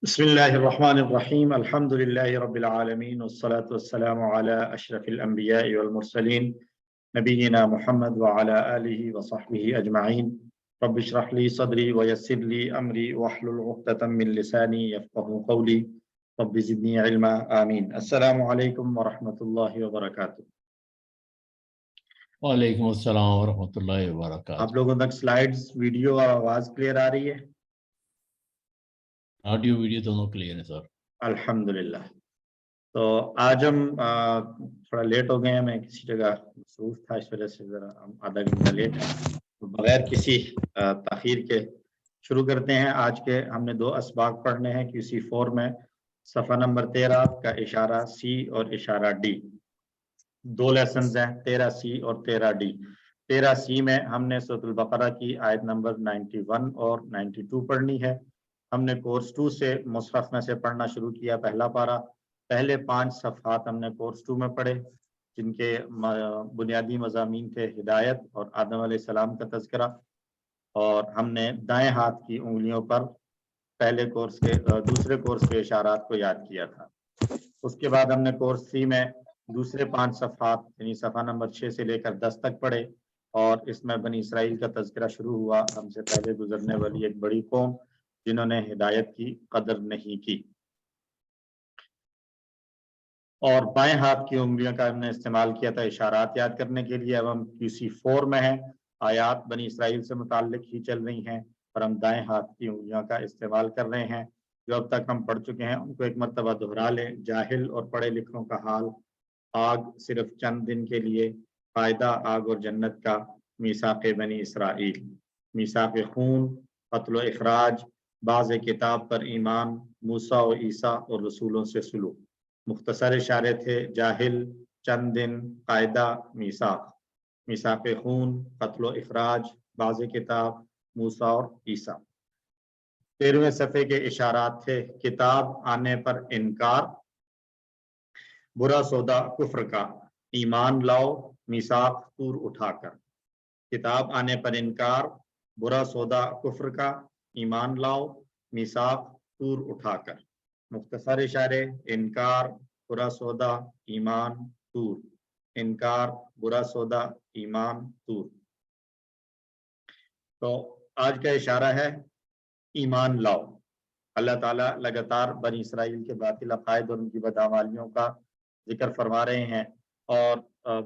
बिस्मिल्लाहिर्रहमानिर्रहीम अल्हम्दुलिल्लाहि रब्बिल आलमीन वस्सलातु वस्सलामु अला अशरफिल अंबिया'i वल मुरसलीन नबिय्यिना मुहम्मद व अला आलिहि व सहबिहि अजमईन रब्बि इश्रह ली सदरी व यस्सिर ली अमरी वहलुल उक़दतम मिन लिसानी यफ़क़हू क़ौली रब्बि ज़िदनी इल्मा आमीन। अस्सलामु अलैकुम व रहमतुल्लाहि व बरकातुहू। वालेकुम अस्सलाम वरहमतुल्लाहि आप वबरकातुहू। लोगों तक स्लाइड्स, वीडियो और आवाज़ क्लियर आ रही है? ऑडियो वीडियो दोनों क्लियर है सर। अल्हम्दुलिल्लाह। तो आज हम थोड़ा लेट हो गए हैं, मैं किसी जगह मसरूफ था, इस वजह से ज़रा हम आधा घंटा लेट हैं। तो बगैर किसी ताख़ीर के शुरू करते हैं। आज के हमने दो असबाक पढ़ने हैं QC4 में। सफ़ा नंबर 13 का इशारा C और इशारा D, दो लेसन्स हैं 13C और 13D। 13C में हमने सूरह बकरा की आयत नंबर 91 और 92 पढ़नी है। हमने कोर्स 2 से मुसहफ में से पढ़ना शुरू किया। पहला पारा, पहले 5 सफ़हात हमने कोर्स 2 में पढ़े, जिनके बुनियादी मज़ामीन थे हिदायत और आदम अलैहिस्सलाम का तज़किरा, और हमने दाएं हाथ की उंगलियों पर पहले कोर्स के दूसरे कोर्स के इशारात को याद किया था। उसके बाद हमने कोर्स 3 में दूसरे 5 सफ़हात यानी सफ़ा नंबर 6 से लेकर 10 तक पढ़े, और इसमें बनी इसराइल का तज़किरा शुरू हुआ, हमसे पहले गुजरने वाली एक बड़ी कौम जिन्होंने हिदायत की कदर नहीं की। और बाएं हाथ की उंगलियों का हमने इस्तेमाल किया था इशारात याद करने के लिए। अब हम QC4 में हैं, आयात बनी इसराइल से मुताल्लिक ही चल रही हैं, और हम दाएं हाथ की उंगलियों का इस्तेमाल कर रहे हैं। जो अब तक हम पढ़ चुके हैं उनको एक मरतबा दोहरा लें। जाहिल और पढ़े लिखों का हाल, आग सिर्फ चंद दिन के लिए, फायदा आग और जन्नत का, मीसाक़े बनी इसराइल, मीसाक़े खून, क़त्ल व इखराज, बाज़ किताब पर ईमान, मूसा और ईसा और रसूलों से सुलूक। मुख्तसर इशारे थे जाहिल, चंद दिन, कायदा, मीसाक, मीसाक़े खून, क़त्ल व इखराज, बाज़ किताब, मूसा और ईसा। 13वें सफ़े के इशारात थे किताब आने पर इनकार, बुरा सौदा कुफ्र का, ईमान लाओ, मीसाक तूर उठाकर। किताब आने पर इनकार, बुरा सौदा कुफ्र का, ईमान लाओ, मीसाक तूर उठाकर। मुख्तसर इशारे इनकार, बुरा सौदा, ईमान, तूर, इनकार, बुरा सौदा, ईमान, तूर। तो आज का इशारा है ईमान लाओ। अल्लाह ताला लगातार बनी इसराइल के बातिल अकायद और उनकी बदअमालियों का जिक्र फरमा रहे हैं, और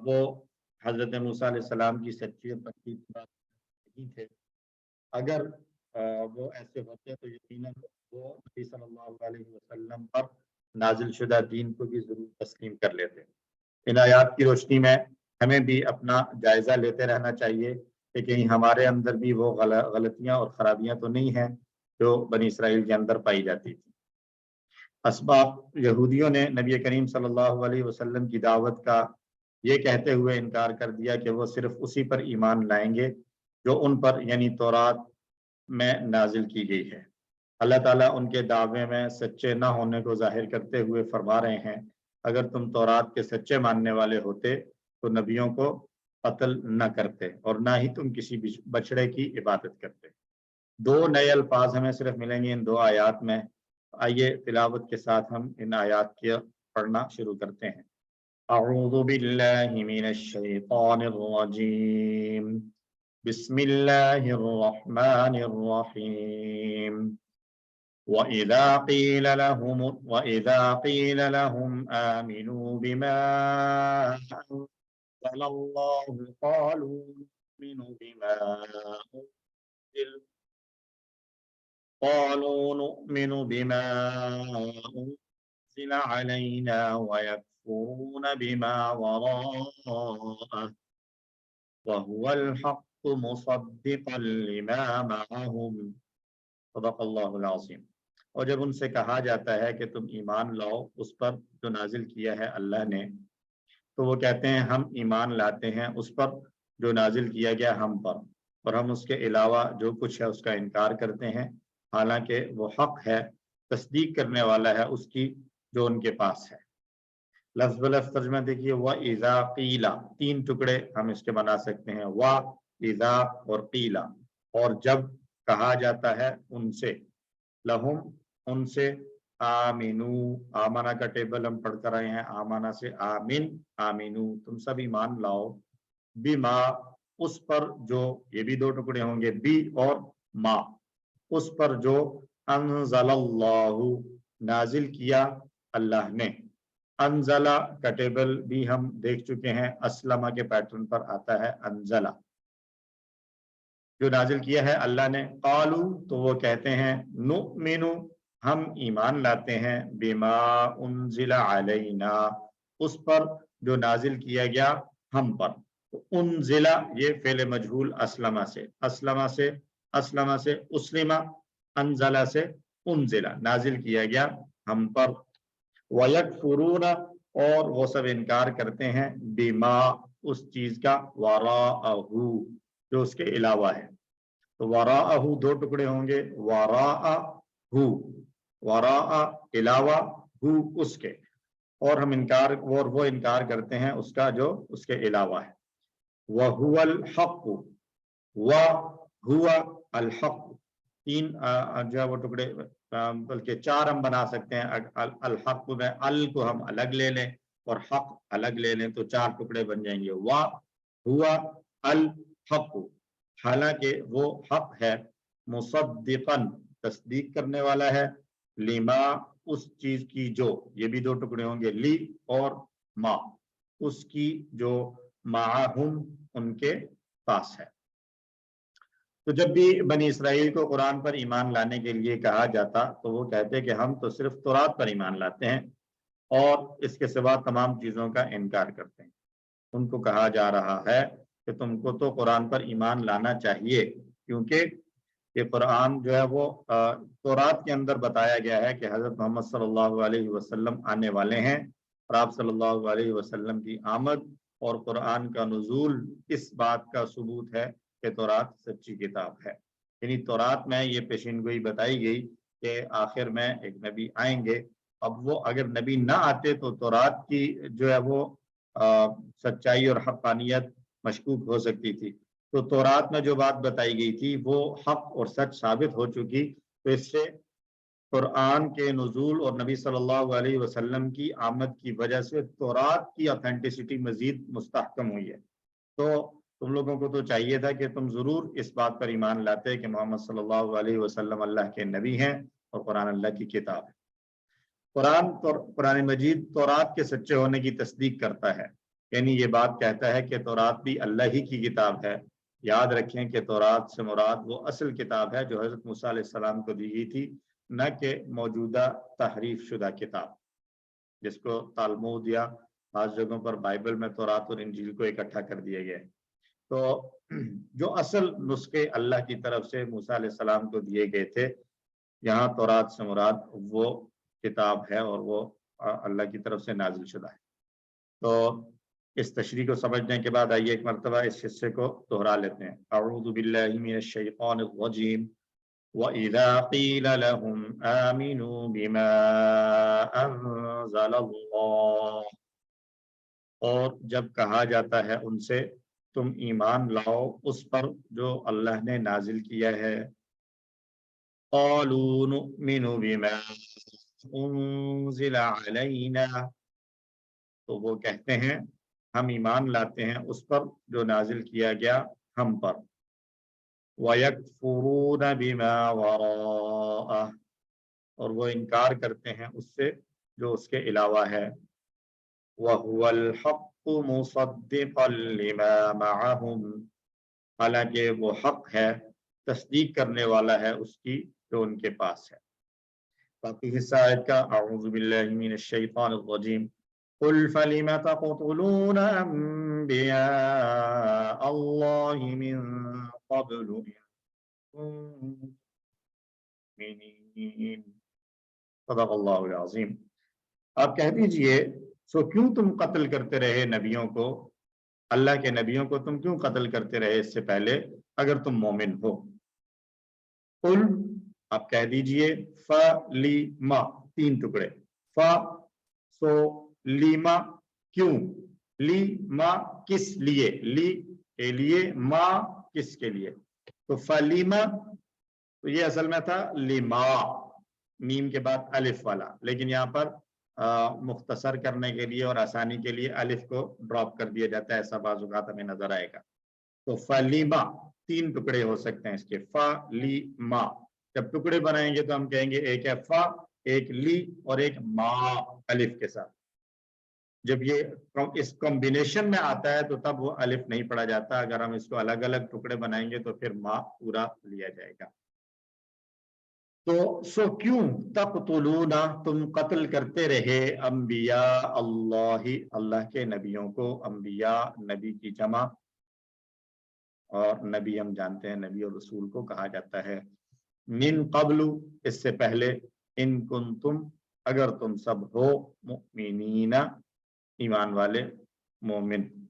वो हज़रत मूसा अलैहिस्सलाम की सच्ची और पक्की बात नहीं थे। अगर वो ऐसे होते तो यकीनन वो नबी सल्लल्लाहु अलैहि वसल्लम पर नाजिल शुदा दीन को भी जरूर तस्लीम कर लेते। इन आयात की रोशनी में हमें भी अपना जायजा लेते रहना चाहिए कि कहीं हमारे अंदर भी वो गलतियां और खराबियां तो नहीं हैं जो बनी इसराइल के अंदर पाई जाती थी। असबाब, यहूदियों ने नबी करीम सल्लल्लाहु अलैहि वसल्लम की दावत का ये कहते हुए इनकार कर दिया कि वो सिर्फ उसी पर ईमान लाएंगे जो उन पर यानी तौरात में नाजिल की गई है। अल्लाह ताला उनके दावे में सच्चे न होने को जाहिर करते हुए फरमा रहे हैं, अगर तुम तौरात के सच्चे मानने वाले होते तो नबियों को कत्ल न करते और ना ही तुम किसी बछड़े की इबादत करते। दो नए अल्फाज हमें सिर्फ मिलेंगे इन दो आयात में। आइए तिलावत के साथ हम इन आयात के पढ़ना शुरू करते हैं। अऊज़ु बिल्लाहि मिनश शैतानिर रजीम, बिस्मिल्लाहिर रहमानिर रहीम। वइज़ा क़ील लहुम आमिनू बिमा अंज़लल्लाहु क़ालू नु'मिनु बिमा उन्ज़िल अलैना वयकफ़ुरून बिमा वराअहु वहुवल हक़्क़ु मुसद्दिक़न लिमा मअहुम। सदक़ल्लाहुल अज़ीम। और जब उनसे कहा जाता है कि तुम ईमान लाओ उस पर जो नाजिल किया है अल्लाह ने, तो वो कहते हैं हम ईमान लाते हैं उस पर जो नाजिल किया गया हम पर, और हम उसके अलावा जो कुछ है उसका इनकार करते हैं, हालांकि वो हक है, तस्दीक करने वाला है उसकी जो उनके पास है। लफ्ज़ ब लफ्ज़ तर्जुमा देखिए, व इज़ा क़ीला, 3 टुकड़े हम इसके बना सकते हैं, व इज़ा और क़ीला, और जब कहा जाता है उनसे, लहुम ان سے آمینو، آمانہ کا ٹیبل ہم پڑھ کر آئے ہیں، آمانہ سے آمین، آمینو تم سب ایمان لاؤ، بما اس پر جو، یہ بھی دو ٹکڑے ہوں گے، بی اور ما، اس پر جو انزل اللہ نازل کیا اللہ نے۔ انزلہ کا ٹیبل بھی ہم دیکھ چکے ہیں، اسلمہ کے پیٹرن پر آتا ہے انزلہ، جو نازل کیا ہے اللہ نے۔ قالو تو وہ کہتے ہیں، نؤمن ہم ایمان لاتے ہیں، بما انزل علینا اس پر جو نازل کیا گیا ہم پر۔ انزل یہ فعل مجہول اسلمہ سے، اسلمہ سے اسلمہ، انزلہ سے انزل نازل کیا گیا ہم پر۔ وَيَكْفُرُونَ اور وہ سب انکار کرتے ہیں، بما اس چیز کا، وراءہ جو اس کے علاوہ ہے۔ تو وراءہ دو ٹکڑے ہوں گے، وراءہ وراء علاوہ ہو اس کے، اور ہم انکار، اور وہ انکار کرتے ہیں اس کا جو اس کے علاوہ ہے۔ وَهُوَ الْحَقُّ وَهُوَ الْحَقُّ تین جو ہے وہ ٹکڑے، بلکہ چار ہم بنا سکتے ہیں۔ الحق میں ال کو ہم الگ لے لیں اور حق الگ لے لیں تو چار ٹکڑے بن جائیں گے۔ وَهُوَ الْحَقُّ حالانکہ وہ حق ہے، مصدقاً تصدیق کرنے والا ہے، لما اس چیز کی جو، یہ بھی دو ٹکڑے ہوں گے، لی اور ما اس کی جو، معہم ان کے پاس ہے۔ تو جب بھی بنی اسرائیل کو قرآن پر ایمان لانے کے لیے کہا جاتا تو وہ کہتے کہ ہم تو صرف تورات پر ایمان لاتے ہیں اور اس کے سوا تمام چیزوں کا انکار کرتے ہیں۔ ان کو کہا جا رہا ہے کہ تم کو تو قرآن پر ایمان لانا چاہیے، کیونکہ یہ قرآن جو ہے وہ تورات کے اندر بتایا گیا ہے کہ حضرت محمد صلی اللہ علیہ وسلم آنے والے ہیں، اور آپ صلی اللہ علیہ وسلم کی آمد اور قرآن کا نزول اس بات کا ثبوت ہے کہ تورات سچی کتاب ہے۔ یعنی تورات میں یہ پیشین گوئی بتائی گئی کہ آخر میں ایک نبی آئیں گے، اب وہ اگر نبی نہ آتے تو تورات کی جو ہے وہ سچائی اور حقانیت مشکوک ہو سکتی تھی۔ تو تورات میں جو بات بتائی گئی تھی وہ حق اور سچ ثابت ہو چکی، تو اس سے قرآن کے نزول اور نبی صلی اللہ علیہ وسلم کی آمد کی وجہ سے تورات کی اتھینٹسٹی مزید مستحکم ہوئی ہے۔ تو تم لوگوں کو تو چاہیے تھا کہ تم ضرور اس بات پر ایمان لاتے کہ محمد صلی اللہ علیہ وسلم اللہ کے نبی ہیں اور قرآن اللہ کی کتاب ہے۔ قرآن مجید تورات کے سچے ہونے کی تصدیق کرتا ہے، یعنی یہ بات کہتا ہے کہ تورات بھی اللہ ہی کی کتاب ہے۔ یاد رکھیں کہ تورات سے مراد وہ اصل کتاب ہے جو حضرت موسیٰ علیہ السلام کو دی گئی تھی، نہ کہ موجودہ تحریف شدہ کتاب جس کو تالمود یا بعض جگہوں پر بائبل میں تورات اور انجیل کو اکٹھا کر دیا گیا ہے۔ تو جو اصل نسخے اللہ کی طرف سے موسیٰ علیہ السلام کو دیے گئے تھے، یہاں تورات سے مراد وہ کتاب ہے اور وہ اللہ کی طرف سے نازل شدہ ہے۔ تو اس تشریح کو سمجھنے کے بعد آئیے ایک مرتبہ اس حصے کو دہرا لیتے ہیں۔ اعوذ باللہ من الشیطان الرجیم وَإِذَا قِيلَ لَهُمْ آمِنُوا بِمَا أَنزَلَ اللَّهُ اور جب کہا جاتا ہے ان سے تم ایمان لاؤ اس پر جو اللہ نے نازل کیا ہے، قَالُوا نُؤْمِنُ بِمَا أُنزِلَ عَلَيْنَا تو وہ کہتے ہیں ہم ایمان لاتے ہیں اس پر جو نازل کیا گیا ہم پر۔ وَيَكْفُرُونَ بِمَا وَرَاءَهُ اور وہ انکار کرتے ہیں اس سے جو اس کے علاوہ ہے۔ وَهُوَ الْحَقُّ مُصَدِّقًا لِمَا مَعَهُمْ حالانکہ وہ حق ہے، تصدیق کرنے والا ہے اس کی جو ان کے پاس ہے۔ باقی حصہ آیت کا، اعوذ باللہ من الشیطان الرجیم قُلْ فَلِمَ تَقْتُلُونَ أَنْبِيَاءَ اللَّهِ مِنْ قَبْلُ إِنْ كُنْتُمْ مُؤْمِنِينَ صدق اللہ العظیم۔ آپ کہہ دیجئے سو کیوں تم قتل کرتے رہے نبیوں کو، اللہ کے نبیوں کو تم کیوں قتل کرتے رہے اس سے پہلے اگر تم مومن ہو۔ قل آپ کہہ دیجئے، فَلِمَ تین ٹکڑے، فا سو لیما کیوں، لیما کس لیے، لی کے لیے، ما کس کے لیے، تو فلیما تو یہ اصل میں تھا لما، मीम के बाद अलिफ वाला, लेकिन यहाँ पर मुख्तसर करने के लिए और आसानी के लिए अलिफ को ड्रॉप कर दिया जाता है, ऐसा बाज़ औक़ात हमें नजर आएगा। तो फलीमा 3 टुकड़े हो सकते हैं इसके, फलीमा। जब टुकड़े बनाएंगे तो हम कहेंगे एक है फा, एक ली और एक मा अलिफ के साथ। जब ये इस कॉम्बिनेशन में आता है तो तब वो अलिफ नहीं पढ़ा जाता। अगर हम इसको अलग अलग टुकड़े बनाएंगे तो फिर मा पूरा लिया जाएगा। तो सो क्यों तक़तुलूना, तुम कत्ल करते रहे, अंबिया अल्लाही, अल्लाह के नबियों को। अंबिया नबी की जमा, और नबी हम जानते हैं नबी और रसूल को कहा जाता है। मिन कबलू, इससे पहले, इन कुंतुम, अगर तुम सब हो, मुमिनीना, ईमान वाले, मोमिन।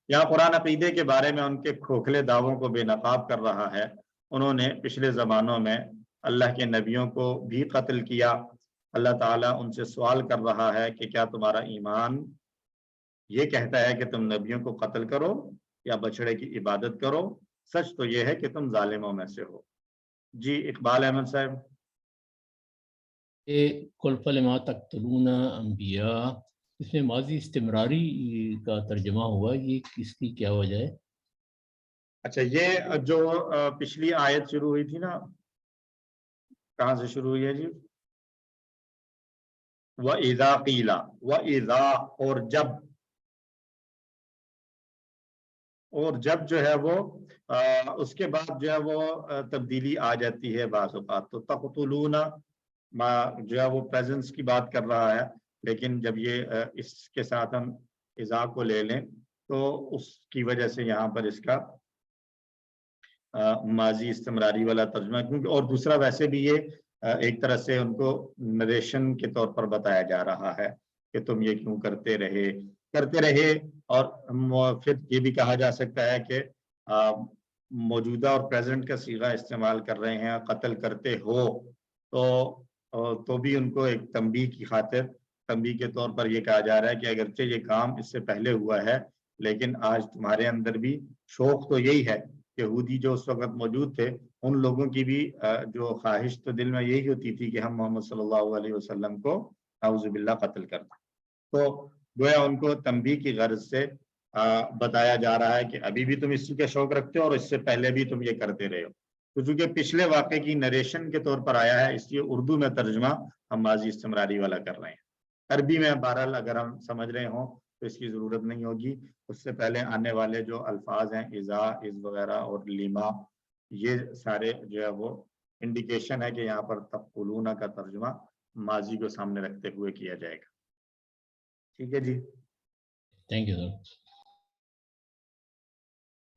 यहाँ कुरान अकीदे के बारे में उनके खोखले दावों को बेनकाब कर रहा है। उन्होंने पिछले ज़मानों में अल्लाह के नबियों को भी कत्ल किया। अल्लाह ताला उनसे सवाल कर रहा है कि क्या तुम्हारा ईमान ये कहता है कि तुम नबियों को कत्ल करो या बछड़े की इबादत करो? सच तो ये है कि तुम जालिमों में से हो। जी इकबाल अहमद साहब। कुल फलमा तक़तुलूना अंबिया, इसमें माजी इस्तिमरारी का तर्जमा हुआ, ये इसकी क्या वजह है? अच्छा, ये जो पिछली आयत शुरू हुई थी ना, कहाँ से शुरू हुई है जी? व इज़ा क़ीला, व इज़ा, और जब जो है वो उसके बाद जो है वो तब्दीली आ जाती है बाज़ औक़ात। तो तक़तुलूना जो है वो प्रेजेंस की बात कर रहा है, लेकिन जब ये इसके साथ हम इज़ा को ले लें तो उसकी वजह से यहाँ पर इसका माजी इस्तिमरारी वाला तर्जुमा, क्योंकि और दूसरा वैसे भी ये एक तरह से उनको नरेशन के तौर पर बताया जा रहा है कि तुम ये क्यों करते रहे। और फिर ये भी कहा जा सकता है कि मौजूदा और प्रेजेंट का सीगा इस्तेमाल कर रहे हैं, कत्ल करते हो, तो भी उनको एक तंबीह की खातिर, तंबीह के तौर पर ये कहा जा रहा है कि अगरचे ये काम इससे पहले हुआ है, लेकिन आज तुम्हारे अंदर भी शौक तो यही है। यहूदी जो उस वक्त मौजूद थे, उन लोगों की भी जो ख्वाहिश तो दिल में यही होती थी कि हम मोहम्मद सल्लल्लाहु अलैहि वसल्लम को नाउज़ुबिल्लाह कत्ल कर दें। तो गोया उनको तंबीह की गर्ज से बताया जा रहा है कि अभी भी तुम इसी का शौक रखते हो और इससे पहले भी तुम ये करते रहे हो। तो चूंकि पिछले वाक़े की नरेशन के तौर पर आया है, इसलिए उर्दू में तर्जुमा हम माजी इस्तिमरारी वाला कर रहे हैं। अरबी में बहरहाल अगर हम समझ रहे हों तो इसकी ज़रूरत नहीं होगी। उससे पहले आने वाले जो अल्फाज हैं, इज़ा, इज़ वगैरह और लिमा, ये सारे जो है वो इंडिकेशन है कि यहाँ पर तक़ुलूना का तर्जुमा माजी को सामने रखते हुए किया जाएगा। ठीक है जी। Thank you sir.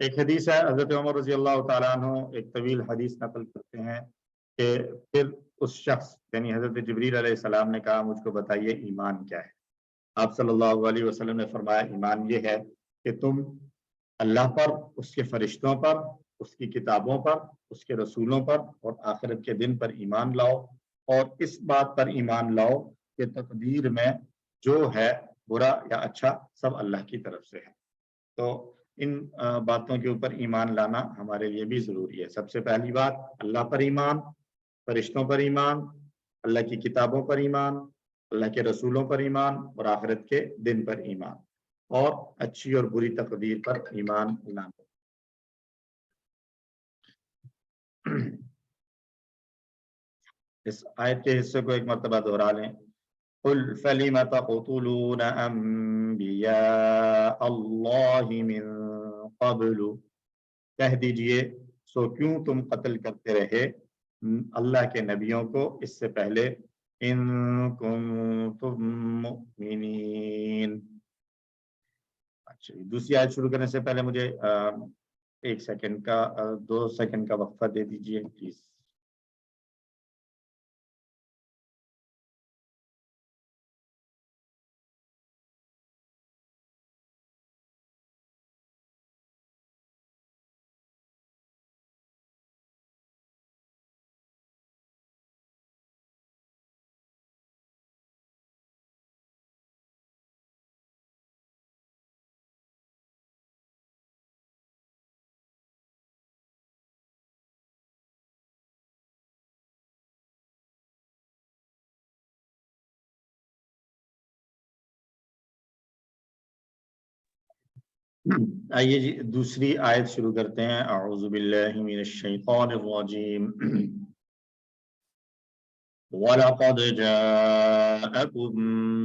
एक हदीस है, हज़रत उमर रज़ी अल्लाह तआला अन्हु एक तवील हदीस नकल करते हैं कि फिर उस शख्स यानी हज़रत जिब्रील अलैहिस्सलाम ने कहा, मुझको बताइए ईमान क्या है? आप सल्लल्लाहु अलैहि वसल्लम ने फरमाया, ईमान ये है कि तुम अल्लाह पर, उसके फरिश्तों पर, उसकी किताबों पर, उसके रसूलों पर और आखिरत के दिन पर ईमान लाओ, और इस बात पर ईमान लाओ कि तकदीर में जो है बुरा या अच्छा सब अल्लाह की तरफ से है। तो इन बातों के ऊपर ईमान लाना हमारे लिए भी ज़रूरी है। सबसे पहली बात अल्लाह पर ईमान, फरिश्तों पर ईमान, अल्लाह की किताबों पर ईमान, अल्लाह के रसूलों पर ईमान और आखिरत के दिन पर ईमान, और अच्छी और बुरी तकदीर पर ईमान लाना। इस आयत के हिस्से को एक मर्तबा दोहरा लें। कुल फलिम तक़तुलून अंबिया अल्लाहि मिन क़ब्लु, कह दीजिए सो क्यों तुम कत्ल करते रहे अल्लाह के नबियों को इससे पहले, इन कुंतुम मुमिनीन। अच्छा, दूसरी आयत शुरू करने से पहले मुझे 1 सेकंड का 2 सेकंड का वक्फा दे दीजिए प्लीज। آئیے جی دوسری آیت شروع کرتے ہیں. اعوذ باللہ من الشیطان الرجیم. وَلَقَدْ جَاءَكُم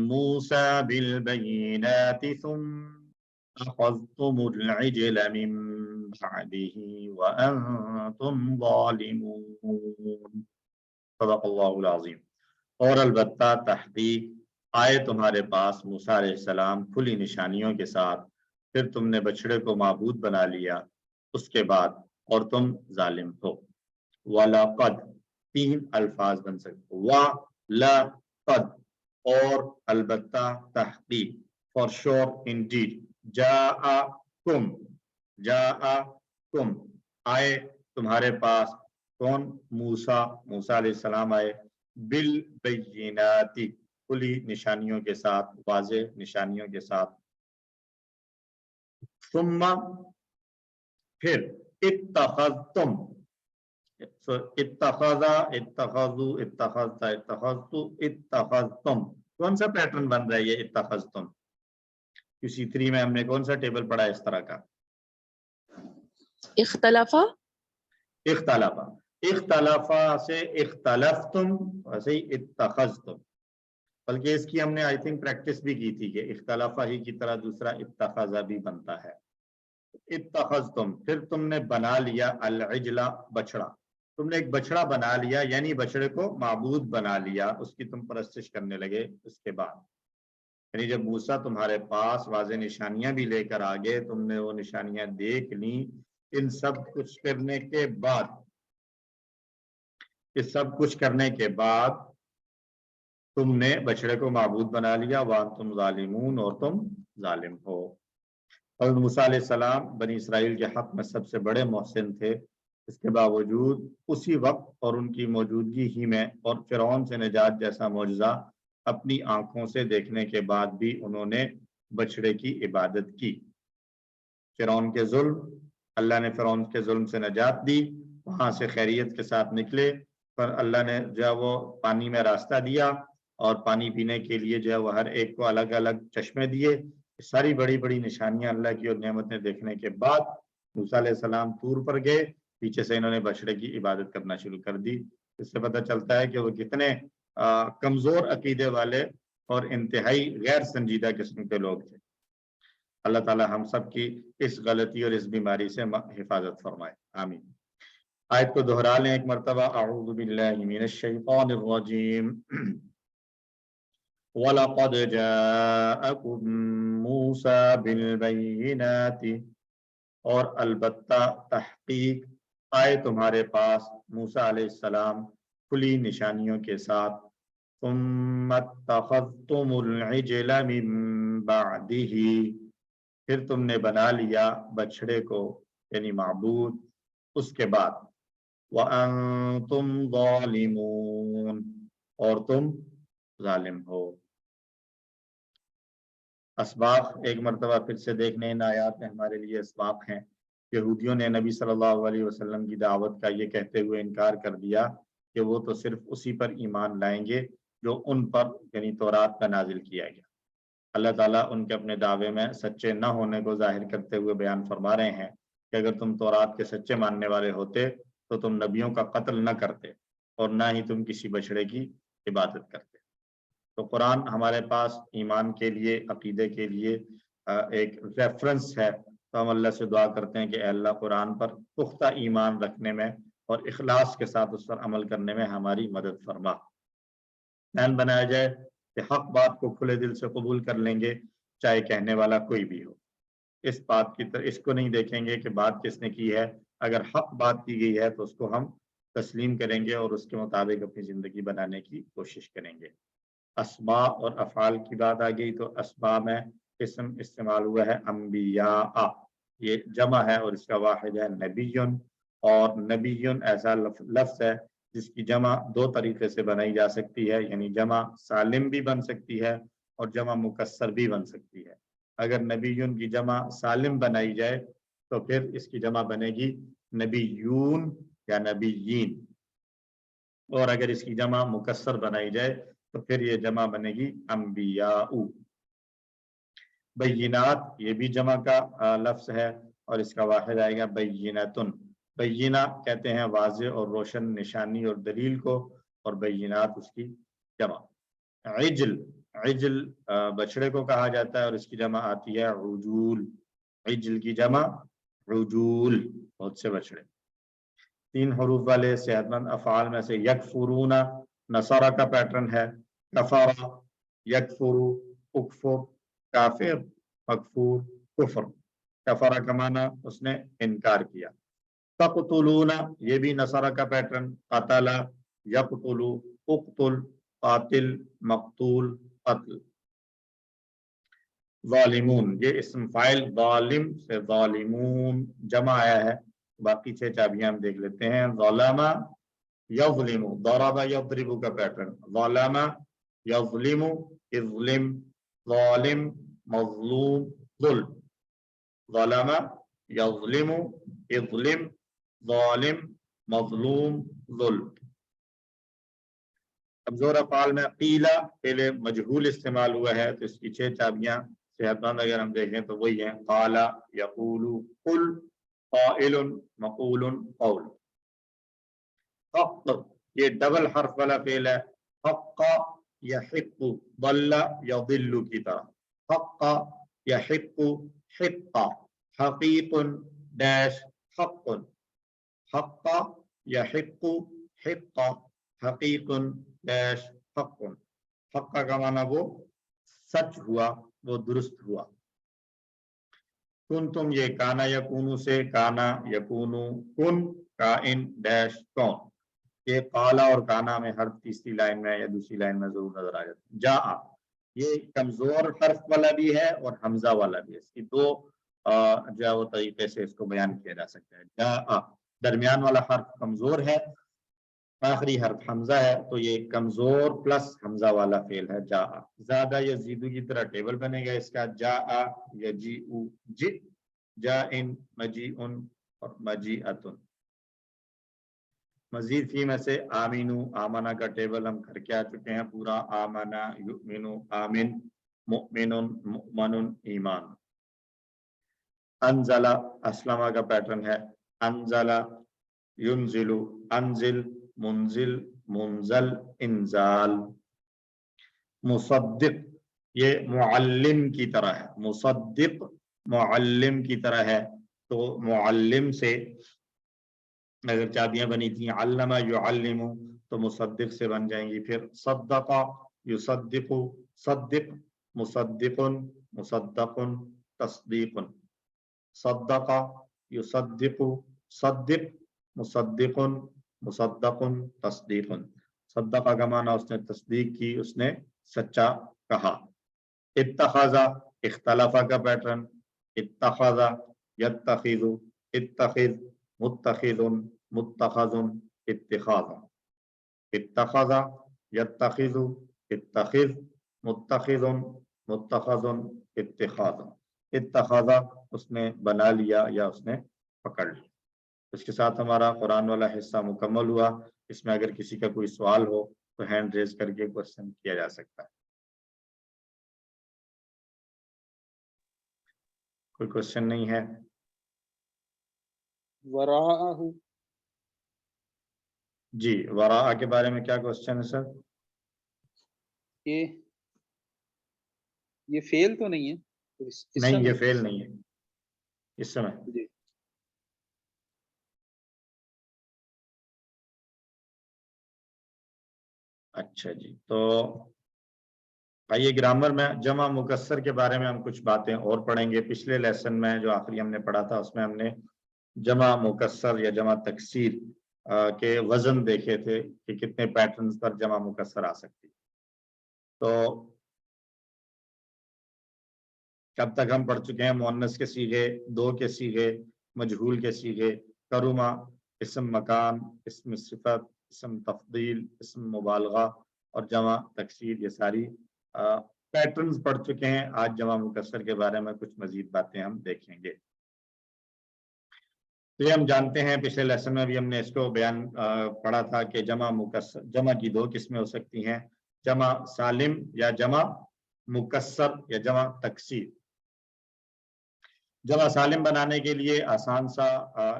مُوسَى بِالْبَيِّنَاتِ ثُمَّ أَخَذْتُمُ الْعِجْلَ مِن بَعْدِهِ وَأَنْتُمْ ظَالِمُونَ. صدق اللہ العظیم. اور البتہ تحقیق آئے تمہارے پاس موسیٰ علیہ السلام کھلی نشانیوں کے ساتھ، پھر تم نے بچڑے کو معبود بنا لیا اس کے بعد، اور تم ظالم ہو. وَلَقَدْ تین الفاظ بن سکتے. وَلَقَدْ اور البتہ تحقیق for sure indeed. جَاءَكُمْ آئے تمہارے پاس کون؟ موسیٰ علیہ السلام آئے. بالبینات کھلی نشانیوں کے ساتھ، واضح نشانیوں کے ساتھ. ثم پھر اتخذتم اتخذتم کون سا پیٹرن بن رہا ہے یہ اتخذتم؟ QC3 میں ہم نے کون سا ٹیبل پڑھا اس طرح کا؟ اختلافا سے اختلفتم، ویسے ہی اتخذتم. بلکہ اس کی ہم نے آئی تھنک پریکٹس بھی کی تھی کہ اختلافا ہی کی طرح دوسرا اتخذا بھی بنتا ہے. اتخذتم پھر تم نے بنا لیا العجل بچڑا. تم نے ایک بچڑا بنا لیا، یعنی بچڑے کو معبود بنا لیا، اس کی تم پرستش کرنے لگے. اس کے بعد یعنی جب موسیٰ تمہارے پاس واضح نشانیاں بھی لے کر آگے، تم نے وہ نشانیاں دیکھ لی. ان سب کچھ کرنے کے بعد تم نے بچڑے کو معبود بنا لیا. وَأَنْتُمْ ظَالِمُونَ اور تم ظالم ہو. حضرت موسیٰ علیہ السلام بنی اسرائیل کے حق میں سب سے بڑے محسن تھے. اس کے باوجود اسی وقت اور ان کی موجودگی ہی میں اور فرعون سے نجات جیسا معجزہ اپنی آنکھوں سے دیکھنے کے بعد بھی انہوں نے بچڑے کی عبادت کی. فرعون کے ظلم، اللہ نے فرعون کے ظلم سے نجات دی، وہاں سے خیریت کے ساتھ نکلے. پر اللہ نے جو ہے وہ پانی میں راستہ دیا، اور پانی پینے کے لیے جو ہے وہ ہر ایک کو الگ الگ چشمے دیے. ساری بڑی بڑی نشانیاں اللہ کی اور نعمتیں دیکھنے کے بعد موسیٰ علیہ السلام طور پر گئے. پیچھے سے انہوں نے بچڑے کی عبادت کرنا شروع کر دی. اس سے پتہ چلتا ہے کہ وہ کتنے کمزور عقیدے والے اور انتہائی غیر سنجیدہ قسم کے لوگ تھے. اللہ تعالی ہم سب کی اس غلطی اور اس بیماری سے حفاظت فرمائے. آمین. آیت کو دہرا لیں ایک مرتبہ. اعوذ باللہ من الشیطان الرجیم. وَلَقَدْ جَاءَكُم مُوسَى بِالْبَيِّنَاتِ اور البتہ تحقیق آئے تمہارے پاس موسیٰ علیہ السلام کھلی نشانیوں کے ساتھ. ثُمَّ اتَّخَذْتُمُ الْعِجْلَ مِن بَعْدِهِ پھر تم نے بنا لیا بچڑے کو یعنی معبود اس کے بعد. وَأَنْتُمْ ظَالِمُونَ اور تم ظالم ہو. اسباق ایک مرتبہ پھر سے دیکھنے ان آیات میں ہمارے لیے اسباق ہیں. یہودیوں نے نبی صلی اللہ علیہ وسلم کی دعوت کا یہ کہتے ہوئے انکار کر دیا کہ وہ تو صرف اسی پر ایمان لائیں گے جو ان پر یعنی تورات کا نازل کیا گیا. اللہ تعالیٰ ان کے اپنے دعوے میں سچے نہ ہونے کو ظاہر کرتے ہوئے بیان فرما رہے ہیں کہ اگر تم تورات کے سچے ماننے والے ہوتے تو تم نبیوں کا قتل نہ کرتے اور نہ ہی تم کسی بچڑے کی عبادت کرتے. تو قرآن ہمارے پاس ایمان کے لیے، عقیدے کے لیے ایک ریفرنس ہے. تو ہم اللہ سے دعا کرتے ہیں کہ اے اللہ قرآن پر پختہ ایمان رکھنے میں اور اخلاص کے ساتھ اس پر عمل کرنے میں ہماری مدد فرما. پلان بنایا جائے کہ حق بات کو کھلے دل سے قبول کر لیں گے چاہے کہنے والا کوئی بھی ہو. اس بات کی طرح اس کو نہیں دیکھیں گے کہ بات کس نے کی ہے. اگر حق بات کی گئی ہے تو اس کو ہم تسلیم کریں گے اور اس کے مطابق اپنی زندگی بنانے کی کوشش کریں گے. اسماء اور افعال کی بات آ گئی تو اسماء میں اسم استعمال ہوا ہے انبیاء، یہ جمع ہے اور اس کا واحد ہے نبیون. اور نبیون ایسا لفظ ہے جس کی جمع دو طریقے سے بنائی جا سکتی ہے، یعنی جمع سالم بھی بن سکتی ہے اور جمع مکسر بھی بن سکتی ہے. اگر نبیون کی جمع سالم بنائی جائے تو پھر اس کی جمع بنے گی نبیون یا نبیین، اور اگر اس کی جمع مکسر بنائی جائے تو پھر یہ جمع بنے گی انبیاء. बैयिनात ये भी जमा का लफ्ज है और इसका वाहिद आएगा बैयिनतुन। बैयिना कहते हैं वाज़े और रोशन निशानी और दलील को, और बैयिनात उसकी जमा। इजल, इजल बछड़े को कहा जाता है और इसकी जमा आती है उजूल। इजल की जमा उजूल, बहुत से बछड़े। 3 हरूफ वाले सेहतमंद अफ़आल में से यकफुरूना नसारा का पैटर्न है। कफारा, यकफुरू, उकफुर, काफिर, मकफूर, कुफ्र। कफारा का माना उसने इनकार किया। तक़तुलूना ये भी नसारा का पैटर्न, क़तला, यक़तुलु, उक़तुल, क़ातिल, मक़तूल, क़त्ल। ज़ालिमून ये इस्म फ़ाइल, ज़ालिम से ज़ालिमून जमा आया है। बाकी 6 चाबियां हम देख लेते हैं। ज़लमा यज़लिमु, दरबा यज़रिबु का पैटर्न, ज़लमा यज़लिमु, इज़लिम, ज़ालिम, मज़लूम, ज़ुल्म। ज़लमा यज़लिमु, इज़लिम, ज़ालिम, मज़लूम, ज़ुल्म। कमजोर अफ़आल में क़ीला पहले मजहूल इस्तेमाल हुआ है, तो इसकी 6 चाबियां सेहतमंद अगर हम देखें तो वही है, क़ाला, यक़ूलु, क़ुल, क़ाइलुन, मक़ूलुन, क़ौल। हक़ ये डबल हर्फ वाला फेल है, हक़्क़ यहिक़्क़ु, ضل यज़िल्लु की तरह। हक़्क़ यहिक़्क़ु, हिक़्क़, हक़ीक़ुन डैश हक़्क़ुन। हक़्क़ यहिक़्क़ु, हिक़्क़, हक़ीक़ुन डैश हक़्क़ुन। हक़्क़ का माना वो सच हुआ, वो दुरुस्त हुआ। कुन तुम ये काना यकूनु से, काना यकूनु, कुन काइन डैश कौन। ये काला और काना में हर तीसरी लाइन में या दूसरी लाइन में जरूर नजर आ जाता है। जा ये कमजोर हर्फ वाला भी है और हमजा वाला भी है। इसकी 2 जो है वो तरीके से इसको बयान किया जा सकता है। जा दरमियान वाला हर्फ कमजोर है, आखिरी हर्फ हमजा है, तो ये कमजोर प्लस हमजा वाला फेल है। जा ज्यादा यजीदु की तरह टेबल बनेगा इसका। जा यजीउ, जी, जा इन, मजीउन और मजीअतुन। मजीद फी में से आमीनू, आमना का टेबल हम करके आ चुके हैं पूरा। आमना, युमिनु, आमिन, मुमिनुन, मुमनुन, ईमान। अनजला अस्लमा का पैटर्न है, अनजला, युनजिलु, अनजिल, मुनजिल, मुनजल, इंजाल। मुसद्दिक ये मुअल्लिम की तरह है, मुसद्दिक मुअल्लिम की तरह है, तो मुअल्लिम से अगर चाबियां बनी थी अल्लमा युअल्लिमु तो मुसद्दिक से बन जाएंगी। फिर सद्दक़ा युसद्दिक़ु, सद्दिक़, मुसद्दिक़ुन, मुसद्दक़ुन, तस्दीक़ुन। सद्दक़ा युसद्दिक़ु, सद्दिक़, मुसद्दिक़ुन, मुसद्दक़ुन, तस्दीक़ुन। सद्दक़ा का माना उसने तस्दीक की, उसने सच्चा कहा। इत्तख़ज़ा इख्तलफ़ा का पैटर्न, इत्तख़ज़ा यत्तख़िज़ु, इत्तख़िज़, मुत्तख़िज़ुन, मुत्तख़ज़ुन, इत्तिख़ाज़ुन। इत्तख़ज़ा यत्तख़िज़ु, इत्तख़िज़, मुत्तख़िज़ुन, मुत्तख़ज़ुन, इत्तिख़ाज़ुन। इत्तख़ज़ा उसने बना लिया या उसने पकड़ लिया। इसके साथ हमारा कुरान वाला हिस्सा मुकम्मल हुआ। इसमें अगर किसी का कोई सवाल हो तो हैंड रेज करके क्वेश्चन किया जा सकता है। कोई क्वेश्चन नहीं है? वराअहु, जी, वरा के बारे में क्या क्वेश्चन है सर? ये फेल तो नहीं है? नहीं, ये फेल नहीं है इस समय। जी। अच्छा जी, तो आइए ग्रामर में जमा मुकस्सर के बारे में हम कुछ बातें और पढ़ेंगे। पिछले लेसन में जो आखिरी हमने पढ़ा था उसमें हमने जमा मुकस्सर या जमा तकसीर के वजन देखे थे कि कितने पैटर्न्स पर जमा मुकस्सर आ सकती। तो कब तक हम पढ़ चुके हैं मुअन्नस के सीगे, दो के सीगे, मजहूल के सीगे, करुमा, इस्म मकान, इस्म सिफत, इस्म तफदील, इस्म मुबालगा और जमा तकसीर। ये सारी पैटर्न्स पढ़ चुके हैं। आज जमा मुकस्सर के बारे में कुछ मजीद बातें हम देखेंगे। तो ये हम जानते हैं, पिछले लेसन में भी हमने इसको बयान पढ़ा था कि जमा मुकस्सर, जमा की 2 किस्में हो सकती हैं, जमा सालिम या जमा मुकस्सर या जमा तकसीर। जमा सालिम बनाने के लिए आसान सा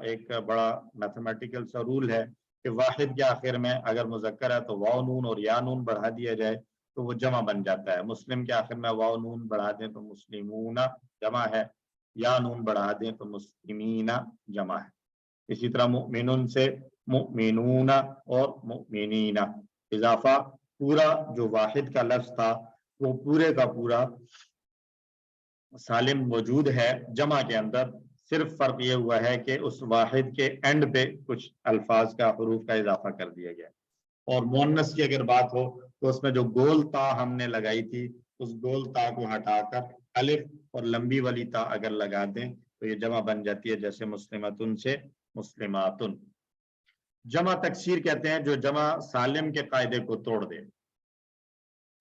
एक बड़ा मैथमेटिकल सा रूल है कि वाहिद के आखिर में अगर मुजक्कर है तो वाव नून और या नून बढ़ा दिया जाए तो वो जमा बन जाता है। मुस्लिम के आखिर में वाव नून बढ़ा दें तो मुस्लिमूना जमा है, या नून बढ़ा दें तो मुस्लिमीना जमा है। इसी तरह मुमिनुन से मुमिनूना और मुमिनीना, इजाफा पूरा जो वाहिद का लफ्ज था वो पूरे का पूरा सालिम मौजूद है जमा के अंदर, सिर्फ फर्क ये हुआ है कि उस वाहिद के एंड पे कुछ अल्फाज का हरूफ का इजाफा कर दिया गया। और मुअन्नस की अगर बात हो तो उसमें जो गोल ता हमने लगाई थी उस गोल ता को हटाकर अलिफ और लंबी वाली ता अगर लगा दें तो ये जमा बन जाती है, जैसे मुस्लिमतुन से मुस्लिमातुन। जमा तकसीर कहते हैं जो जमा सालिम के कायदे को तोड़ दे।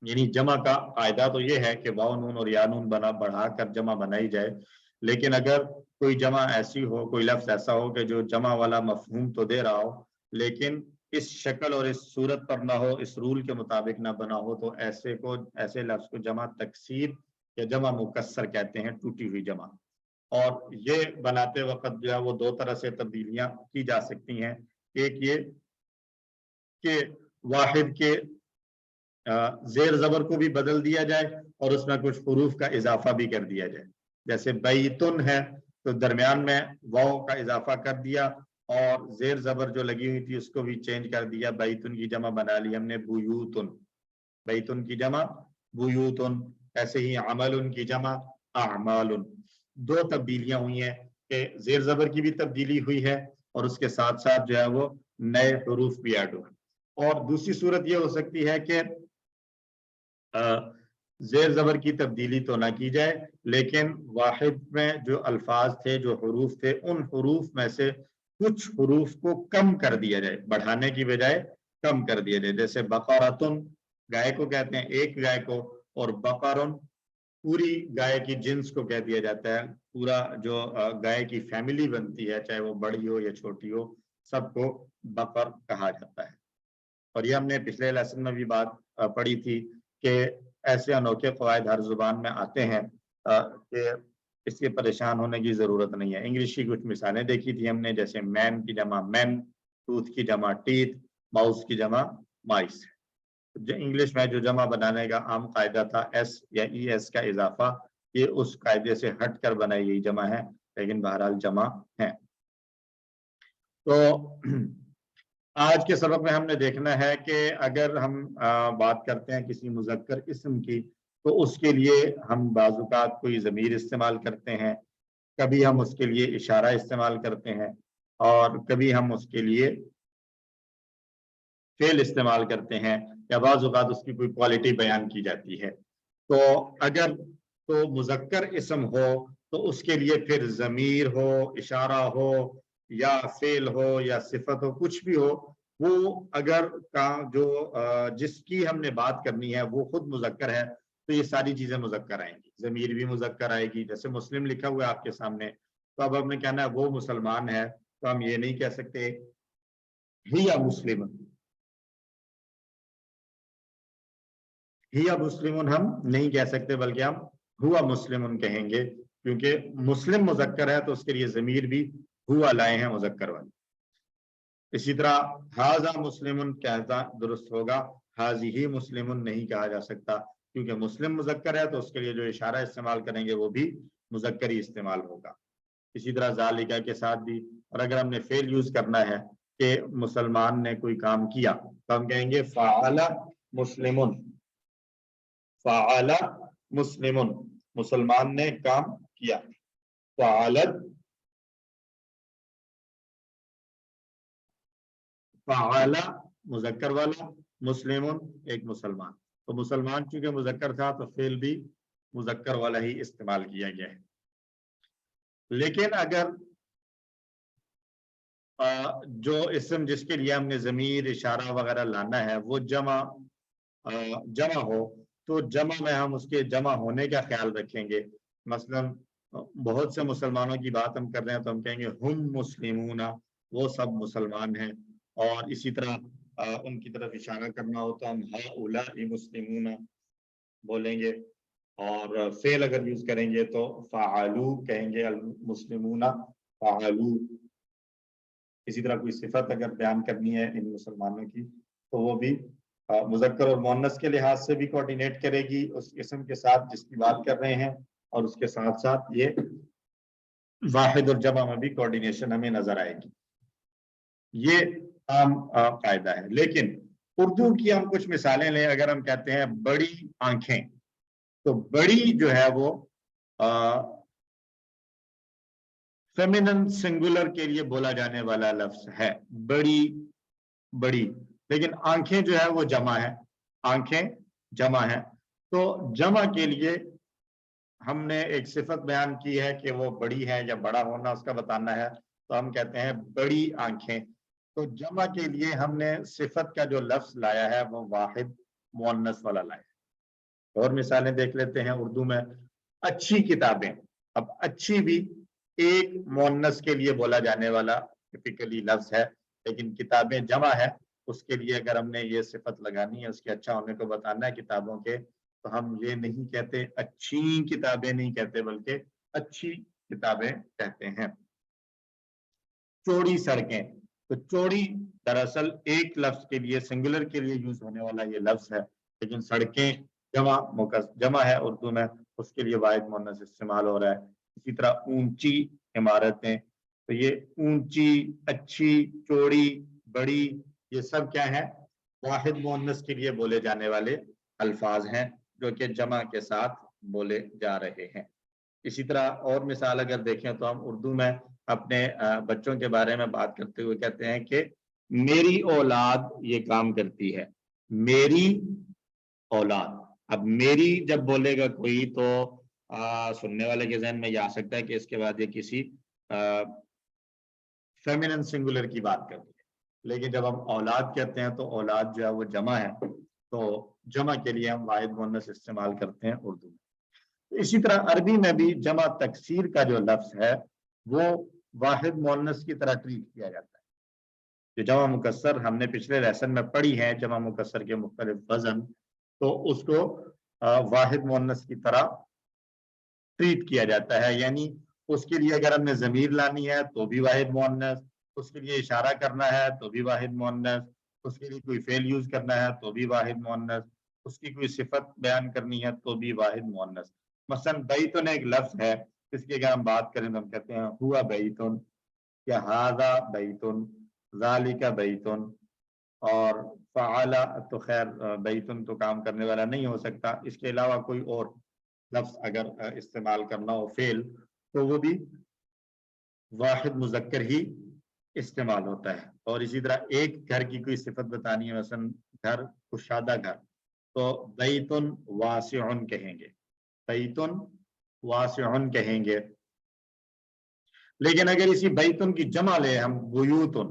यानी जमा का कायदा तो ये है कि वाव नून और या नून बढ़ाकर जमा बनाई जाए, लेकिन अगर कोई जमा ऐसी हो, कोई लफ्ज ऐसा हो कि जो जमा वाला मफहूम तो दे रहा हो लेकिन इस शक्ल और इस सूरत पर ना हो, इस रूल के मुताबिक ना बना हो, तो ऐसे लफ्ज को जमा तकसीर या जमा मुकस्सर कहते हैं, टूटी हुई जमा। और ये बनाते वक्त जो है वो दो तरह से तब्दीलियां की जा सकती हैं। एक ये कि वाहिद के जेर जबर को भी बदल दिया जाए और उसमें कुछ हुरूफ का इजाफा भी कर दिया जाए। जैसे बैतुन है तो दरमियान में वाव का इजाफा कर दिया और जेर जबर जो लगी हुई थी उसको भी चेंज कर दिया, बैतुन की जमा बना ली हमने बुयूतुन, बैतुन की जमा बुयूतुन। ऐसे ही अमलुन की जमा अमालुन। दो तब्दीलियां हुई हैं कि जेर जबर की भी तब्दीली हुई है और उसके साथ साथ जो है वो नए हुरूफ भी ऐड हुए। और दूसरी सूरत ये हो सकती है कि जेर जबर की तब्दीली तो ना की जाए, लेकिन वाहिद में जो अल्फाज थे, जो हुरूफ थे, उन हुरूफ में से कुछ हुरूफ को कम कर दिया जाए, बढ़ाने की बजाय कम कर दिया जाए। जैसे बकरतुन गाय को कहते हैं, एक गाय को, और बकरुन पूरी गाय की जिन्स को कह दिया जाता है। पूरा जो गाय की फैमिली बनती है, चाहे वो बड़ी हो या छोटी हो, सबको बकर कहा जाता है। और ये हमने पिछले लेसन में भी बात पढ़ी थी कि ऐसे अनोखे फ़वाइद हर जुबान में आते हैं कि इसके परेशान होने की ज़रूरत नहीं है। इंग्लिश की कुछ मिसालें देखी थी हमने, जैसे मैन की जमा मैन, टूथ की जमा टीथ, माउस की जमा माइस। जो इंग्लिश में जो जमा बनाने का आम कायदा था एस या ई एस का इजाफा, ये उस कायदे से हट कर बनाई गई जमा है, लेकिन बहरहाल जमा है। तो आज के सबक में हमने देखना है कि अगर हम बात करते हैं किसी मुज़क्कर इस्म की तो उसके लिए हम बाज़ुकात कोई ज़मीर इस्तेमाल करते हैं, कभी हम उसके लिए इशारा इस्तेमाल करते हैं और कभी हम उसके लिए फेल इस्तेमाल करते हैं, या बाज़ुकात उसकी कोई क्वालिटी बयान की जाती है। तो अगर तो मुज़क्कर इस्म हो तो उसके लिए फिर ज़मीर हो, इशारा हो या फेल हो या सिफत हो, कुछ भी हो, वो अगर का जो जिसकी हमने बात करनी है वो खुद मुज़क्कर है तो ये सारी चीजें मुज़क्कर आएंगी। ज़मीर भी मुज़क्कर आएगी, जैसे मुस्लिम लिखा हुआ है आपके सामने, तो अब हमने कहना है वो मुसलमान है, तो हम ये नहीं कह सकते हिया मुस्लिम, हिया मुस्लिमुन हम नहीं कह सकते, बल्कि हम हुआ मुस्लिमुन कहेंगे, क्योंकि मुस्लिम मुज़क्कर है तो उसके लिए ज़मीर भी हुआ लाए हैं मुज़क्कर वाले। इसी तरह हाजा मुस्लिमुन कहना दुरुस्त होगा, हाजिही मुस्लिमुन नहीं कहा जा सकता, क्योंकि मुस्लिम मुज़क्कर है तो उसके लिए जो इशारा इस्तेमाल करेंगे वो भी मुज़क्कर ही इस्तेमाल होगा। इसी तरह ज़ालिका के साथ भी। और अगर हमने फेल यूज करना है कि मुसलमान ने कोई काम किया तो हम कहेंगे फ़अला मुस्लिमुन, फ़अला मुस्लिमुन, मुसलमान ने काम किया। फ़अलत, फ़अला मुज़क्कर वाला, मुस्लिमुन एक मुसलमान, तो मुसलमान चूंकि मुज़क्कर था तो फेल भी मुज़क्कर वाला ही इस्तेमाल किया गया है। लेकिन अगर जो इस्म जिसके लिए हमने ज़मीर इशारा वगैरह लाना है वो जमा हो, तो जमा में हम उसके जमा होने का ख्याल रखेंगे। मसलन बहुत से मुसलमानों की बात हम कर रहे हैं तो हम कहेंगे हुम मुस्लिमूना, वो सब मुसलमान हैं। और इसी तरह उनकी तरफ इशारा करना हो तो हम हाउलाइ मुस्लिमूना बोलेंगे। اور فعل اگر یوز کریں گے تو فعلو کہیں گے، المسلمون فعلو۔ اسی طرح کوئی صفت اگر بیان کرنی ہے ان مسلمانوں کی تو وہ بھی مذکر اور مؤنث کے لحاظ سے بھی کوآرڈینیٹ کرے گی اس اسم کے ساتھ جس کی بات کر رہے ہیں، اور اس کے ساتھ ساتھ یہ واحد اور جمع میں بھی کوآرڈینیشن ہمیں نظر آئے گی۔ یہ عام قاعدہ ہے۔ لیکن اردو کی ہم کچھ مثالیں لیں، اگر ہم کہتے ہیں بڑی آنکھیں، تو بڑی جو ہے وہ فیمینن سنگولر کے لیے بولا جانے والا لفظ ہے، بڑی بڑی، لیکن آنکھیں جو ہے وہ جمع ہے، آنکھیں جمع ہے۔ تو جمع کے لیے ہم نے ایک صفت بیان کی ہے کہ وہ بڑی ہے یا بڑا ہونا اس کا بتانا ہے، تو ہم کہتے ہیں بڑی آنکھیں۔ تو جمع کے لیے ہم نے صفت کا جو لفظ لایا ہے وہ واحد مؤنث والا لایا ہے۔ اور مثالیں دیکھ لیتے ہیں اردو میں، اچھی کتابیں۔ اب اچھی بھی ایک مؤنث کے لیے بولا جانے والا ٹپیکلی لفظ ہے، لیکن کتابیں جمع ہے، اس کے لیے اگر ہم نے یہ صفت لگانی ہے، اس کے اچھا ہونے کو بتانا ہے کتابوں کے، تو ہم یہ نہیں کہتے اچھی کتابیں نہیں کہتے، بلکہ اچھی کتابیں کہتے ہیں۔ چوڑی سڑکیں، تو چوڑی دراصل ایک لفظ کے لیے سنگولر کے لیے یوز ہونے والا یہ لفظ ہے، لیکن سڑکیں جمع ہے اردو میں، اس کے لیے واحد مؤنث استعمال ہو رہا ہے۔ اسی طرح اونچی عمارتیں، تو یہ اونچی، اچھی، چوڑی، بڑی، یہ سب کیا ہے؟ واحد مؤنث کے لیے بولے جانے والے الفاظ ہیں جو کہ جمع کے ساتھ بولے جا رہے ہیں۔ اسی طرح اور مثال اگر دیکھیں تو ہم اردو میں اپنے بچوں کے بارے میں بات کرتے ہوئے کہتے ہیں کہ میری اولاد یہ کام کرتی ہے، میری اولاد۔ اب میری جب بولے گا کوئی تو سننے والے کے ذہن میں یہ آ سکتا ہے کہ اس کے بعد یہ کسی فیمینن سنگولر کی بات کرتی ہے، لیکن جب ہم اولاد کہتے ہیں تو اولاد جو ہے وہ جمع ہے، تو جمع کے لیے ہم واحد مؤنث استعمال کرتے ہیں اردو میں۔ اسی طرح عربی میں بھی جمع تکسیر کا جو لفظ ہے وہ واحد مؤنث کی طرح ٹریٹ کیا جاتا ہے۔ جو جمع مکسر ہم نے پچھلے لیسن میں پڑھی ہے، جمع مکسر کے مختلف وزن، تو اس کو واحد مؤنث کی طرح ٹریٹ کیا جاتا ہے، یعنی اس کے لیے اگر ہم نے ضمیر لانی ہے تو بھی واحد مؤنث، اس کے لیے اشارہ کرنا ہے تو بھی واحد مؤنث، اس کے لیے کوئی فعل یوز کرنا ہے تو بھی واحد مؤنث، اس کی کوئی صفت بیان کرنی ہے تو بھی واحد مؤنث۔ مثلا بیتن ایک لفظ ہے، اس کی اگر ہم بات کریں تو ہم کہتے ہیں ہوا بیتن، یا ہاذا بیتن، ذالک بیتن، اور فعلا، تو خیر بیتن تو کام کرنے والا نہیں ہو سکتا، اس کے علاوہ کوئی اور لفظ اگر استعمال کرنا ہو فعل تو وہ بھی واحد مذکر ہی استعمال ہوتا ہے۔ اور اسی طرح ایک گھر کی کوئی صفت بتانی ہے، مثلا گھر کشادہ گھر، تو بیتن واسعن کہیں گے، بیتن واسعن کہیں گے۔ لیکن اگر اسی بیتن کی جمع لے ہم بیوتن،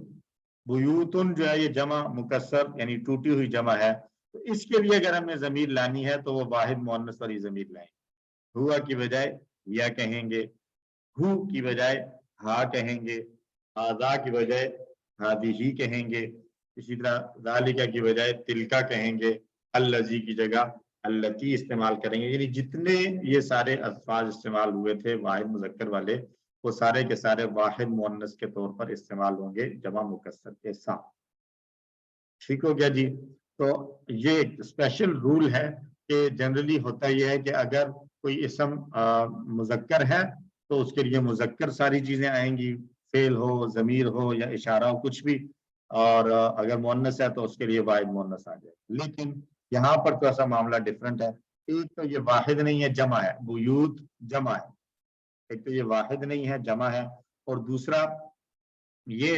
بیوتن جو ہے یہ جمع مکسر یعنی ٹوٹی ہوئی جمع ہے، تو اس کے لیے اگر ہم نے ضمیر لانی ہے تو وہ واحد مؤنث والی ضمیر لائیں، ہوا کی بجائے یا کہیں گے، ہو کی بجائے ہا کہیں گے، آزا کی بجائے ہادی کہیں گے، اسی طرح ذالکہ کی بجائے تلکا کہیں گے، الذی کی جگہ اللتی استعمال کریں گے۔ یعنی جتنے یہ سارے الفاظ استعمال ہوئے تھے واحد مذکر والے، وہ سارے کے سارے واحد مؤنث کے طور پر استعمال ہوں گے جمع مکسر کے ساتھ۔ ٹھیک ہو گیا جی؟ تو یہ ایک اسپیشل رول ہے کہ جنرلی ہوتا یہ ہے کہ اگر کوئی اسم مذکر ہے تو اس کے لیے مذکر ساری چیزیں آئیں گی، فعل ہو، ضمیر ہو یا اشارہ ہو، کچھ بھی، اور اگر مؤنث ہے تو اس کے لیے واحد مؤنث آ جائے۔ لیکن یہاں پر تو ایسا معاملہ ڈفرینٹ ہے، ایک تو یہ واحد نہیں ہے، جمع ہے، بیوت جمع ہے، ایک تو یہ واحد نہیں ہے، جمع ہے، اور دوسرا یہ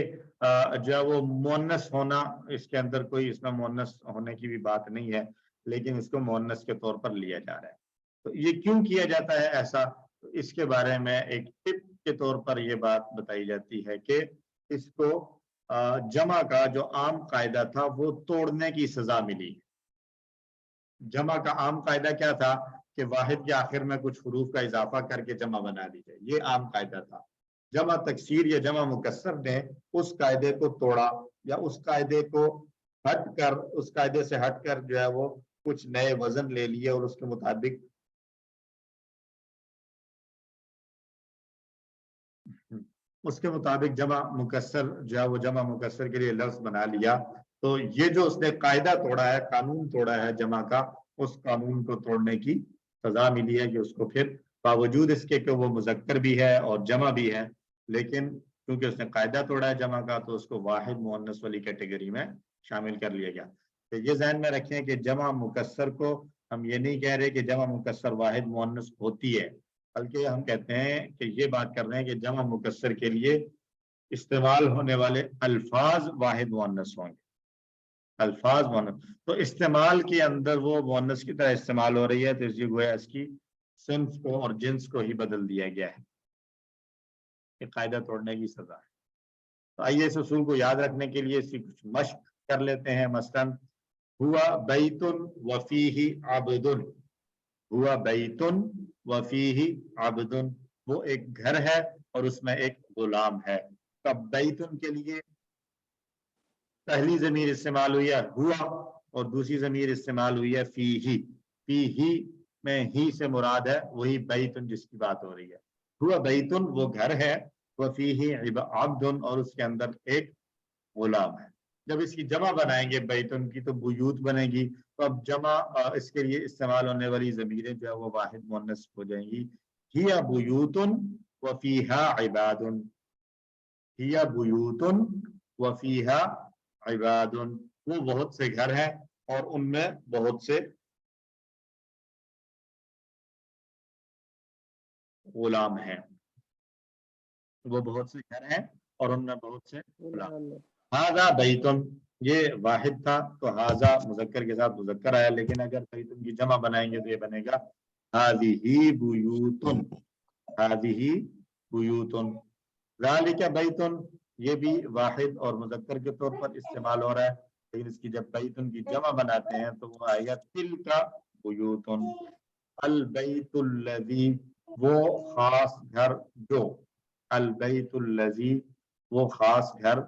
جو ہے وہ مؤنث ہونا، اس کے اندر کوئی اس میں مؤنث ہونے کی بھی بات نہیں ہے، لیکن اس کو مؤنث کے طور پر لیا جا رہا ہے۔ تو یہ کیوں کیا جاتا ہے ایسا؟ اس کے بارے میں ایک ٹپ کے طور پر یہ بات بتائی جاتی ہے کہ اس کو جمع کا جو عام قاعدہ تھا وہ توڑنے کی سزا ملی۔ جمع کا عام قاعدہ کیا تھا کہ واحد کے آخر میں کچھ حروف کا اضافہ کر کے جمع بنا دی جائے، یہ عام قاعدہ تھا۔ جمع تکسیر یا جمع مکسر نے اس قاعدے کو توڑا، یا اس قاعدے کو ہٹ کر، اس قاعدے سے ہٹ کر جو ہے وہ کچھ نئے وزن لے لیے اور اس کے مطابق اس کے مطابق جمع مکسر جو ہے وہ جمع مکسر کے لیے لفظ بنا لیا، تو یہ جو اس نے قاعدہ توڑا ہے، قانون توڑا ہے جمع کا، اس قانون کو توڑنے کی سزا ملی ہے کہ اس کو پھر باوجود اس کے کہ وہ مذکر بھی ہے اور جمع بھی ہے، لیکن کیونکہ اس نے قاعدہ توڑا ہے جمع کا تو اس کو واحد مؤنث والی کیٹیگری میں شامل کر لیا گیا۔ تو یہ ذہن میں رکھیں کہ جمع مکسر کو ہم یہ نہیں کہہ رہے کہ جمع مکسر واحد مؤنث ہوتی ہے، بلکہ ہم کہتے ہیں کہ یہ بات کر رہے ہیں کہ جمع مکسر کے لیے استعمال ہونے والے الفاظ واحد مؤنث ہوں گے، الفاظ مؤنث، تو استعمال کے اندر وہ مؤنث کی طرح استعمال ہو رہی ہے، تو یہ گویا اس کی صنف کو اور جنس کو ہی بدل دیا گیا ہے، یہ قاعدہ توڑنے کی سزا ہے۔ تو آئیے اس اصول کو یاد رکھنے کے لیے اس کی کچھ مشق کر لیتے ہیں۔ مثلا ہوا بیت وفیہ عبد، ہوا بیت وفیہ عبد، وہ ایک گھر ہے اور اس میں ایک غلام ہے۔ تب بیتن کے لیے پہلی ضمیر استعمال ہوئی ہے ہوا اور دوسری ضمیر استعمال ہوئی ہے فیہ، فیہ میں ہی سے مراد ہے وہی بیتن جس کی بات ہو رہی ہے۔ ہوا بیتن وہ گھر ہے، وفیہ عبد اور اس کے اندر ایک غلام ہے۔ جب اس کی جمع بنائیں گے بیتن کی تو بیوت بنے گی، تو اب جمع اس کے لیے استعمال ہونے والی ضمیریں جو ہے وہ واحد مؤنث ہو جائیں گی۔ ہی بیوت وفیہا عباد، ہی بیوت وفیہا عباد، وہ بہت سے گھر ہیں اور ان میں بہت سے غلام ہیں، وہ بہت سے گھر ہیں اور ان میں بہت سے غلام۔ ہاذا بیتن یہ واحد تھا تو ہاذا مذکر کے ساتھ مذکر آیا، لیکن اگر بیتن کی جمع بنائیں گے تو یہ بنے گا ہذہ بیوتن، ہذہ بیوتن۔ ذالک بیتن یہ بھی واحد اور مذکر کے طور پر استعمال ہو رہا ہے، لیکن اس کی جب بیتن کی جمع بناتے ہیں تو وہ آئے گا تلک بیوتن۔ البیت الذی وہ خاص گھر جو، البیت الذی وہ خاص گھر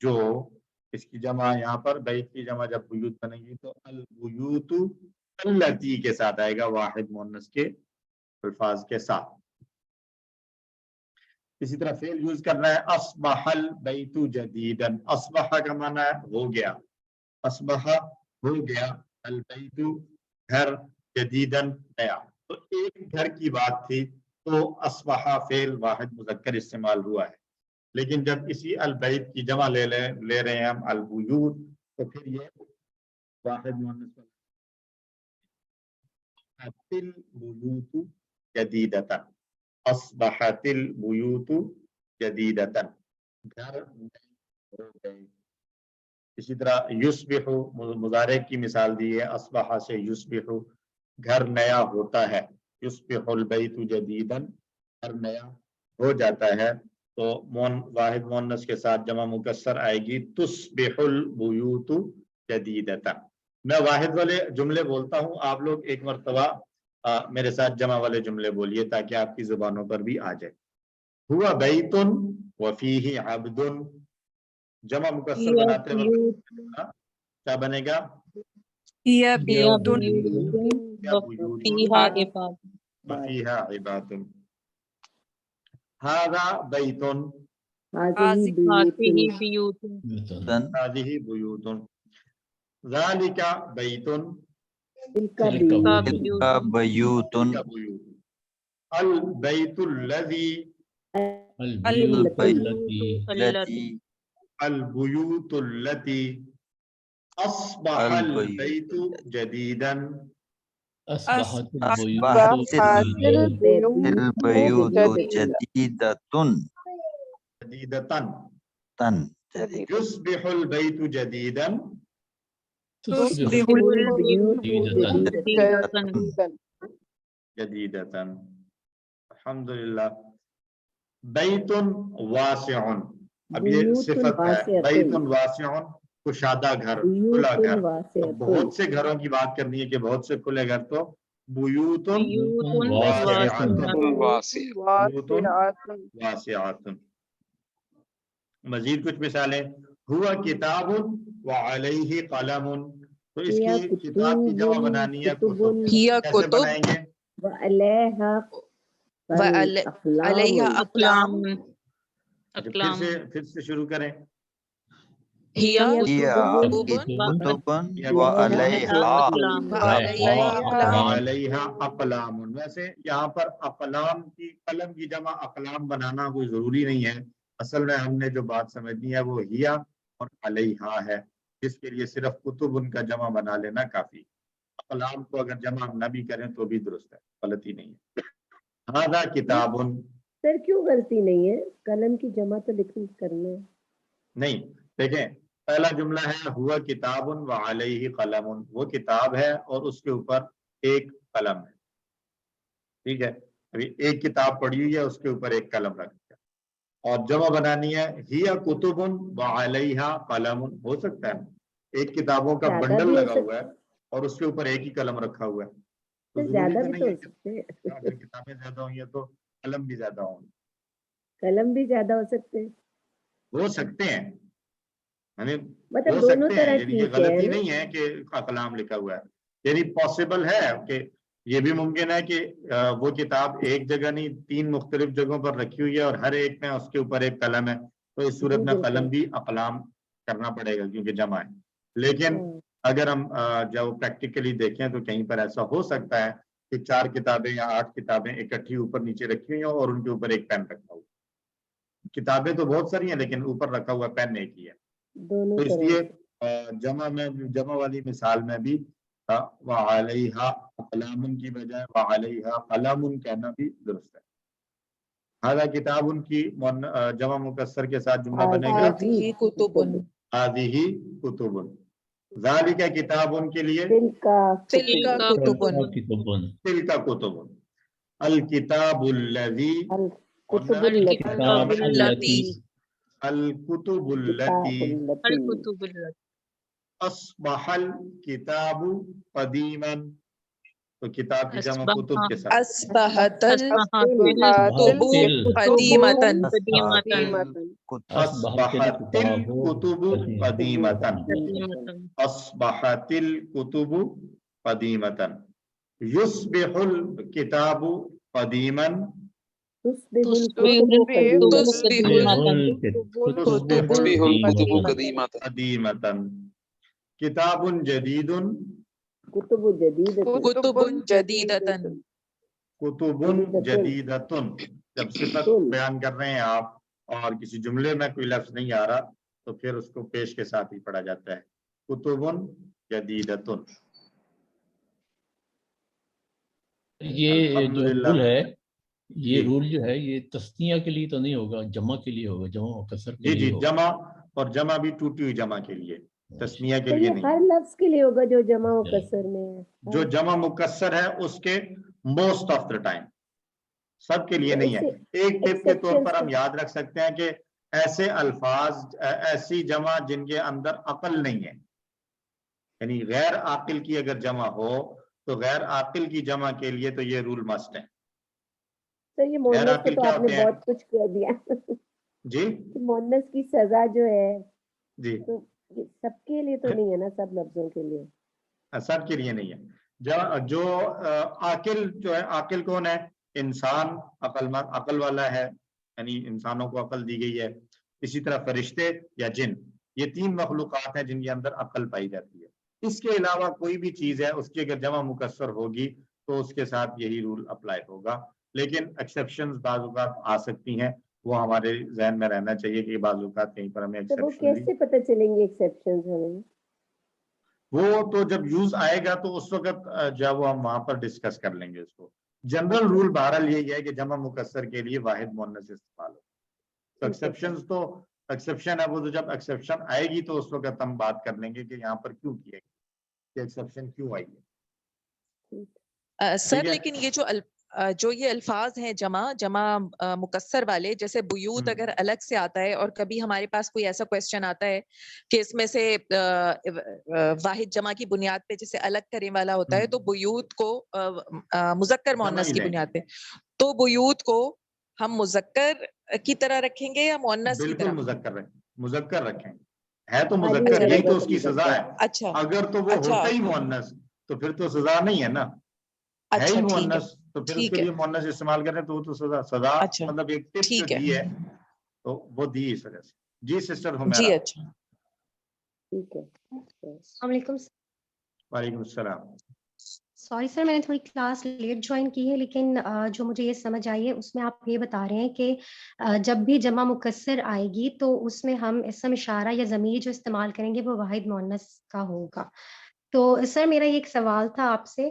جو، اس کی جمع یہاں پر بیت کی جمع جب بیوت بنے گی تو البیوت التی کے ساتھ آئے گا، واحد مؤنث کے الفاظ کے ساتھ۔ اسی طرح فعل یوز کرنا ہے اصبح البیت جدیدا، اصبح کا معنی ہے ہو گیا، اصبح ہو گیا، البیت گھر، جدیدا نیا، تو ایک گھر کی بات تھی تو اصبح فعل واحد مذکر استعمال ہوا ہے، لیکن جب اسی البیت کی جمع لے رہے ہیں ہم البیوت تو پھر یہ واحد مؤنث البیوت جدیدتا، اصبحت البیوت جدیدتا، گھر نئے ہو گئے۔ اسی طرح یصبح مضارع کی مثال دی ہے، اصبح سے یصبح گھر نیا ہوتا ہے، یصبح البیت جدیدا گھر نیا ہو جاتا ہے، تو واحد مؤنث کے ساتھ جمع مکسر آئے گی تصبح البیوت جدیدتا۔ میں واحد والے جملے بولتا ہوں، آپ لوگ ایک مرتبہ میرے ساتھ جمع والے جملے بولیے تاکہ آپ کی زبانوں پر بھی آ جائے۔ ہوا بیت وفیہ عبد، جمع مکسر بناتے وقت کیا بنے گا؟ وفیہا عباد۔ ھذا بیت هذه بیوت، ذالک بیت بیوت البیت الذی البیوت التی اصبح البیت جدیدا اصبحت البیوت جدیدتن جدیدتن، تن یصبح البیت جدیدا جدیدتن۔ الحمدللہ۔ بیت واسع، اب یہ صفت ہے، بیت واسع کشادہ گھر، کھلا گھر، بہت سے گھروں کی بات کرنی ہے کہ بہت سے کھلے گھر، تو بیوت واسعات۔ مزید کچھ مثالیں، ہوا کتاب وعلیہ قلم، تو اس کی کتاب کی جمع بنانی ہے کتب، کیسے بنائیں گے؟ وعلیہا اقلام، اچھا پھر سے شروع کریں. هي هي كتب كتب وعليها وعليها أقلام. وعليها اقلام. ویسے یہاں پر اقلام کی قلم کی جمع اقلام بنانا کوئی ضروری نہیں ہے. اصل میں ہم نے جو بات سمجھنی ہے وہ ہیا اور علیہا ہے، جس کے لیے صرف کتب ان کا جمع بنا لینا کافی. اقلام کو اگر جمع نہ بھی کریں تو بھی درست ہے، غلطی نہیں ہے. ہذا کتاب. سر کیوں غلطی نہیں ہے؟ قلم کی جمع تو لکھن کرنا ہے. نہیں دیکھیں پہلا جملہ ہے ہوا کتاب وعلیہ قلم، وہ کتاب ہے اور اس کے اوپر ایک قلم ہے. ٹھیک ہے، ابھی ایک کتاب پڑھی ہوئی ہے، اس کے اوپر ایک قلم رکھ دیا. اور جمع بنانی ہے ہی کتب وعلیہ قلم. ہو سکتا ہے ایک کتابوں کا زیادہ بنڈل بھی ہو لگا ہوا ہے اور اس کے اوپر ایک ہی قلم رکھا ہوا ہے. تو سر ضروری زیادہ تو بھی نہیں تو ہے ہو کہ سکتے ہیں. اگر کتابیں زیادہ ہوئی ہیں تو قلم بھی زیادہ ہوں گے. قلم بھی زیادہ ہو سکتے ہیں، ہو سکتے ہیں، یعنی مطلب ہو دونوں سکتے طرح ہیں، یعنی یہ ٹھیک ہے غلطی نا؟ نہیں ہے کہ کلام لکھا ہوا ہے. یعنی پاسبل ہے کہ یہ بھی ممکن ہے کہ وہ کتاب ایک جگہ نہیں 3 مختلف جگہوں پر رکھی ہوئی ہے اور ہر ایک میں اس کے اوپر ایک قلم ہے، تو اس صورت جی میں بالکل. قلم بھی اقلام کرنا پڑے گا کیونکہ جمع ہے. لیکن اگر ہم جب پریکٹیکلی دیکھیں تو کہیں پر ایسا ہو سکتا ہے کہ 4 کتابیں یا 8 کتابیں اکٹھی اوپر نیچے رکھی ہوئی ہیں اور ان کے اوپر ایک پین رکھا ہوا. کتابیں تو بہت ساری ہیں لیکن اوپر رکھا ہوا پین ایک ہی ہے. دونوں تو اس طرح لیے جمع والی مثال میں بھی وعلیہا قلم کی بجائے وعلیہا قلم کہنا بھی درست ہے. ہذا کتاب ان کی جمع مکسر کے ساتھ جملہ بنے گا هذه كتب ہذہ کتب. ذالک کتاب ان کے لیے تلک تلك كتب کتبن تلک کتب. الکتاب الذی الکتب کتاب التی الکتب التی اصبح الکتاب قدیما. تو کتاب کی جمع کتب کے ساتھ أصبحت الكتب قديمة. اصبحت الکتب قدیمتا. یصبح الکتاب قدیما. قدیمتا. کتاب جدید کتب جدید كتب جديدة. کتب جدیدتن. جب صفت بیان کر رہے ہیں آپ اور کسی جملے میں کوئی لفظ نہیں آ رہا تو پھر اس کو پیش کے ساتھ ہی پڑھا جاتا ہے کتب جدیدتن. یہ جو رول ہے یہ جی. رول جو ہے یہ تسنیہ کے لیے تو نہیں ہوگا، جمع کے لیے ہوگا، جمع مکسر کے جی لیے ہوگا. جمع، اور جمع بھی ٹوٹی ہوئی جمع کے لیے، تسنیہ کے تو لیے یہ نہیں. ہر لفظ کے لیے ہوگا جو جمع مکسر میں ہے. جو جمع مکسر ہے اس کے موسٹ آف دا ٹائم، سب کے لیے نہیں ہے. ایک ٹپ کے طور پر ہم یاد رکھ سکتے ہیں کہ ایسے الفاظ، ایسی جمع جن کے اندر عقل نہیں ہے، یعنی غیر عاقل کی اگر جمع ہو تو غیر عاقل کی جمع کے لیے تو یہ رول مسٹ ہے. تو یہ مونس کو تو آپ نے بہت کچھ کہہ دیا. جی مونس کی سزا جو ہے جی تو سب کے لیے تو نہیں ہے نا، سب لفظوں کے لیے، سب کے لیے نہیں ہے. جو عاقل جو ہے، عاقل کون ہے؟ انسان عقل والا ہے، یعنی انسانوں کو عقل دی گئی ہے. اسی طرح فرشتے یا جن، یہ 3 مخلوقات ہیں جن کے اندر عقل پائی جاتی ہے. اس کے علاوہ کوئی بھی چیز ہے اس کی اگر جمع مکسر ہوگی تو اس کے ساتھ یہی رول اپلائی ہوگا. لیکن ایکسیپشنز بعض اوقات آ سکتی ہیں، وہ ہمارے ذہن میں رہنا چاہیے کہ بعض اوقات کہیں پر ہمیں تو وہ ایکسیپشن کیسے پتہ چلیں گے ایکسیپشنز ہمیں؟ وہ تو جب یوز آئے گا تو اس وقت جب وہ ہم وہاں پر ڈسکس کر لیں گے اس کو. جنرل رول بہرحال یہی ہے کہ جمع مکسر کے لیے واحد مؤنث استعمال ہو. تو ایکسیپشنز تو ایکسیپشن ہے، وہ تو جب ایکسیپشن آئے گی تو اس وقت ہم بات کر لیں گے کہ یہاں پر کیوں کیا گیا، کہ ایکسیپشن کیوں آئی ہے. سر لیکن یہ جو یہ الفاظ ہیں جمع مکسر والے، جیسے بیوت اگر الگ سے آتا ہے اور کبھی ہمارے پاس کوئی ایسا کوشچن آتا ہے کہ اس میں سے واحد جمع کی بنیاد پہ جیسے الگ کرنے والا ہوتا ہے، تو بیوت کو مذکر مؤنث کی بنیاد پہ، تو بیوت کو ہم مذکر کی طرح رکھیں گے یا مؤنث کی طرح؟ بالکل مذکر رکھیں، ہے تو مذکر، یہی تو اس کی سزا ہے. اچھا اگر تو وہ ہوتا ہی مؤنث تو پھر تو سزا نہیں ہے نا. ہے ہی مؤنث تو پھر اس کے لیے مؤنث استعمال کریں تو وہ تو سزا مطلب ایک ٹپ جو دی ہے تو وہ دی اس وجہ سے. جی سسٹر جی ہمیرا. اچھا. ٹھیک ہے. السلام علیکم. وعلیکم السلام. سوری سر، میں نے تھوڑی کلاس لیٹ جوائن کی ہے، لیکن جو مجھے یہ سمجھ آئی ہے اس میں آپ یہ بتا رہے ہیں کہ جب بھی جمع مکسر آئے گی تو اس میں ہم اسم اشارہ یا ضمیر جو استعمال کریں گے وہ واحد مؤنث کا ہوگا. تو سر میرا یہ ایک سوال تھا آپ سے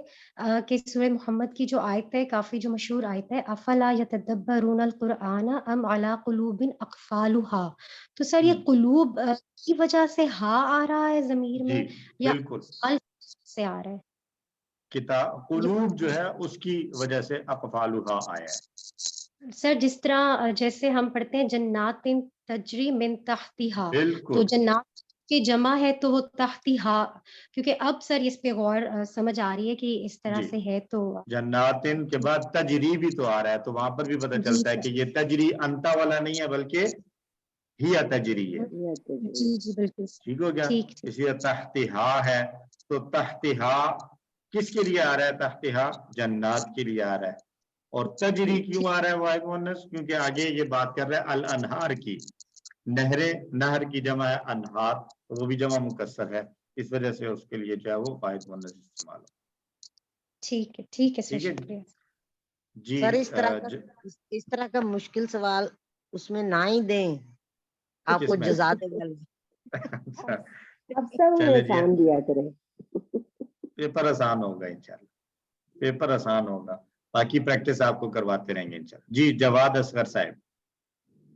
کہ سورہ محمد کی جو آیت ہے، کافی جو مشہور آیت ہے، افلا یتدبرون القرآن ام علی قلوب اقفالها، تو سر یہ قلوب کی وجہ سے ہا آ رہا ہے ضمیر میں جی یا بالکل. سے آ رہا ہے؟ کتاب قلوب جو ہے اس کی وجہ سے اقفالھا آیا ہے. سر جس طرح جیسے ہم پڑھتے ہیں جنات تجری من تحتہا، تو بالکل جنات کی جمع ہے تو وہ تحتہا، کیونکہ اب سر اس پہ غور سمجھ آ رہی ہے کہ اس طرح جی. سے ہے تو جناتن کے بعد تجری بھی تو آ رہا ہے، تو وہاں پر بھی پتہ جی چلتا ہے سر. کہ یہ تجری انتا والا نہیں ہے بلکہ ہی تجری ہے. جی جی بالکل سر. ٹھیک ہو گیا. ٹھیک ٹھیک. اسی تحتہا ہے تو تحتہا کس کے لیے آ رہا ہے؟ تحتہا جنات کے لیے آ رہا ہے. اور تجری کیوں آ رہا ہے واحد مؤنث؟ کیونکہ آگے یہ بات کر رہا ہے الانہار کی. نہریں، نہر کی جمع ہے انہار، وہ بھی جمع مکسر ہے، اس وجہ سے اس کے لیے جو ہے وہ واحد مؤنث استعمال ہو. ٹھیک ہے ٹھیک ہے سر، ٹھیک ہے جی. شکریہ. جی سر اس طرح کا مشکل سوال اس میں نہ ہی دیں، آپ کس کو میں؟ جزا دیں گے. اچھا اب سب چلے جی، آسان دیا کرے. پیپر آسان ہوگا انشاءاللہ، پیپر آسان ہوگا، باقی پریکٹس آپ کو کرواتے رہیں گے انشاءاللہ. جی جواد اصغر صاحب.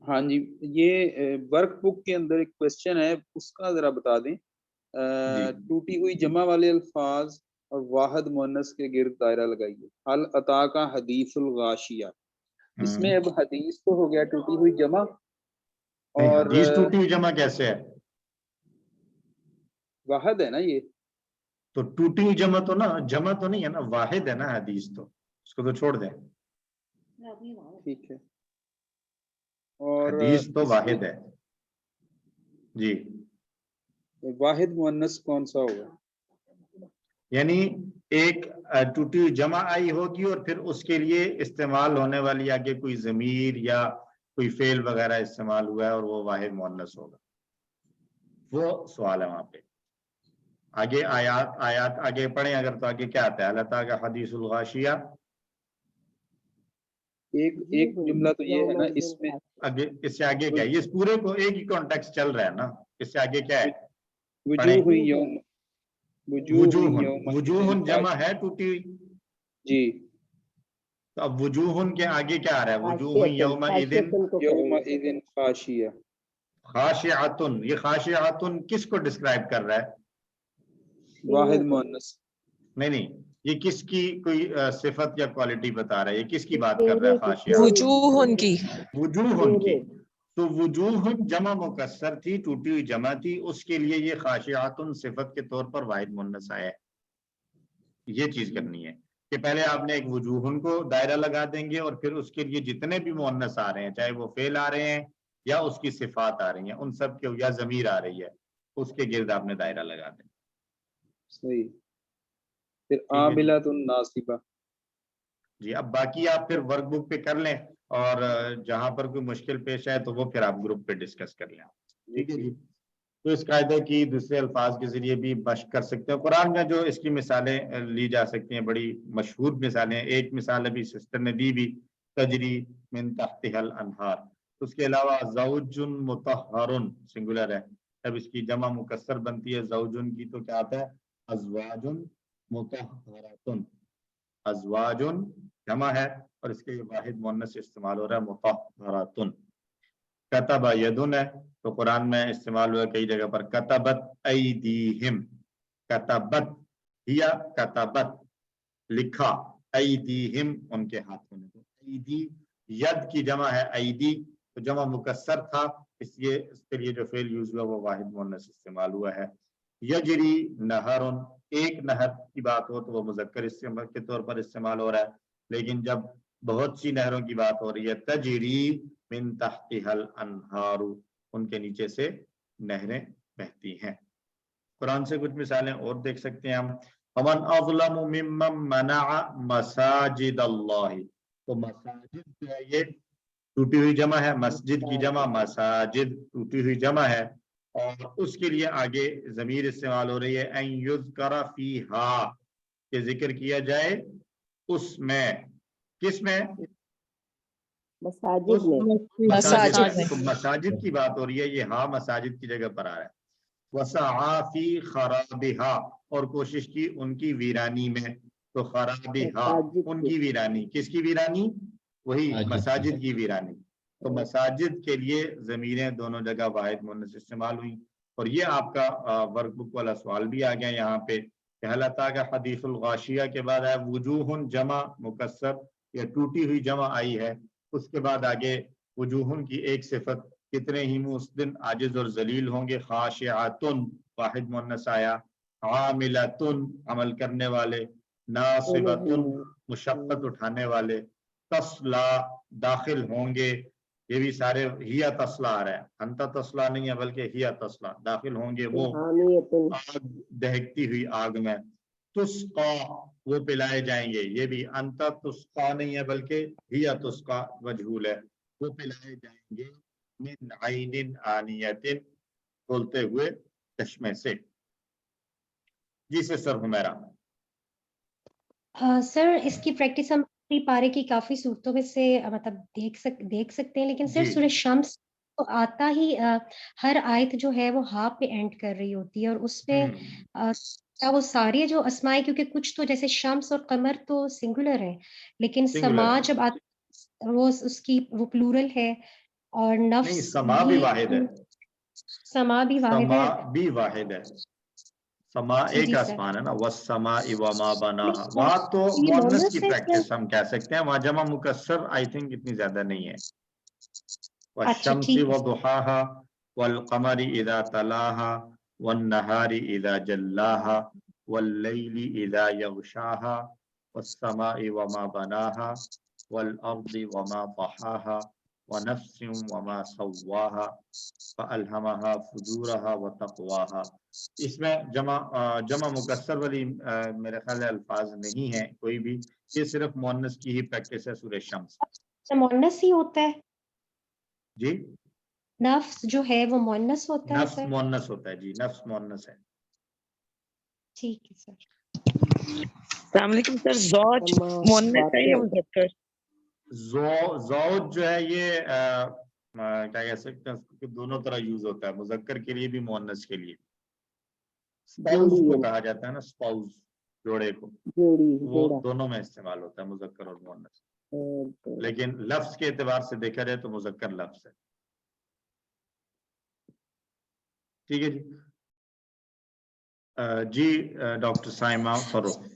ہاں جی، یہ ورک بک کے اندر ایک کوشچن ہے، اس کا ذرا بتا دیں. ٹوٹی ہوئی جمع والے الفاظ اور واحد مؤنث کے گرد دائرہ لگائیے. حل عطا کا حدیث الغاشیہ، اس میں اب حدیث تو ہو گیا ٹوٹی ہوئی جمع، اور حدیث ٹوٹی ہوئی جمع کیسے ہے؟ واحد ہے نا یہ. تو ٹوٹی ہوئی جمع تو نا، جمع تو نہیں ہے نا، واحد ہے نا حدیث، تو اس کو تو چھوڑ دیں. ٹھیک ہے. اور حدیث تو اس واحد میں ہے. جی واحد مؤنث کون سا ہوگا؟ یعنی ایک ٹوٹی ہوئی جمع آئی ہوگی اور پھر اس کے لیے استعمال ہونے والی آگے کوئی ضمیر یا کوئی فعل وغیرہ استعمال ہوا ہے اور وہ واحد مؤنث ہوگا. وہ سوال ہے وہاں پہ. آگے آیات آگے پڑھیں اگر، تو آگے کیا آتا ہے؟ اللہ تعالیٰ کا حدیث الغاشیہ. ایک جملہ تو یہ ہے نا اس میں، آگے اس سے آگے کیا ہے؟ اس پورے کو ایک ہی کانٹیکس چل رہا ہے نا، اس سے آگے کیا ہے؟ وجوہ یوم، وجوہن جمع ہے ٹوٹی ہوئی. جی. تو اب وجوہن کے آگے کیا آ رہا ہے؟ وجوہ یومئذ یومئذ خاشیہ. خاشعۃن، یہ خاشعۃن کس کو ڈسکرائب کر رہا ہے؟ واحد مؤنث. نہیں، یہ کس کی کوئی صفت یا کوالٹی بتا رہا ہے؟ یہ کس کی بات کر رہا ہے؟ خاشعہ وجوہن کی. وجوہن کی. تو وجوہن جمع مکسر تھی، ٹوٹی ہوئی جمع تھی، اس کے لیے یہ خاشعۃن صفت کے طور پر واحد مؤنث آیا ہے. یہ چیز کرنی ہے کہ پہلے آپ نے ایک وجوہن کو دائرہ لگا دیں گے اور پھر اس کے لیے جتنے بھی مؤنث آ رہے ہیں، چاہے وہ فعل آ رہے ہیں یا اس کی صفات آ رہی ہیں، ان سب کے، یا ضمیر آ رہی ہے، اس کے گرد آپ نے دائرہ لگا دیں. صحیح. پھر عاملۃ ناصبہ. جی اب باقی آپ پھر ورک بک پہ کر لیں، اور جہاں پر کوئی مشکل پیش آئے تو وہ پھر آپ گروپ پہ ڈسکس کر لیں. ٹھیک ہے جی. تو اس قاعدے کی دوسرے الفاظ کے ذریعے بھی مشق کر سکتے ہیں. قرآن میں جو اس کی مثالیں لی جا سکتی ہیں، بڑی مشہور مثالیں. ایک مثال ابھی سسٹر نے دی بھی، تجری من تحتها الانہار. اس کے علاوہ زوج مطہر سنگولر ہے، جب اس کی جمع مکسر بنتی ہے زوجن کی تو کیا آتا ہے؟ ازواج مطہرات. ازواج جمع ہے اور اس کے واحد مؤنث استعمال ہو رہا ہے مطہرات. کتب یدن ہے تو قرآن میں استعمال ہوا کئی جگہ پر کتبت ایدیہم. کتبت ہیا کتبت لکھا، ایدیہم ان کے ہاتھوں میں. تو ایدی ید کی جمع ہے ایدی، تو جمع مکسر تھا، اس کے لیے جو فعل یوز ہوا وہ واحد مؤنث استعمال ہوا ہے. یجری نہر، ایک نہر کی بات ہو تو وہ مذکر استعمال کے طور پر استعمال ہو رہا ہے، لیکن جب بہت سی نہروں کی بات ہو رہی ہے، تجری من تحتها الانہار، ان کے نیچے سے نہریں بہتی ہیں. قرآن سے کچھ مثالیں اور دیکھ سکتے ہیں ہم. ومن اظلم ممن منع مساجد اللہ. تو مساجد جو ہے یہ टूटी हुई जमा है, मस्जिद की जमा मसाजिद टूटी हुई जमा है, और उसके लिए आगे ज़मीर इस्तेमाल हो रही है अन युज़करा फीहा, कि जिक्र किया जाए उसमें, किसमें? मसाजिद में। मसाजिद तो में। मसाजिद की बात हो रही है, ये हाँ मसाजिद की जगह पर आ रहा है। वसआ फी खराबिहा, और कोशिश की उनकी वीरानी में, तो खराबिहा मसाजिद की। उनकी वीरानी, किसकी वीरानी? वही मसाजिद की। मसाजिद की वीरानी। तो मसाजिद के लिए ज़मीरें दोनों जगह वाहिद मुन्नस इस्तेमाल हुई। और ये आपका वर्कबुक वाला सवाल भी आ गया यहाँ पे, कि हल अता का हदीसुल गाशिया के बाद आया वजूहुन जमा मुकस्सर, या टूटी हुई जमा आई है, उसके बाद आगे वजूहुन की एक सिफत, कितने ही मुंह उस दिन आजिज और जलील होंगे, खाशिआतुन वाहिद मुन्नस आया, आमिलतुन अमल करने वाले, नासिबतुन मुशक्कत उठाने वाले, तस्ला दाखिल होंगे, ये भी सारे हिया तस्ला आ रहा है, अंता तस्ला नहीं है बल्कि हिया तस्ला, दाखिल होंगे वो हामियतुन, आग, दहकती हुई आग में, तुस्का वो पिलाए जाएंगे, ये भी अंता तुस्का नहीं है बल्कि हिया तुस्का मजहूल है, वो पिलाए जाएंगे मिन आइनिन आनियतिन, बोलते हुए चश्मे से। जी से सर हुमैरा। सर इसकी प्रैक्टिस हम अपनी पारे की काफी सूरतों में से मतलब देख सकते हैं, लेकिन सर जी। सूरह शम्स तो आता ही हर आयत जो है वो हा पे एंड कर रही होती है, और उसमें क्या वो सारे जो अस्माएं, क्योंकि कुछ तो जैसे शम्स और कमर तो सिंगुलर है, लेकिन सिंगुलर समा है। जब आता वो उसकी वो प्लूरल है, और नहीं, नफ्स समा भी ये वाहिद है, समा भी वाहिद समा है। भी वाहिद है, समा जी एक जी सर। आसमान है ना, वस्समा वमा बनाहा, नहीं, वहां तो ये मुअन्नस मोनस की है सर। प्रैक्टिस हम कह सकते हैं, वहां जमा मुकस्सर आई थिंक इतनी ज्यादा नहीं है। अच्छा वश्शम्सी ठीक है। वदुहाहा वल्कमरी इज़ा तलाहा वन्नहारी इज़ा जल्लाहा वल्लैली इज़ा यग़शाहा वस्समाई वमा बनाहा वल्अर्दि वमा तहाहा वनफ्सिन वमा सव्वाहा फअल्हमहा फुजूरहा व तक़वाहा। इसमें जमा मुकस्सर वाली मेरे ख्याल है अल्फाज नहीं है कोई भी, ये सिर्फ मुअन्नस की ही प्रैक्टिस है सूरह शम्स। मोनस ही होता है, जी, नफ्स जो है वो मोनस होता है नफ्स सर। मुअन्नस होता है जी, नफ्स मुअन्नस है। ठीक है सर। अस्सलाम वालेकुम सर, ज़ौज मुअन्नस है या मुज़क्कर? ज़ौज जो है ये क्या कह सकते हैं उसको, दोनों तरह यूज होता है, मुज़क्कर के लिए भी मुअन्नस के लिए। स्पाउस जोड़ी को है, कहा जाता है ना, स्पाउस जोड़े को, जोड़ी वो जोड़ा। दोनों में इस्तेमाल होता है मुज़क्कर और मुअन्नस, तो लेकिन लफ्ज के एतबार से देखा जाए तो मुज़क्कर लफ्ज है। ठीक है जी। डॉक्टर साइमा फरूख।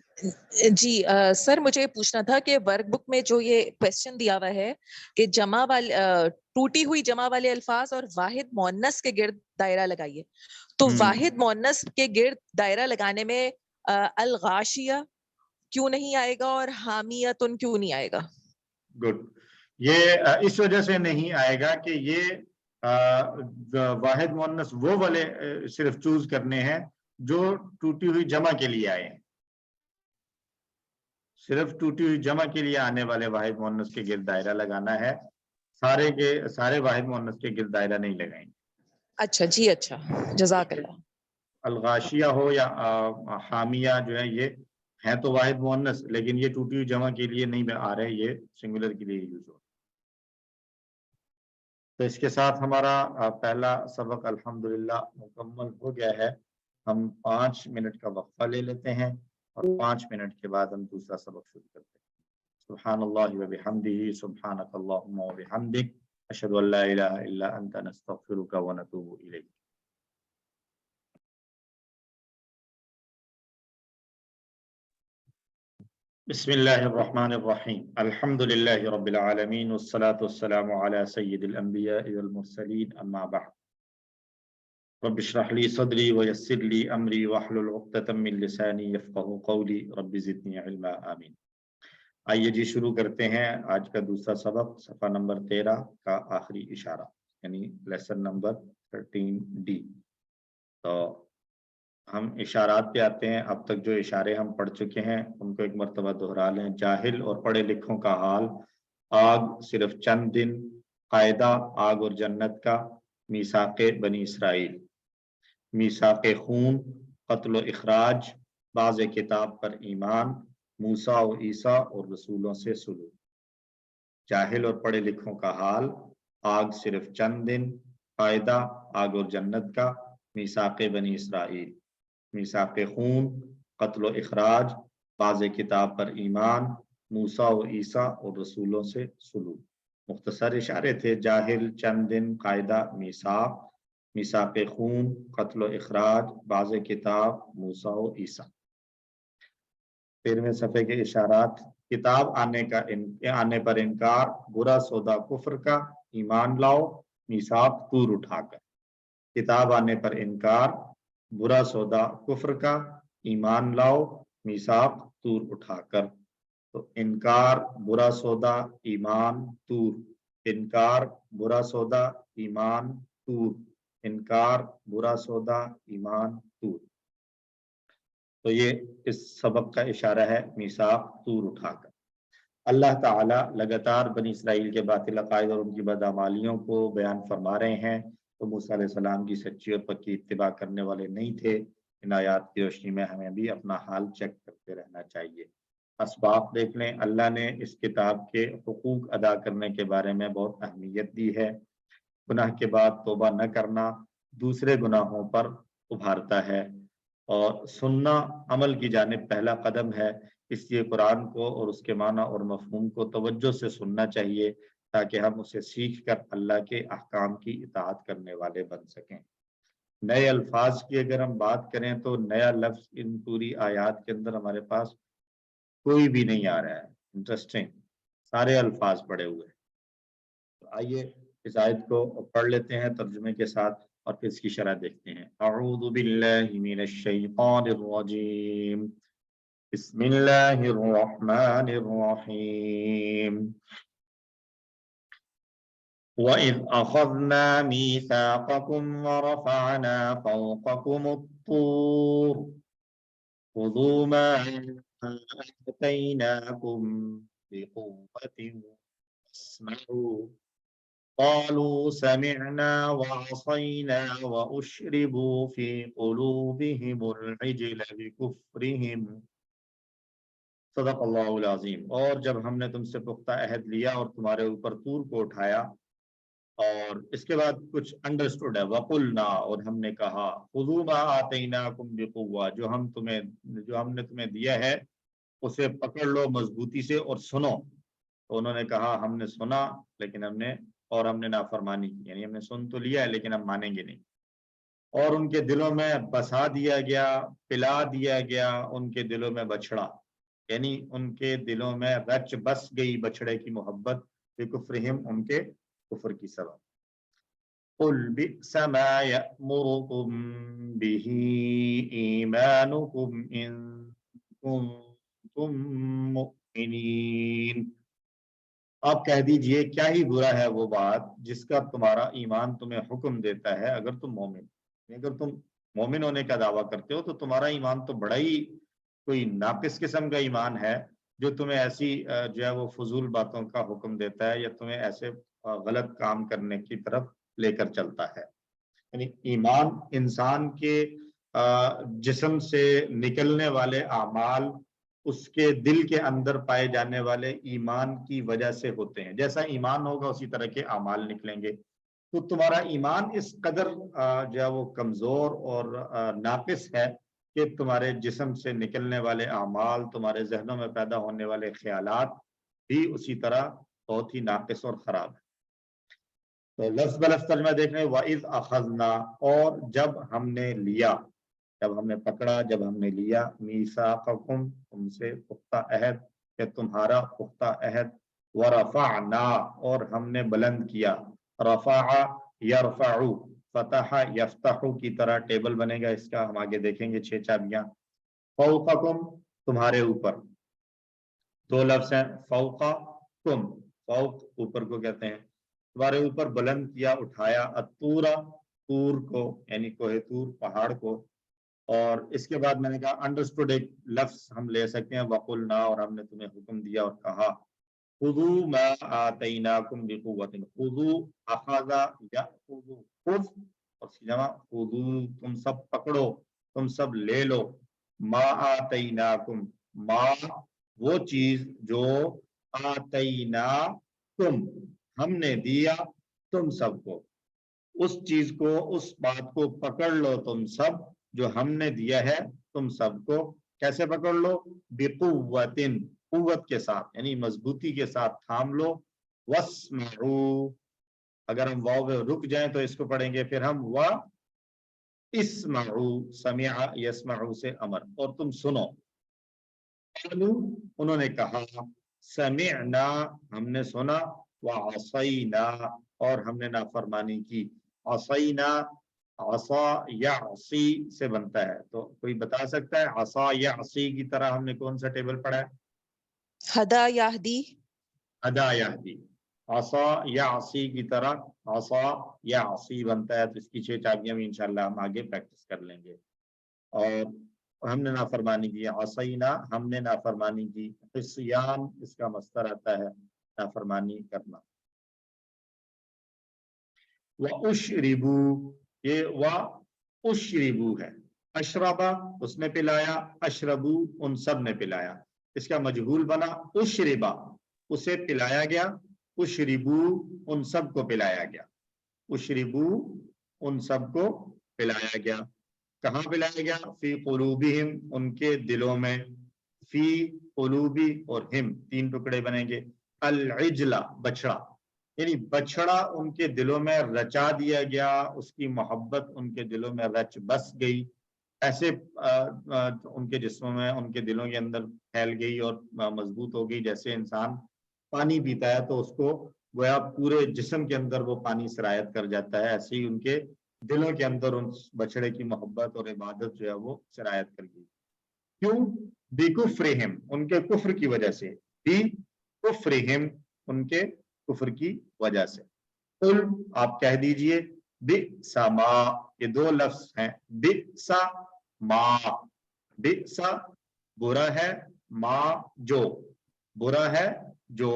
जी सर मुझे पूछना था कि वर्कबुक में जो ये क्वेश्चन दिया हुआ है कि जमा वाले टूटी हुई जमा वाले अल्फाज और वाहिद मुअन्नस के गिर्द दायरा लगाइए, तो वाहिद मुअन्नस के गिर्द दायरा लगाने में अल गाशिया क्यों नहीं आएगा और हामियतुन क्यों नहीं आएगा? गुड, ये इस वजह से नहीं आएगा कि ये वाहिद मुअन्नस वो वाले सिर्फ चूज करने हैं जो टूटी हुई जमा के लिए आए हैं, सिर्फ टूटी हुई जमा के लिए आने वाले वाहिद मुअन्नस के गिर्द दायरा लगाना है, सारे के सारे वाहिद मुअन्नस के गिर्द दायरा नहीं लगाएंगे। अच्छा जी, अच्छा, जज़ाकल्लाह। अलगाशिया हो या हामिया जो है, ये है तो वाहिद मुअन्नस, लेकिन ये टूटी हुई जमा के लिए नहीं आ रहे, ये सिंगुलर के लिए यूज हो। तो इसके साथ हमारा पहला सबक अल्हम्दुलिल्लाह मुकम्मल हो गया है। हम 5 मिनट का वक्फा ले लेते हैं और 5 मिनट के बाद हम दूसरा सबक शुरू करते हैं। सुब्हानल्लाहि व बिहम्दिही, सुब्हानकल्लाहुम्मा व बिहम्दिक, अशहदु अल्ला इलाहा इल्ला अंता नस्तगफिरुका व नतूबु इलैक। बिस्मिल्लाहिर्रहमानिर्रहीम, अल्हम्दुलिल्लाहि रब्बिल आलमीन, वस्सलातु वस्सलामु अला सय्यिदिल अंबिया'i वल मुरसलीन, अम्मा बअद। रब्बि इश्रह ली सदरी व यस्सिर ली अमरी वहलुल उक़दतम मिन लिसानी यफ़क़हू क़ौली, रब्बि ज़िदनी इल्मा, आमीन। आइए जी शुरू करते हैं आज का दूसरा सबक, सफ़ा नंबर 13 का आखिरी इशारा, यानी लेसन नंबर 13D। तो हम इशारात पे आते हैं। अब तक जो इशारे हम पढ़ चुके हैं उनको एक मर्तबा दोहरा लें। जाहिल और पढ़े लिखों का हाल, आग सिर्फ चंद दिन, कायदा आग और जन्नत का, मीसाक बनी इसराइल, मीसाक खून, कत्ल इखराज, बाज़ किताब पर ईमान, मूसा और ईसा और रसूलों से सुलूक, जाहिल और पढ़े लिखों का हाल, आग सिर्फ चंद दिन, कायदा आग और जन्नत का, मीसाक बनी इसराइल, मीसाक खून, कत्ल इखराज, बाज़ किताब पर ईमान, मूसा और ईसा और रसूलों से सुलूक। मुख्तसर इशारे थे, जाहिल, चंद दिन, कायदा, मीसाक, मीसाक खून, कत्ल इखराज, बाज़ किताब, मूसा और ईसा। 13वें सफ़े के इशारात, किताब आने पर इनकार, बुरा सौदा कुफ्र का, ईमान लाओ, मीसाक तूर उठाकर। किताब आने पर इनकार, बुरा सौदा कुफ्र का, ईमान लाओ, मीसाक तूर उठाकर। तो इनकार, बुरा सौदा, ईमान, तूर। इनकार, बुरा सौदा, ईमान, तूर। इनकार, बुरा सौदा, ईमान, तूर। तो ये इस सबक का इशारा है, मीसाक तूर उठाकर। अल्लाह ताला लगातार बनी इसराइल के बातिल अकायद और उनकी बदअमालियों को बयान फरमा रहे हैं। तो मूसा अलैहिस्सलाम की सच्ची और पक्की इत्तिबा करने वाले नहीं थे। इन आयात की रोशनी में हमें भी अपना हाल चेक करते रहना चाहिए। असबाब देख लें, अल्लाह ने इस किताब के हुकूक अदा करने के बारे में बहुत अहमियत दी है। गुनाह के बाद तौबा न करना दूसरे गुनाहों पर उभारता है, और सुनना अमल की जानिब पहला कदम है। इसलिए कुरान को और उसके माना और मफहूम को तवज्जो से सुनना चाहिए, ताकि हम उसे सीख कर अल्लाह के अहकाम की इताअत करने वाले बन सकें। नए अल्फाज की अगर हम बात करें तो नया लफ्ज इन पूरी आयात के अंदर हमारे पास कोई भी नहीं आ रहा है। इंटरेस्टिंग, सारे अल्फाज पड़े हुए हैं। तो आइए इस आयत को पढ़ लेते हैं तर्जुमे के साथ और फिर इसकी शरह देखते हैं। अऊज़ु बिल्लाहि मिनश शैतानिर रजीम, बिस्मिल्लाहिर रहमानिर रहीम। वइज़ अख़ज़ना मीसाक़कुम व रफ़अना फ़ौक़कुमुत-तूर ख़ुज़ू मा आतैनाकुम बिक़ुव्वतिन वस्मअू क़ालू समिअना वअसैना वअश्रिबू फ़ी क़ुलूबिहिमुल इज्ल बिकुफ़्रिहिम। सदक़ल्लाहुल अज़ीम। और जब हमने तुमसे पुख्ता अहद लिया और तुम्हारे ऊपर तूर को उठाया, और इसके बाद कुछ अंडरस्टूड है, वक़ुलना, और हमने कहा, ख़ुज़ू मा आतैनाकुम बिक़ुव्वा, जो हमने तुम्हें दिया है उसे पकड़ लो मजबूती से और सुनो। तो उन्होंने कहा हमने सुना लेकिन हमने नाफरमानी की, यानी हमने सुन तो लिया है लेकिन हम मानेंगे नहीं। और उनके दिलों में बसा दिया गया, पिला दिया गया उनके दिलों में बछड़ा, यानी उनके दिलों में रच बस गई बछड़े की मोहब्बत, बिकुफ्रिहिम, उनके कुफ्र की सबब। कुल बि'स मा यअमुरुकुम बिही ईमानुकुम इन कुंतुम मुमिनीन। आप कह दीजिए, क्या ही बुरा है वो बात जिसका तुम्हारा ईमान तुम्हें हुक्म देता है, अगर तुम मोमिन होने का दावा करते हो तो तुम्हारा ईमान तो बड़ा ही कोई नाकिस किस्म का ईमान है, जो तुम्हें ऐसी जो है वो फजूल बातों का हुक्म देता है या तुम्हें ऐसे गलत काम करने की तरफ लेकर चलता है। यानी ईमान इंसान के जिस्म से निकलने वाले आमाल उसके दिल के अंदर पाए जाने वाले ईमान की वजह से होते हैं। जैसा ईमान होगा उसी तरह के आमाल निकलेंगे। तो तुम्हारा ईमान इस कदर जो है वो कमजोर और नाकिस है कि तुम्हारे जिस्म से निकलने वाले आमाल, तुम्हारे जहनों में पैदा होने वाले ख्यालात भी उसी तरह बहुत ही नाकिस और खराब है। तो लफ्ज़ बलफ्ज़ तर्जुमा देख रहे हैं, वइज़ अख़ज़ना, और जब हमने लिया, जब हमने पकड़ा, जब हमने लिया, मीसाक़कुम, तुमसे पुख्ता अहद या तुम्हारा पुख्ता अहद, व रफ़अना, और हमने बुलंद किया, रफ़अ यरफ़अु, फ़तह यफ़्तहु की तरह टेबल बनेगा इसका, हम आगे देखेंगे 6 चाबियां। फ़ौक़कुम, तुम्हारे ऊपर, दो लफ्ज़ हैं, फ़ौक़कुम, फ़ौक़ ऊपर को कहते हैं, तुम्हारे ऊपर बुलंद किया, उठाया, अतूरा, तूर को, यानी कोहे तूर, पहाड़ को। और इसके बाद मैंने कहा अंडरस्टूड एक लफ्ज हम ले सकते हैं, वक़ुलना, और हमने तुम्हें हुक्म दिया और कहा, खुदू मा आतैनाकुम बिकुव्वतिन, खुदू अखज़ा यअखुज़ु, खुज़ और जमा खुदू, तुम सब पकड़ो, तुम सब ले लो, मा आतैनाकुम, मा वो चीज जो आतैनाकुम हमने दिया तुम सबको, उस चीज को, उस बात को पकड़ लो तुम सब जो हमने दिया है तुम सबको। कैसे पकड़ लो? बिकुव्वतिन, कुव्वत के साथ, यानी मजबूती के साथ थाम लो। वस्मऊ, अगर हम वाव में रुक जाएं तो इसको पढ़ेंगे फिर हम व इस्मऊ, समिअ यस्मऊ से अमर, और तुम सुनो। उन्होंने कहा, समिअना हमने सुना, व असैना और हमने नाफरमानी की। असैना असा यासी से बनता है, तो कोई बता सकता है असा यासी की तरह हमने कौन सा टेबल पढ़ा है? हदा याहदी, हदा याहदी। असा यासी की तरह असा यासी बनता है, तो इसकी 6 चाबियां भी इंशाल्लाह हम आगे प्रैक्टिस कर लेंगे। और हमने नाफरमानी की, असैना हमने नाफरमानी की। इस्यान इसका मस्तर आता है नाफरमानी करना। व उशरिबू, ये व उशरिबू है। अशरबा उसने पिलाया, अशरबू उन सब ने पिलाया। इसका मजहूल बना उशरिबा, उसे पिलाया गया, उशरिबू उन सब को पिलाया गया, उशरिबू उन सब को पिलाया गया। कहाँ पिलाया गया? फी कुलूबिहिम, उनके दिलों में। फी कुलूबी और हिम 3 टुकड़े बनेंगे। अल इजला, बछड़ा, यानी बछड़ा उनके दिलों में रचा दिया गया, उसकी मोहब्बत उनके दिलों में रच बस गई, ऐसे उनके जिस्मों में, उनके दिलों के अंदर फैल गई और मजबूत हो गई। जैसे इंसान पानी पीता है तो उसको गोया पूरे जिस्म के अंदर वो पानी सरायत कर जाता है, ऐसे ही उनके दिलों के अंदर उन बछड़े की मोहब्बत और इबादत जो है वो सरायत कर गई। क्यों? बिकुफ्रिहिम, उनके कुफ्र की वजह से। बिकुफ्रिहिम, उनके कुफ्र की वजह से। कुल, आप कह दीजिए, बिसा मा, ये 2 लफ्ज हैं। बिसा मा, बिसा बुरा है, मा जो बुरा है जो।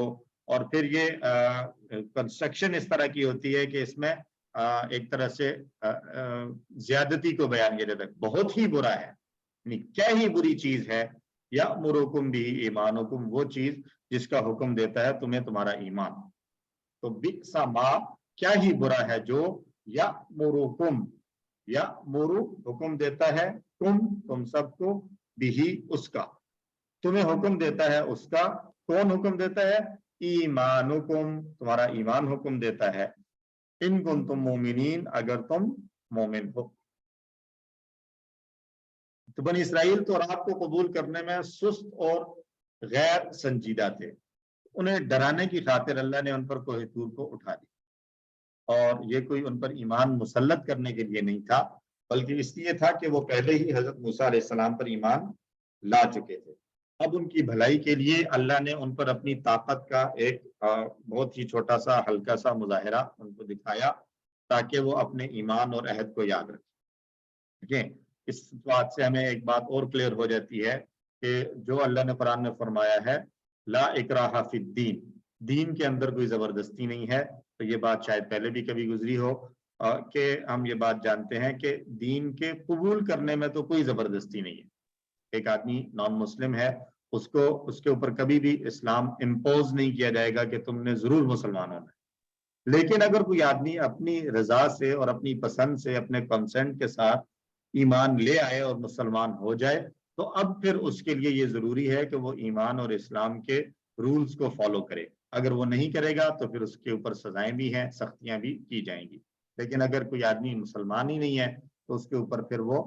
और फिर ये कंस्ट्रक्शन इस तरह की होती है कि इसमें एक तरह से ज्यादती को बयान किया जाता है, बहुत ही बुरा है, क्या ही बुरी चीज है। या मुरुकुम भी ईमानुकुम, वो चीज जिसका हुक्म देता है तुम्हें तुम्हारा ईमान। तो बिसा मा, क्या ही बुरा है जो, या मुरुकुम, या मुरु हुक्म देता है, तुम सबको, बिही उसका, तुम्हें हुक्म देता है उसका। कौन हुक्म देता है? ईमानुकुम, तुम्हारा ईमान हुक्म देता है। इन कुंतुम मोमिनीन, अगर तुम मोमिन हो। तो बनी इसराइल तो रात को कबूल करने में सुस्त और गैर संजीदा थे। उन्हें डराने की खातिर अल्लाह ने उन पर कोह तूर को उठा दिया, और ये कोई उन पर ईमान मुसल्लत करने के लिए नहीं था, बल्कि इसलिए था कि वो पहले ही हजरत मूसा अलैहिस्सलाम पर ईमान ला चुके थे। अब उनकी भलाई के लिए अल्लाह ने उन पर अपनी ताकत का एक बहुत ही छोटा सा हल्का सा मुजाहिरा उनको दिखाया, ताकि वो अपने ईमान और अहद को याद रखें। ठीक है, इस बात से हमें एक बात और क्लियर हो जाती है कि जो अल्लाह ने कुरान में फरमाया है, ला इकराहा फिद्दीन, दीन के अंदर कोई जबरदस्ती नहीं है। तो ये बात शायद पहले भी कभी गुजरी हो कि हम ये बात जानते हैं कि दीन के कबूल करने में तो कोई जबरदस्ती नहीं है। एक आदमी नॉन मुस्लिम है, उसको उसके ऊपर कभी भी इस्लाम इम्पोज नहीं किया जाएगा कि तुमने जरूर मुसलमान होना है। लेकिन अगर कोई आदमी अपनी रजा से और अपनी पसंद से, अपने कंसेंट के साथ ईमान ले आए और मुसलमान हो जाए, तो अब फिर उसके लिए ये जरूरी है कि वो ईमान और इस्लाम के रूल्स को फॉलो करे। अगर वो नहीं करेगा तो फिर उसके ऊपर सजाएं भी हैं, सख्तियां भी की जाएंगी। लेकिन अगर कोई आदमी मुसलमान ही नहीं है तो उसके ऊपर फिर वो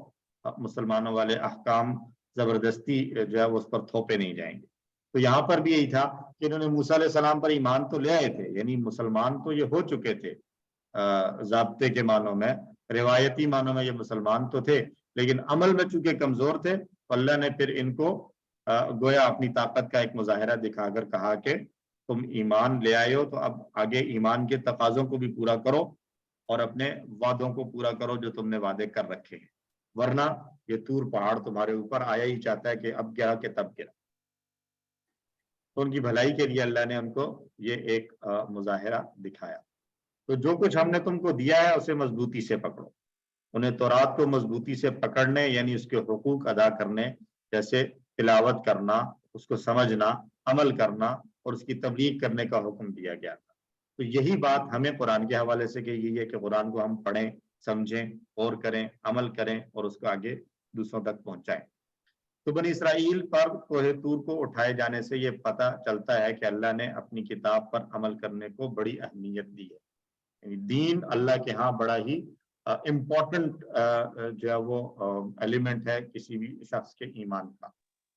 मुसलमानों वाले अहकाम जबरदस्ती जो है वो उस पर थोपे नहीं जाएंगे। तो यहाँ पर भी यही था कि इन्होंने मूसा अलैहि सलाम पर ईमान तो ले आए थे, यानी मुसलमान तो ये हो चुके थे ज़ाब्ते के मानों में, रिवायती मानों में ये मुसलमान तो थे, लेकिन अमल में चूंकि कमजोर थे, अल्लाह ने फिर इनको गोया अपनी ताकत का एक मुजाहिरा दिखाकर कहा कि तुम ईमान ले आए हो, तो अब आगे ईमान के तकाजों को भी पूरा करो और अपने वादों को पूरा करो जो तुमने वादे कर रखे हैं, वरना ये तूर पहाड़ तुम्हारे ऊपर आया ही चाहता है कि अब गिरा के तब गिरा। تو उनकी भलाई के लिए अल्लाह ने उनको ये एक मुजाहिरा दिखाया। तो जो कुछ हमने तुमको दिया है उसे मजबूती से पकड़ो। उन्हें तौरात को मजबूती से पकड़ने यानी उसके हुकूक अदा करने, जैसे तिलावत करना, उसको समझना, अमल करना और उसकी तबलीग करने का हुक्म दिया गया था। तो यही बात हमें कुरान के हवाले से कही गई है कि कुरान को हम पढ़ें, समझें, और करें, अमल करें और उसको आगे दूसरों तक पहुंचाएं। तो बनी इसराइल पर कोहे तूर को उठाए जाने से ये पता चलता है कि अल्लाह ने अपनी किताब पर अमल करने को बड़ी अहमियत दी है। यानी दीन अल्लाह के यहाँ बड़ा ही इम्पोर्टेंट जो है वो एलिमेंट है किसी भी शख्स के ईमान का।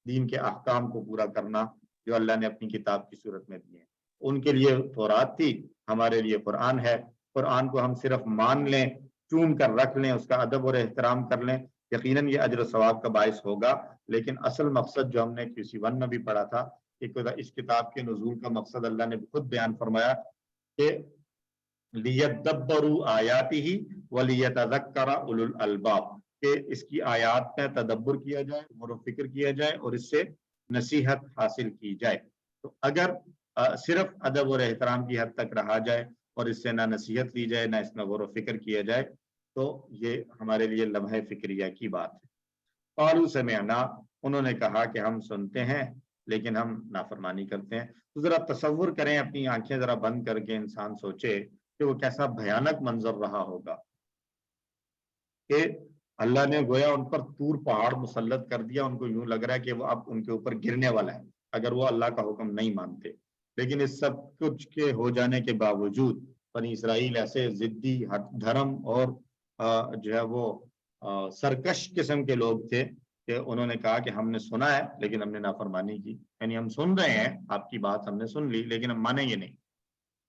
दीन के अहकाम को पूरा करना जो अल्लाह ने अपनी किताब की सूरत में दिए हैं। उनके लिए तौरात थी, हमारे लिए कुरान है। कुरान को हम सिर्फ मान लें, चूम कर रख लें, उसका अदब और एहतराम कर लें, यकीनन ये अजर सवाब का बाइस होगा। लेकिन असल मकसद जो हमने QC1 में भी पढ़ा था कि इस किताब के नुज़ूल का मकसद अल्लाह ने खुद बयान फरमाया कि लियद्दब्बरू आयातिही व लियतज़क्करा उलुल अलबाब, कि इसकी आयात में तदब्बर किया जाए, गौर फिक्र किया जाए और इससे नसीहत हासिल की जाए। तो अगर सिर्फ अदब और एहतराम की हद तक रहा जाए और इससे ना नसीहत ली जाए, ना इसमें गौर फिक्र किया जाए, तो ये हमारे लिए लम्हे फिक्रिया की बात है। क़ालू समिअना, उन्होंने कहा कि हम सुनते हैं लेकिन हम नाफरमानी करते हैं। तो जरा तसव्वुर करें, अपनी आंखें जरा बंद करके इंसान सोचे कि वो कैसा भयानक मंजर रहा होगा कि अल्लाह ने गोया उन पर तूर पहाड़ मुसल्लत कर दिया। उनको यूं लग रहा है कि वो अब उनके ऊपर गिरने वाला है अगर वो अल्लाह का हुक्म नहीं मानते। लेकिन इस सब कुछ के हो जाने के बावजूद बनी इसराइल ऐसे जिद्दी, धर्म और जो है वो सरकश किस्म के लोग थे कि उन्होंने कहा कि हमने सुना है लेकिन हमने नाफरमानी की। यानी हम सुन रहे हैं, आपकी बात हमने सुन ली लेकिन हम मानेंगे नहीं।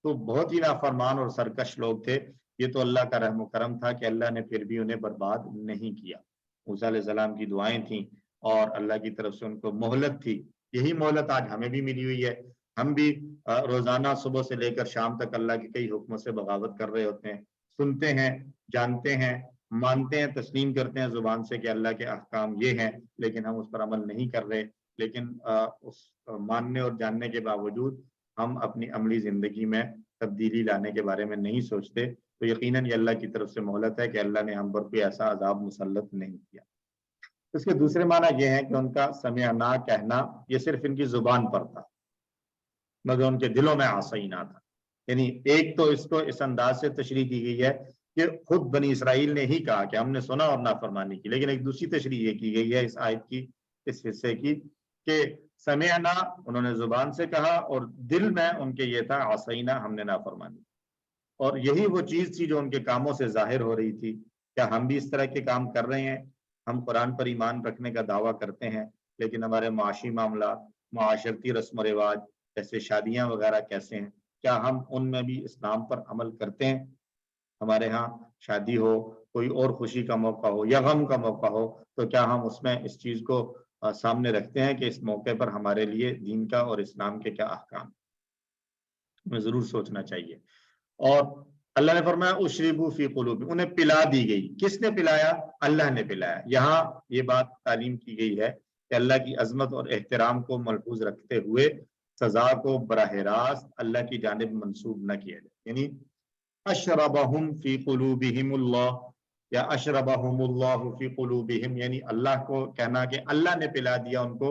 तो बहुत ही नाफरमान और सरकश लोग थे। ये तो अल्लाह का रहम करम था कि अल्लाह ने फिर भी उन्हें बर्बाद नहीं किया। मूसा अलैहिस्सलाम की दुआएं थीं और अल्लाह की तरफ से उनको मोहलत थी। यही मोहलत आज हमें भी मिली हुई है। हम भी रोजाना सुबह से लेकर शाम तक अल्लाह के कई हुक्मों से बगावत कर रहे होते हैं, सुनते हैं, जानते हैं, मानते हैं, तस्लीम करते हैं जुबान से कि अल्लाह के अहकाम ये हैं, लेकिन हम उस पर अमल नहीं कर रहे। लेकिन उस मानने और जानने के बावजूद हम अपनी अमली जिंदगी में तब्दीली लाने के बारे में नहीं सोचते। तो यकीनन ये अल्लाह की तरफ से मोहलत है कि अल्लाह ने हम पर कोई ऐसा अजाब मुसल्लत नहीं किया। इसके दूसरे माना यह है कि उनका समिअना कहना ये सिर्फ इनकी जुबान पर था मगर उनके दिलों में आसईना था। यानी एक तो इसको इस अंदाज से तशरीह की गई है कि खुद बनी इसराइल ने ही कहा कि हमने सुना और नाफरमानी की, लेकिन एक दूसरी तशरीह ये की गई है इस आयत की, इस हिस्से की, कि समिअना उन्होंने जुबान से कहा और दिल में उनके ये था आसईना, हमने नाफरमानी। और यही वो चीज थी जो उनके कामों से जाहिर हो रही थी। क्या हम भी इस तरह के काम कर रहे हैं? हम कुरान पर ईमान रखने का दावा करते हैं लेकिन हमारे माशी मामला, माशरती रस्म रिवाज जैसे शादियां वगैरह कैसे हैं? क्या हम उनमें भी इस्लाम पर अमल करते हैं? हमारे यहाँ शादी हो, कोई और खुशी का मौका हो या गम का मौका हो, तो क्या हम उसमें इस चीज को सामने रखते हैं कि इस मौके पर हमारे लिए दीन का और इस्लाम के क्या अहकाम? हमें जरूर सोचना चाहिए। और अल्लाह ने फरमाया उशरिबू फी कुलूबी, उन्हें पिला दी गई। किसने पिलाया? अल्लाह ने पिलाया। यहाँ ये बात तालीम की गई है कि अल्लाह की अजमत और एहतराम को मलहूज रखते हुए सजा को बराह रास्त अल्लाह की जानिब मंसूब न किया जाए। यानी अशरबहुम फी कुलूबिहिमुल्लाह या अशरबहुमुल्लाहु फी कुलूबिहिम, यानी अल्लाह को कहना कि अल्लाह ने पिला दिया उनको,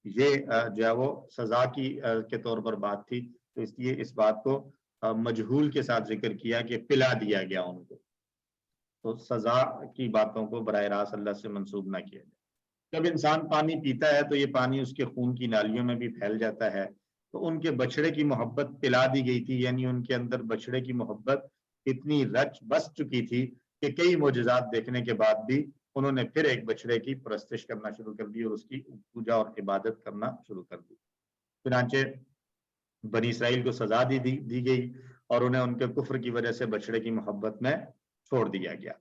ये जो है वो सजा की के तौर पर बात थी। तो इसलिए इस बात को मजहूल के साथ जिक्र किया कि पिला दिया गया उनको। तो सजा की बातों को बराह रास्त अल्लाह से मंसूब ना किया जाए। जब इंसान पानी पीता है तो ये पानी उसके खून की नालियों में भी फैल जाता है। तो उनके बछड़े की मोहब्बत पिला दी गई थी, यानी उनके अंदर बछड़े की मोहब्बत इतनी रच बस चुकी थी कि कई मोजज़ात देखने के बाद भी उन्होंने फिर एक बछड़े की परस्तिश करना शुरू कर दी और उसकी पूजा और इबादत करना शुरू कर दी। चुनांचे बनी इसराइल को सजा दी गई और उन्हें उनके कुफ्र की वजह से बछड़े की मोहब्बत में छोड़ दिया गया।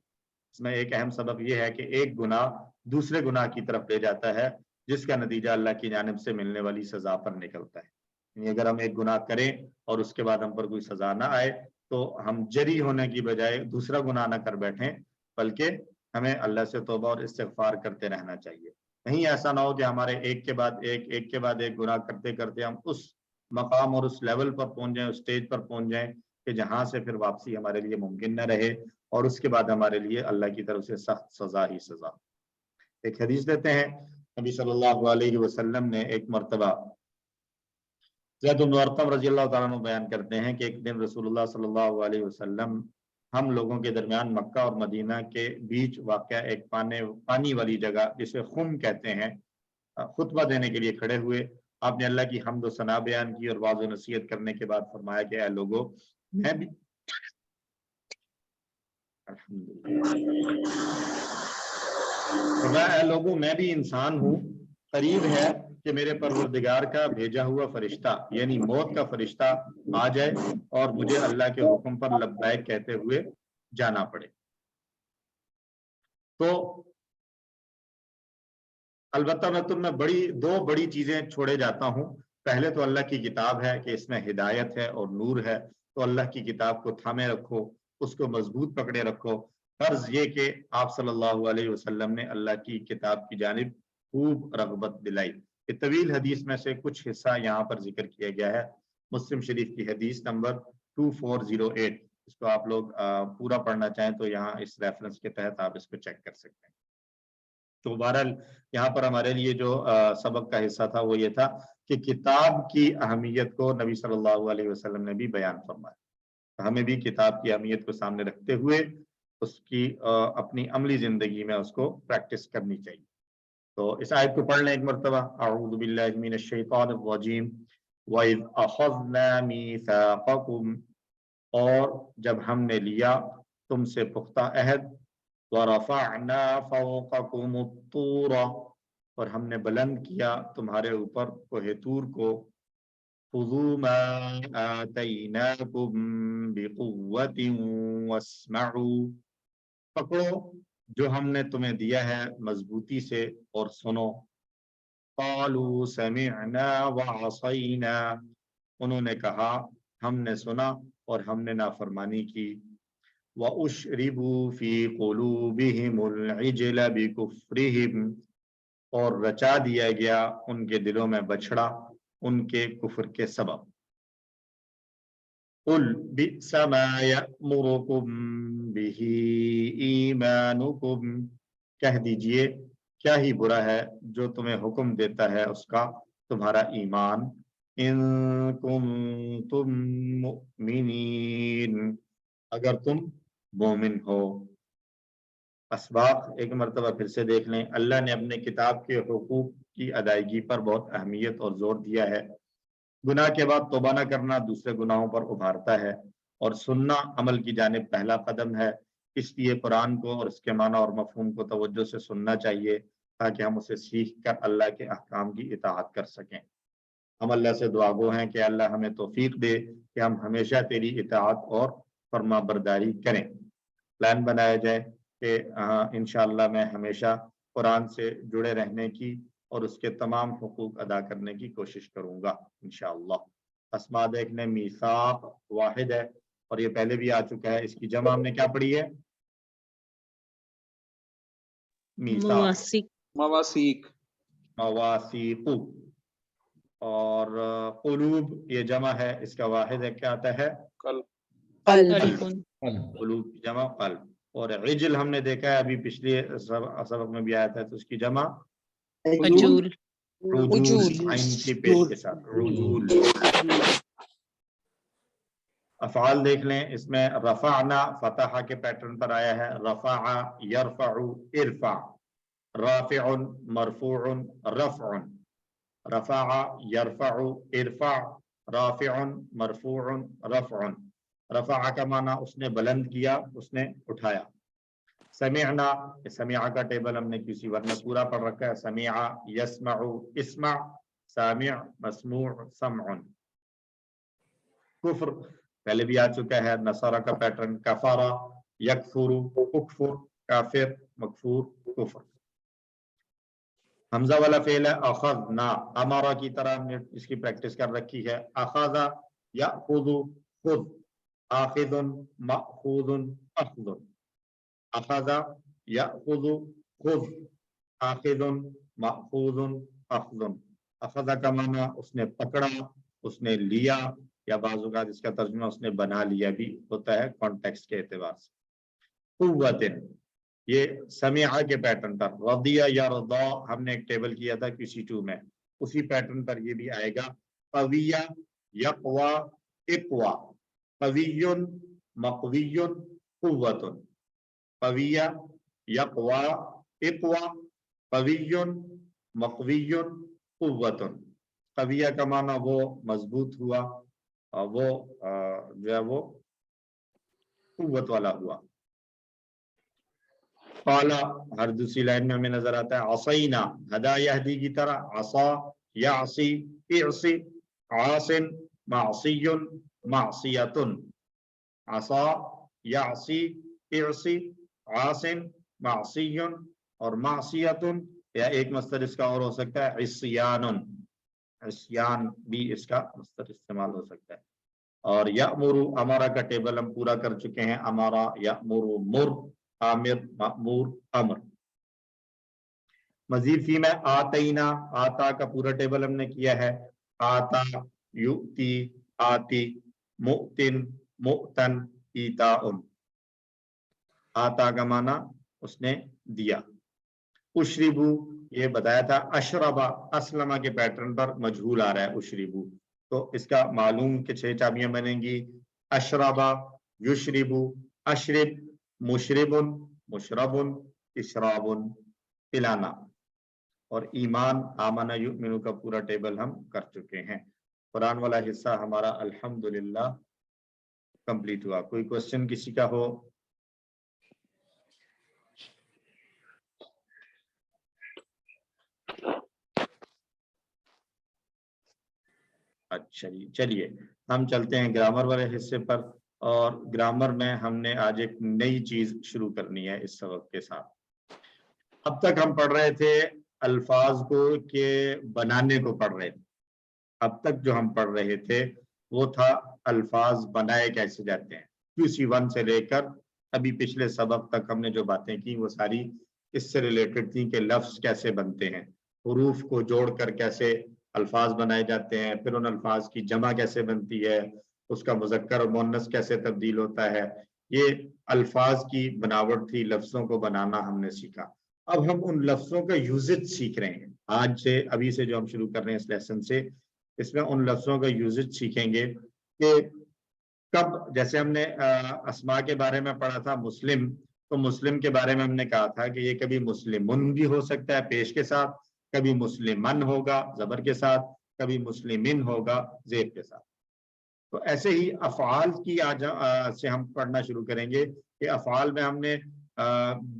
इसमें एक अहम सबब यह है कि एक गुनाह दूसरे गुनाह की तरफ ले जाता है, जिसका नतीजा अल्लाह की जानिब से मिलने वाली सजा पर निकलता है। यानी अगर हम एक गुनाह करें और उसके बाद हम पर कोई सजा ना आए तो हम जरी होने की बजाय दूसरा गुनाह ना कर बैठें, बल्कि हमें अल्लाह से तौबा और इस्तिग़फ़ार करते रहना चाहिए। کہیں ایسا نہ ہو کہ ہمارے ایک کے بعد ایک گناہ کرتے کرتے ہم اس مقام اور اس لیول پر پہنچ جائیں، اس سٹیج پر پہنچ جائیں کہ جہاں سے پھر واپسی ہمارے لیے ممکن نہ رہے، اور اس کے بعد ہمارے لیے اللہ کی طرف سے سخت سزا ہی سزا۔ ایک حدیث دیتے ہیں، نبی صلی اللہ علیہ وسلم نے ایک مرتبہ، زید بن ارقم رضی اللہ تعالیٰ عنہ بیان کرتے ہیں کہ ایک دن رسول اللہ صلی اللہ علیہ وسلم ہم لوگوں کے درمیان مکہ اور مدینہ کے بیچ واقع ایک پانی والی جگہ جسے خم کہتے ہیں، خطبہ دینے کے لیے کھڑے ہوئے۔ آپ نے اللہ کی حمد و ثنا بیان کی اور واعظ و نصیحت کرنے کے بعد فرمایا کہ اے لوگو، میں بھی اے لوگو میں بھی انسان ہوں، قریب ہے کہ میرے پروردگار کا بھیجا ہوا فرشتہ یعنی موت کا فرشتہ آ جائے اور مجھے اللہ کے حکم پر لبیک کہتے ہوئے جانا پڑے۔ تو البتہ میں تم میں دو بڑی چیزیں چھوڑے جاتا ہوں۔ پہلے تو اللہ کی کتاب ہے کہ اس میں ہدایت ہے اور نور ہے، تو اللہ کی کتاب کو تھامے رکھو، اس کو مضبوط پکڑے رکھو۔ فرض یہ کہ آپ صلی اللہ علیہ وسلم نے اللہ کی کتاب کی جانب خوب رغبت دلائی۔ یہ طویل حدیث میں سے کچھ حصہ یہاں پر ذکر کیا گیا ہے، مسلم شریف کی حدیث نمبر 2408۔ اس کو آپ لوگ پورا پڑھنا چاہیں تو یہاں اس ریفرنس کے تحت آپ اس کو چیک کر سکتے ہیں۔ تو بہرحال یہاں پر ہمارے لیے جو سبق کا حصہ تھا وہ یہ تھا کہ کتاب کی اہمیت کو نبی صلی اللہ علیہ وسلم نے بھی بیان فرمایا۔ ہمیں بھی کتاب کی اہمیت کو سامنے رکھتے ہوئے اس کی اپنی عملی زندگی میں اس کو پریکٹس کرنی چاہیے۔ تو اس آیت کو پڑھ لیں ایک مرتبہ۔ اعوذ باللہ من الشیطان الرجیم وَإِذْ أَخَذْنَا مِيثَاقَكُمْ، اور جب ہم نے لیا تم سے پختہ عہد، وَرَفَعْنَا فَوْقَكُمُ الطُّورَ، اور ہم نے بلند کیا تمہارے اوپر کوہ طور کو، خُذُوا مَا آتَيْنَاكُمْ بِقُوَّةٍ وَاسْمَعُوا، پکڑو جو ہم نے تمہیں دیا ہے مضبوطی سے اور سنو۔ قَالُوا سَمِعْنَا وَعَصَيْنَا، انہوں نے کہا ہم نے سنا اور ہم نے نافرمانی کی۔ وَأُشْرِبُوا فِي قُلُوبِهِمُ الْعِجْلَ بِكُفْرِهِمْ، اور رچا دیا گیا ان کے دلوں میں بچھڑا ان کے کفر کے سبب۔ قُلْ بِئْسَ مَا يَأْمُرُكُمْ بِهِ إِيمَانُكُمْ، کہہ دیجئے کیا ہی برا ہے جو تمہیں حکم دیتا ہے اس کا تمہارا ایمان۔ إِن كُنتُم مُؤْمِنِينَ، اگر تم مومن ہو۔ اسباق ایک مرتبہ پھر سے دیکھ لیں۔ اللہ نے اپنے کتاب کے حقوق کی ادائیگی پر بہت اہمیت اور زور دیا ہے۔ گناہ کے بعد توبہ نہ کرنا دوسرے گناہوں پر ابھارتا ہے، اور سننا عمل کی جانب پہلا قدم ہے۔ اس لیے قرآن کو اور اس کے معنی اور مفہوم کو توجہ سے سننا چاہیے تاکہ ہم اسے سیکھ کر اللہ کے احکام کی اطاعت کر سکیں۔ ہم اللہ سے دعا گو ہیں کہ اللہ ہمیں توفیق دے کہ ہم ہمیشہ تیری اطاعت اور فرما برداری کریں۔ پلان بنایا جائے کہ انشاءاللہ میں ہمیشہ قرآن سے جڑے رہنے کی اور اس کے تمام حقوق ادا کرنے کی کوشش کروں گا انشاءاللہ۔ اسماء دیکھنے، میثاق واحد ہے اور یہ پہلے بھی آ چکا ہے، اس کی جمع ہم نے کیا پڑھی ہے؟ میثاق، مواسیق، مواسیق، اور قلوب یہ جمع ہے، اس کا واحد ہے کیا آتا ہے؟ قلب۔ قلوب کی جمع قلب۔ اور عجل ہم نے دیکھا ہے ابھی پچھلی سبق میں بھی آیا تھا، تو اس کی جمع عجول، رجول، عین کی پیش کے ساتھ رجول۔ افعال دیکھ لیں، اس میں رفعنا فتح کے پیٹرن پر آیا ہے، رفع یرفع ارفع، رافع مرفوع رفع، رفع یرفع ارفع، رافع مرفوع رفع۔ رفع کا معنی اس نے بلند کیا، اس نے اٹھایا۔ سمعنا، سمع کا ٹیبل ہم نے کسی ورن میں پورا پڑھ رکھا ہے، سمع یسمع اسمع، سامع مسموع سمع۔ کفر پہلے بھی آ چکا ہے، نصارہ کا پیٹرن، کفارہ یکفر اکفر، کافر مکفور کفر۔ حمزہ والا فعل ہے اخذنا، امارہ کی طرح ہم نے اس کی پریکٹس کر رکھی ہے، اخذ یاخذ خذ، آخذ مأخوذ اخذ، اخذ یاخذ خذ، आखिदुन, माखूजुन, अखजुन। अखज़ा का माना उसने पकड़ा, उसने लिया, या बाज़ औक़ात इसका तर्जुमा उसने बना लिया भी होता है कॉन्टेक्स्ट के एतबार से। कुव्वतिन, ये समिआ के पैटर्न पर, रदिया या रदा हमने एक टेबल किया था QC2 में, उसी पैटर्न पर ये भी आएगा। कविया, यक़वा, इक़वा, कवियुन, मक़वियुन, कुव्वतुन। कविया, यक़वा, इक़वा, कवियुन, मक़वियुन, कुव्वतुन। कविया का माना वो मजबूत हुआ, वो जो है वो कुव्वत वाला हुआ। काला हर दूसरी लाइन में हमें नजर आता है। असैना, हदा यहदी की तरह, असा, यासी, इसी, आसिन, मासियुन, मासियतुन। असा, यासी, इसी, आसिन, मासियुन और मासियतुन, या एक मस्तर इसका और हो सकता है इस्यानुन, इस्यान भी इसका मस्तर इस्तेमाल हो सकता है। और यामुरु, अमारा का टेबल हम पूरा कर चुके हैं। अमारा, यामुरु, मुर, आमिर, मामूर, अमर। मजीद फी में आतईना, आता का पूरा टेबल हमने किया है। आता, युती, आती, मुतिन, मुतन, ईताउन। आता का माना उसने दिया। उशरिबू, ये बताया था। अशरबा, असलमा के पैटर्न पर मजहूल आ रहा है उशरिबू, तो इसका मालूम के 6 चाबियां बनेंगी। अशरबा, युशरिबू, अशरिब, मुशरिबुन, मुशरबुन, इशराबुन, पिलाना। और ईमान, आमना युमिनु का पूरा टेबल हम कर चुके हैं। कुरान वाला हिस्सा हमारा अल्हम्दुलिल्लाह कंप्लीट हुआ। कोई क्वेश्चन किसी का हो? अच्छा जी, चलिए हम चलते हैं ग्रामर वाले हिस्से पर। और ग्रामर में हमने आज एक नई चीज शुरू करनी है इस सबक के साथ। अब तक हम पढ़ रहे थे अल्फाज को के बनाने को पढ़ रहे थे। अब तक जो हम पढ़ रहे थे वो था अल्फाज बनाए कैसे जाते हैं। QC1 से लेकर अभी पिछले सबक तक हमने जो बातें की वो सारी इससे रिलेटेड थी कि लफ्ज कैसे बनते हैं, हुरूफ को जोड़कर कैसे अल्फाज बनाए जाते हैं, फिर उन अल्फाज की जमा कैसे बनती है, उसका मुज़क्कर और मुअन्नस कैसे तब्दील होता है। ये अल्फाज की बनावट थी, लफ्जों को बनाना हमने सीखा। अब हम उन लफ्जों का यूजेज सीख रहे हैं। आज से, अभी से जो हम शुरू कर रहे हैं इस लेसन से, इसमें उन लफ्जों का यूजेज सीखेंगे कि कब, जैसे हमने अस्मा के बारे में पढ़ा था मुस्लिम, तो मुस्लिम के बारे में हमने कहा था कि ये कभी मुस्लिमुन भी हो सकता है पेश के साथ, कभी मुस्लिमन होगा जबर के साथ, कभी मुस्लिमिन होगा जेब के साथ। तो ऐसे ही अफ़आल की आज से हम पढ़ना शुरू करेंगे कि अफ़आल में हमने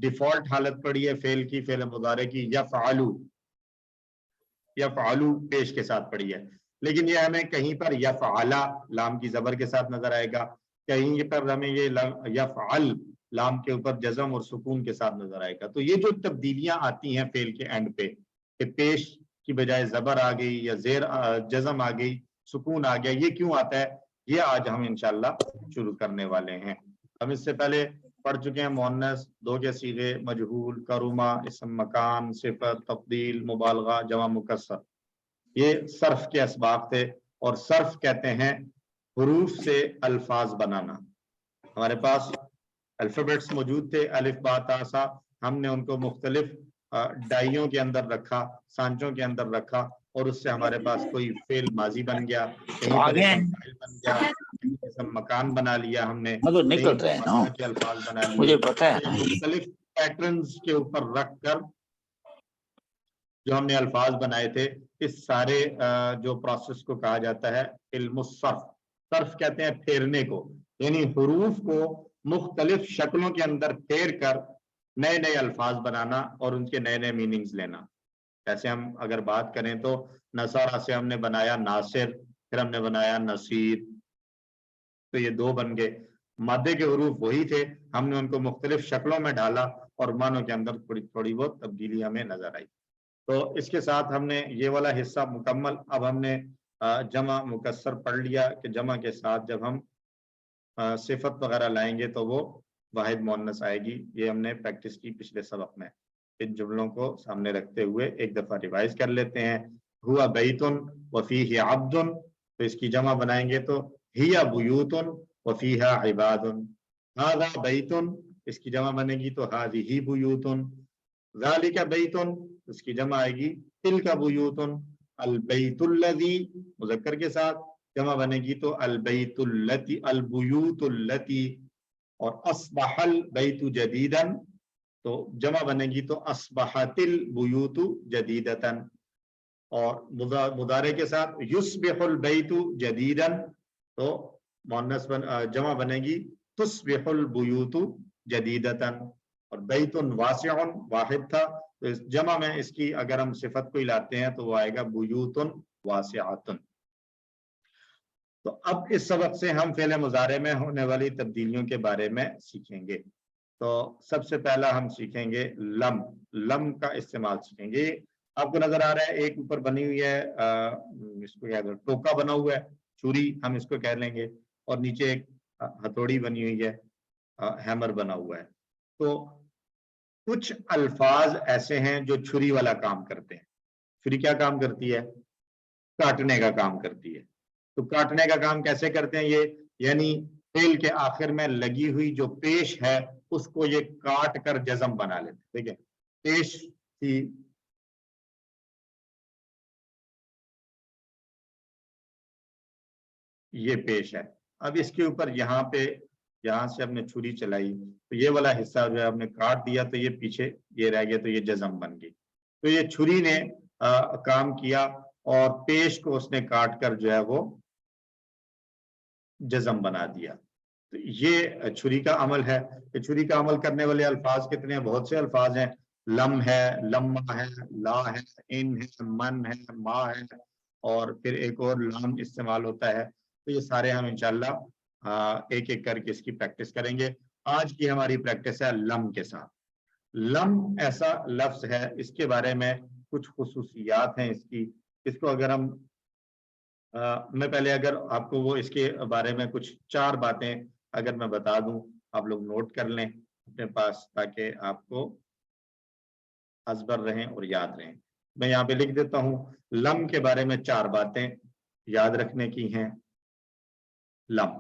डिफॉल्ट हालत पढ़ी है फेल की, फेल मुदारे की, यफ़अलु, यफ़अलु पेश के साथ पढ़ी है। लेकिन ये हमें कहीं पर यफ़अला लाम की जबर के साथ नजर आएगा, कहीं पर हमें ये यफ़अल लाम के ऊपर जज़म और सुकून के साथ नजर आएगा। तो ये जो तब्दीलियां आती हैं फेल के एंड पे कि पेश की बजाय जबर आ गई या जेर जज़म आ गई, सुकून आ गया, ये क्यों आता है, ये आज हम इंशाल्लाह शुरू करने वाले हैं। हम इससे पहले पढ़ चुके हैं मुअन्नस, दो के सीगे, मजहूल, करुमा, इसम मकान, सिफत, तब्दील, मुबालगा, जमा मुकस्सर, ये सर्फ के असबाब थे। और सर्फ कहते हैं हुरूफ से अल्फाज बनाना। हमारे पास अल्फाबेट्स मौजूद थे, अलिफ बा ता सा, हमने उनको मुख्तलिफ डाइयों के अंदर रखा, सांचों के अंदर रखा, और उससे हमारे पास कोई फेल माजी बन गया, कहीं पर इसम फाइल बन गया, कहीं इसम मकान बना लिया हमने, निकल रहे हैं ना, के अल्फाज बना लिए। मुझे पता है। मुख्तलिफ पैटर्न्स के ऊपर रख कर जो हमने अल्फाज बनाए थे, इस सारे जो प्रोसेस को कहा जाता है इल्मुस सर्फ। सर्फ कहते हैं फेरने को, यानी हुरूफ को मुख्तलिफ शक्लों के अंदर फेर कर नए नए अल्फाज बनाना और उनके नए नए मीनिंग्स लेना। ऐसे हम अगर बात करें तो नसारा से हमने बनाया नासिर, फिर हमने बनाया नसीर, तो ये दो बन गए। मादे के हुरूफ वही थे, हमने उनको मुख्तलिफ शक्लों में डाला और मानों के अंदर थोड़ी थोड़ी बहुत तब्दीली हमें नजर आई। तो इसके साथ हमने ये वाला हिस्सा मुकम्मल। अब हमने जमा मुकस्सर पढ़ लिया कि जमा के साथ जब हम सिफत वगैरह लाएंगे तो वो वाहिद मुअन्नस आएगी। ये हमने प्रैक्टिस की पिछले सबक में। इन जुमलों को सामने रखते हुए एक दफा रिवाइज कर लेते हैं। हुआ बैतुन व फीही अब्दुन, तो इसकी जमा बनाएंगे तो हिया बुयूतुन व फीहा इबादुन। हादा बैतुन, इसकी जमा बनेगी तो हादिही बुयूतुन। ज़ालिका बैतुन, इसकी जमा आएगी तिलका बुयूतुन। अल बैतुल्लज़ी, मुज़क्कर के साथ जमा बनेगी तो अल बैतुल्लती अल बुयूतुल्लती। और अस्बहल बैतु जदीदन, तो जमा बनेगी तो अस्बहतिल बुयूतु जदीदतन। और मुदारे के साथ युस्बिहुल बैतु जदीदन, तो मुअन्नस जमा बनेगी तुस्बिहुल बुयूतु जदीदतन। और बैतुन वासिउन वाहिद था, तो इस जमा में इसकी अगर हम सिफत को लाते हैं तो वो आएगा बुयूतुन वासिअतुन। तो अब इस सबक से हम फेले मुजारे में होने वाली तब्दीलियों के बारे में सीखेंगे। तो सबसे पहला हम सीखेंगे लम। लम का इस्तेमाल सीखेंगे। आपको नजर आ रहा है एक ऊपर बनी हुई है, इसको क्या कहते हैं, टोका बना हुआ है, छुरी हम इसको कह लेंगे, और नीचे एक हथौड़ी बनी हुई है, हैमर बना हुआ है। तो कुछ अल्फाज ऐसे हैं जो छुरी वाला काम करते हैं। छुरी क्या काम करती है? काटने का काम करती है। तो काटने का काम कैसे करते हैं ये? यानी फेल के आखिर में लगी हुई जो पेश है उसको ये काट कर जज़म बना लेते हैं। ठीक है, पेश थी, ये पेश है। अब इसके ऊपर यहाँ पे, यहाँ से हमने छुरी चलाई तो ये वाला हिस्सा जो है हमने काट दिया, तो ये पीछे ये रह गया, तो ये जज़म बन गई। तो ये छुरी ने काम किया और पेश को उसने काट कर जो है वो जज़म बना दिया। तो ये छुरी का अमल है। तो छुरी का अमल करने वाले अल्फाज कितने हैं? बहुत से अल्फाज हैं। लम है, लम्मा है, ला है, इन है, मन है, मा है, और फिर एक और लाम इस्तेमाल होता है। तो ये सारे हम इंशाल्लाह एक एक करके इसकी प्रैक्टिस करेंगे। आज की हमारी प्रैक्टिस है लम के साथ। लम ऐसा लफ्ज है, इसके बारे में कुछ खुसूसियात हैं इसकी। इसको अगर हम मैं पहले अगर आपको वो इसके बारे में कुछ 4 बातें अगर मैं बता दूं, आप लोग नोट कर लें अपने पास, ताकि आपको अज़बर रहें और याद रहें। मैं यहाँ पे लिख देता हूं, लम के बारे में 4 बातें याद रखने की हैं। लम,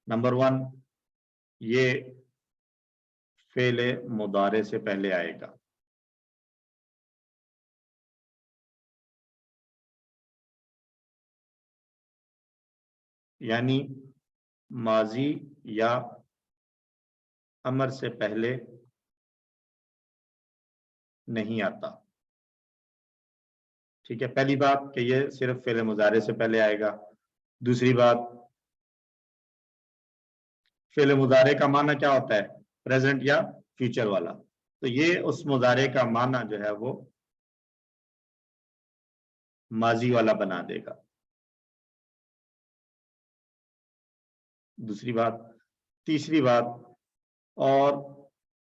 नंबर 1, ये फेले मुदारे से पहले आएगा। यानी माजी या अमर से पहले नहीं आता। ठीक है, पहली बात कि ये सिर्फ फेले मुजारे से पहले आएगा। दूसरी बात, फेले मुजारे का माना क्या होता है? प्रेजेंट या फ्यूचर वाला। तो ये उस मुजारे का माना जो है वो माजी वाला बना देगा। दूसरी बात। तीसरी बात, और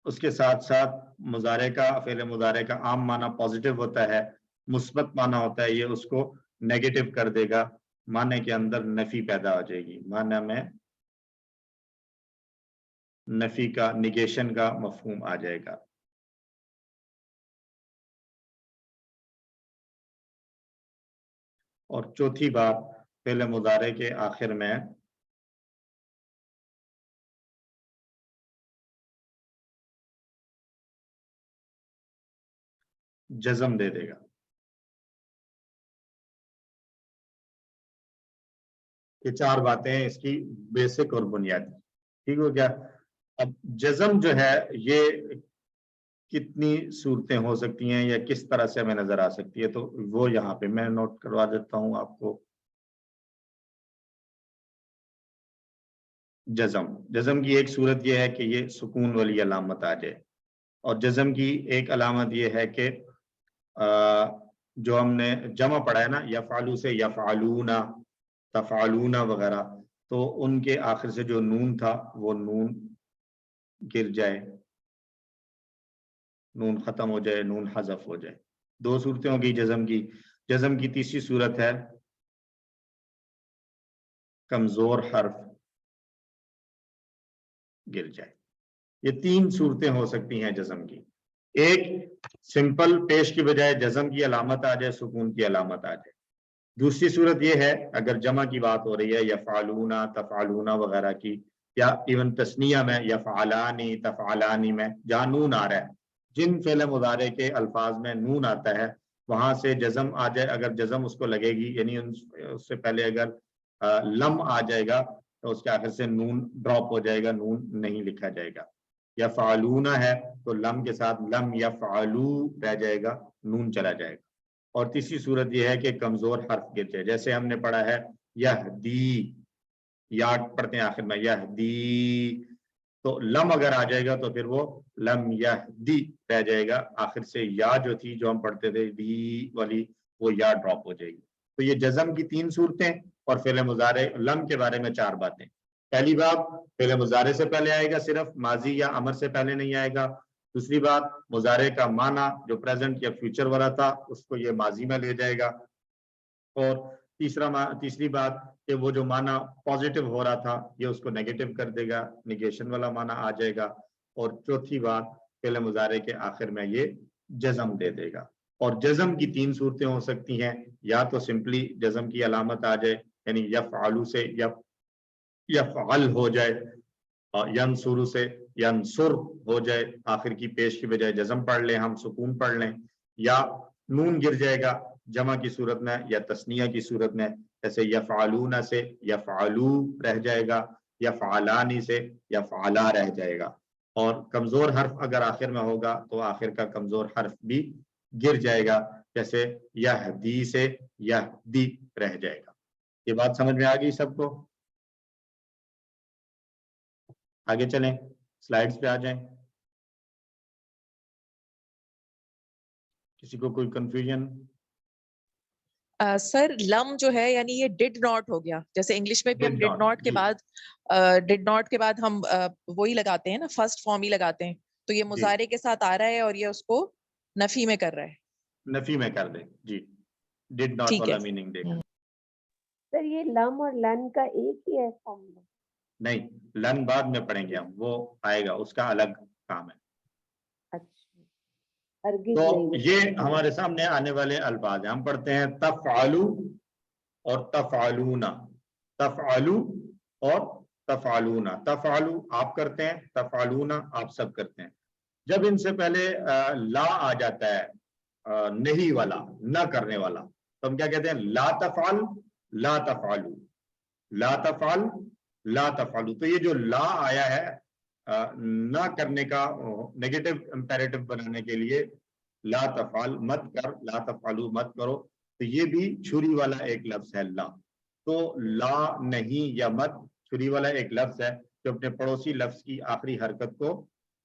उसके साथ साथ मुजारे का, फेले मुजारे का आम माना पॉजिटिव होता है, मुस्बत माना होता है, ये उसको नेगेटिव कर देगा। माने के अंदर नफी पैदा हो जाएगी, माना में नफी का, निगेशन का मफहूम आ जाएगा। और चौथी बात, फेले मुजारे के आखिर में जज़म दे देगा। ये 4 बातें हैं इसकी बेसिक और बुनियादी। ठीक हो गया? अब जज़म जो है ये कितनी सूरतें हो सकती हैं या किस तरह से हमें नजर आ सकती है, तो वो यहाँ पे मैं नोट करवा देता हूं आपको। जज़म की एक सूरत यह है कि ये सुकून वाली अलामत आ जाए, और जज़म की एक अलामत ये है कि जो हमने जमा पढ़ा है ना, यफ़अलू से यफ़अलूना, तफ़अलूना वगैरह, तो उनके आखिर से जो नून था वो नून गिर जाए, नून खत्म हो जाए, नून हज़फ हो जाए। 2 सूरतें होगी जज़म की। जज़म की तीसरी सूरत है कमजोर हर्फ गिर जाए। ये 3 सूरतें हो सकती हैं जज़म की। ایک सिंपल पेश की बजाय जज़म की अलामत आ जाए, सुकून की अलामत आ जाए। दूसरी सूरत ये है अगर जमा की बात हो रही है यफ़अलूना, तफ़अलूना वगैरह की, या इवन तस्निया में यफ़अलानी, तफ़अलानी में जहाँ नून आ रहा है, जिन फ़िल मुज़ारे के अल्फाज में नून आता है वहां से जज़म आ जाए, अगर जज़म उसको लगेगी यानी उससे पहले अगर लम आ जाएगा तो उसके आखिर से नून ड्रॉप हो जाएगा, नून नहीं लिखा जाएगा। यफ़अलूना है तो लम के साथ लम यफ़अलू रह जाएगा, नून चला जाएगा। और तीसरी सूरत यह है कि कमजोर हर्फ गिर जाए, जैसे हमने पढ़ा है यहदी, या पढ़ते हैं आखिर में यहदी, तो लम अगर आ जाएगा तो फिर वो लम यहदी रह जाएगा, आखिर से या जो थी जो हम पढ़ते थे दी वाली वो या ड्रॉप हो जाएगी। तो ये जज़म की 3 सूरतें और फ़िल मुज़ारे लम के बारे में 4 बातें। पहली बात फ़िल मुज़ारे से पहले आएगा, सिर्फ माजी या अमर से पहले नहीं आएगा। दूसरी बात मुज़ारे का माना जो प्रेजेंट या फ्यूचर वाला था उसको ये माजी में ले जाएगा। और तीसरी बात कि वो जो माना पॉजिटिव हो रहा था ये उसको नेगेटिव कर देगा, निगेशन वाला माना आ जाएगा। और चौथी बात फ़िल मुज़ारे के आखिर में ये जज़म दे देगा। और जज़म की 3 सूरतें हो सकती हैं, या तो सिंपली जज़म की अलामत आ जाए यानी यफ़अलू से यफ़अल हो जाए, यंसुरु से यंसुर हो जाए, आखिर की पेश की बजाय जज़म पढ़ लें हम, सुकून पढ़ लें, या नून गिर जाएगा जमा की सूरत में या तस्निया की सूरत में, जैसे यफ़अलूना से यफ़अलू रह जाएगा, यफ़अलानी से यफ़अला रह जाएगा। और कमजोर हर्फ अगर आखिर में होगा तो आखिर का कमजोर हर्फ भी गिर जाएगा, जैसे यहदी से यहदी रह जाएगा। ये बात समझ में आ गई सबको? आगे चलें, स्लाइड्स पे आ जाएं। किसी को कोई कंफ्यूजन? सर लम जो है यानी ये डिड नॉट हो गया, जैसे इंग्लिश में भी हम Did डिड not, नॉट के जी। बाद हम वही लगाते हैं ना, फर्स्ट फॉर्म ही लगाते हैं, तो ये मुजारे के साथ आ रहा है और ये उसको नफी में कर रहा है, नफी में कर दे जी, डिड नॉट ठीक वाला है। मीनिंग देगा। सर ये लम और लन का एक ही है फॉर्मूला? नहीं, लन बाद में पढ़ेंगे हम, वो आएगा, उसका अलग काम है। अच्छा, हरगिज़ तो नहीं ये बताया। हमारे सामने आने वाले अल्फाज हैं, हम पढ़ते हैं तफ़अलू और तफ़अलूना, तफ़अलू और तफ़अलूना। तफ़अलू आप करते हैं, तफ़अलूना आप सब करते हैं। जब इनसे पहले ला आ जाता है, नहीं वाला, न करने वाला, तो हम क्या कहते हैं? ला तफ़अल ला तफ़अलू, ला तफ़अल ला तफ़अलू। तो ये जो ला आया है ना करने का नेगेटिव इंपेरेटिव बनाने के लिए, ला तफ़अल मत कर, ला तफ़अलू मत करो, तो ये भी छुरी वाला एक लफ्ज है ला। तो ला नहीं या मत छुरी वाला एक लफ्ज है जो अपने पड़ोसी लफ्ज की आखिरी हरकत को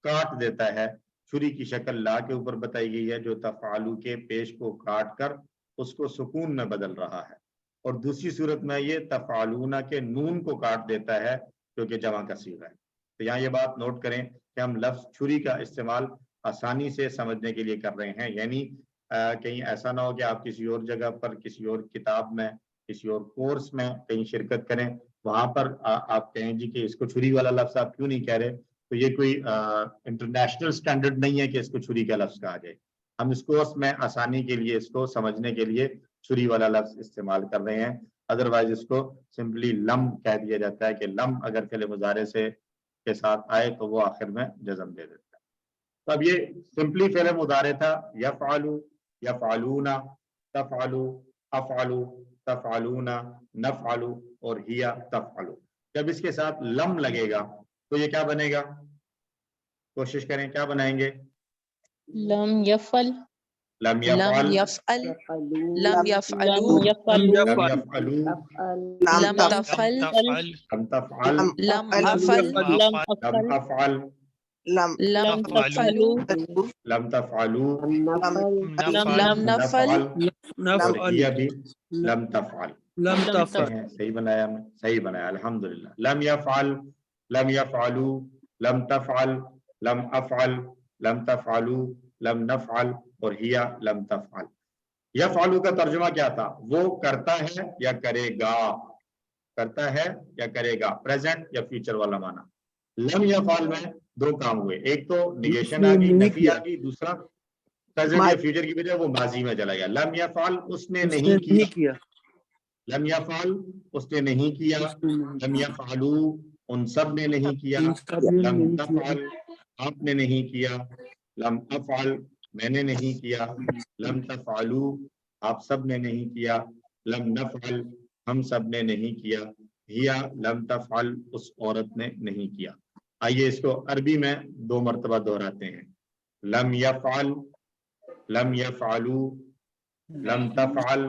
काट देता है। छुरी की शक्ल ला के ऊपर बताई गई है जो तफ़अलू के पेश को काट कर उसको सुकून में बदल रहा है। और दूसरी सूरत में ये तफ़अलूना के नून को काट देता है जो कि जमा का सीगा है। तो यहाँ ये बात नोट करें कि हम लफ्ज छुरी का इस्तेमाल आसानी से समझने के लिए कर रहे हैं, यानी कहीं ऐसा ना हो कि आप किसी और जगह पर, किसी और किताब में, किसी और कोर्स में कहीं शिरकत करें, वहां पर आप कहें जी कि इसको छुरी वाला लफ्ज आप क्यों नहीं कह रहे, तो ये कोई इंटरनेशनल स्टैंडर्ड नहीं है कि इसको छुरी का लफ्ज कहा जाए। हम इस कोर्स में आसानी के लिए, इसको समझने के लिए छुरी वाला लफ्ज इस्तेमाल कर रहे हैं, अदरवाइज इसको सिंपली लम कह दिया जाता है कि लम अगर फ़िल मुज़ारे से के साथ आए तो वो आखिर में जज़म दे देता है। तो अब ये सिंपली फ़िल मुज़ारे था, यफ़अलू, यफ़अलूना, तफ़अलू, अफ़अलू, तफ़अलूना, नफ़अलू और हिया तफ़अलू। जब इसके साथ लम लगेगा तो ये क्या बनेगा? कोशिश करें, क्या बनाएंगे? लम यफल लम लम यफ़अल, यफ़अल, लम लम यफ़अलू, यफलू लम तफ़अल, लम तफ़अल, लम अफ़ल, लम लम अफल अफ़अल, लम तफ़अलू, लम तफ़अलू, लम नफ़अल, और हिया भी लम तफ़अल। लम देखते हैं सही बनाया हमने, सही बनाया अल्हम्दुलिल्लाह। लम यफ़अल, लम यफ़अलू, लम तफ़अल, लम अफ़अल, लम तफ़अलू, लम नफ़अल और हिया लम तफ़अल। यफ़अलू का तर्जुमा क्या था? वो करता है या करेगा, करता है या करेगा, प्रेजेंट या फ्यूचर वाला माना। लम यफअल में दो काम हुए, एक तो निगेशन आ गई, नफी आ गई, दूसरा प्रेजेंट या फ्यूचर की वजह वो माजी में चला गया। लम यफअल उसने नहीं किया, लम यफअल उसने नहीं किया, लम यफअलू उन सब ने नहीं किया, लम तफअल आपने नहीं किया, लम अफअल मैंने नहीं किया, लम तफअलू आप सब ने नहीं किया, लम नफअल हम सब ने नहीं किया, हिया लम तफअल उस औरत ने नहीं किया। आइए इसको अरबी में 2 मरतबा दोहराते हैं। लम यफअल, लम यफअलू, लम तफअल,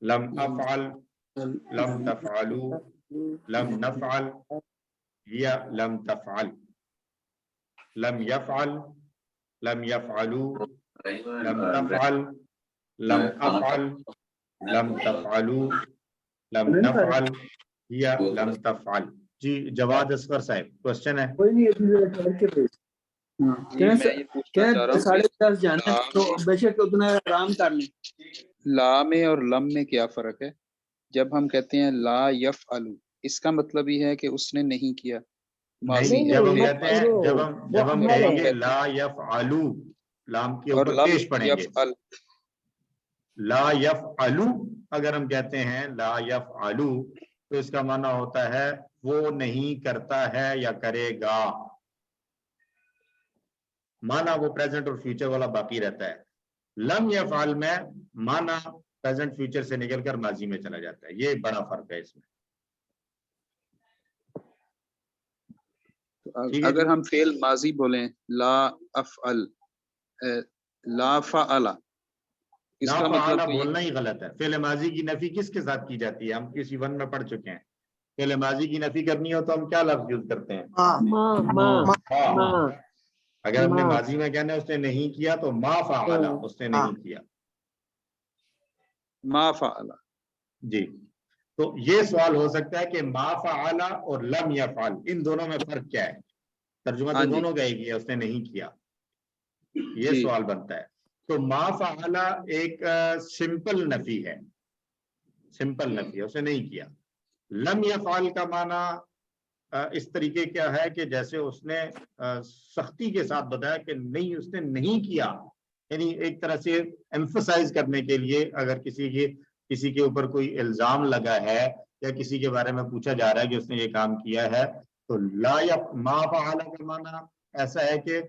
लम अफअल, लम तफअलू, लम नफअल, हिया लम तफअल, लम यफअल, लम यफअलू, लम तफअल, लम अफअल, लम तफअलू, लम नफअल, हिया लम तफअल। जी जवाद असगर साहब, क्वेश्चन है। ये मैं ये पूछना चाह रहा हूँ, तो बेशक उतना आराम कर लें, ला में और लम में क्या फर्क है? जब हम कहते हैं ला यफअलू, इसका मतलब ही है कि उसने नहीं किया। नहीं, जब हम कहते हैं, जब हम कहेंगे ला यफअलू, लाम के ऊपर पेश पड़ेंगे, ला यफअलू अगर हम कहते हैं ला यफअलू तो इसका माना होता है वो नहीं करता है या करेगा, माना वो प्रेजेंट और फ्यूचर वाला बाकी रहता है। लम यफअल में माना प्रेजेंट फ्यूचर से निकलकर माजी में चला जाता है, ये बड़ा फर्क है इसमें। अगर हम फेल माजी बोलें ला अफअल, ला फअला, इसका मतलब तो बोलना ही गलत है। फेल माजी की नफी किसके साथ की जाती है? हम किसी वन में पढ़ चुके हैं। फेल माजी की नफी करनी हो तो हम क्या लफ्ज यूज करते हैं? अगर हमने माजी में कहना है उसने नहीं किया तो मा फअला, उसने नहीं किया, मा फअला। जी, तो ये सवाल हो सकता है कि मा फअला और लम यफअल इन दोनों में फर्क क्या है? तर्जुमा तो दोनों का ही है, उसने नहीं किया, ये सवाल बनता है। तो मा फअला एक सिंपल नफी है, सिंपल नफी है, उसने नहीं किया। लम यफअल का माना इस तरीके क्या है कि जैसे उसने सख्ती के साथ बताया कि नहीं उसने नहीं किया, यानी एक तरह से एम्फसाइज करने के लिए अगर किसी के ऊपर कोई इल्जाम लगा है या किसी के बारे में पूछा जा रहा है कि उसने ये काम किया है, तो ला या मा फअला का माना ऐसा है कि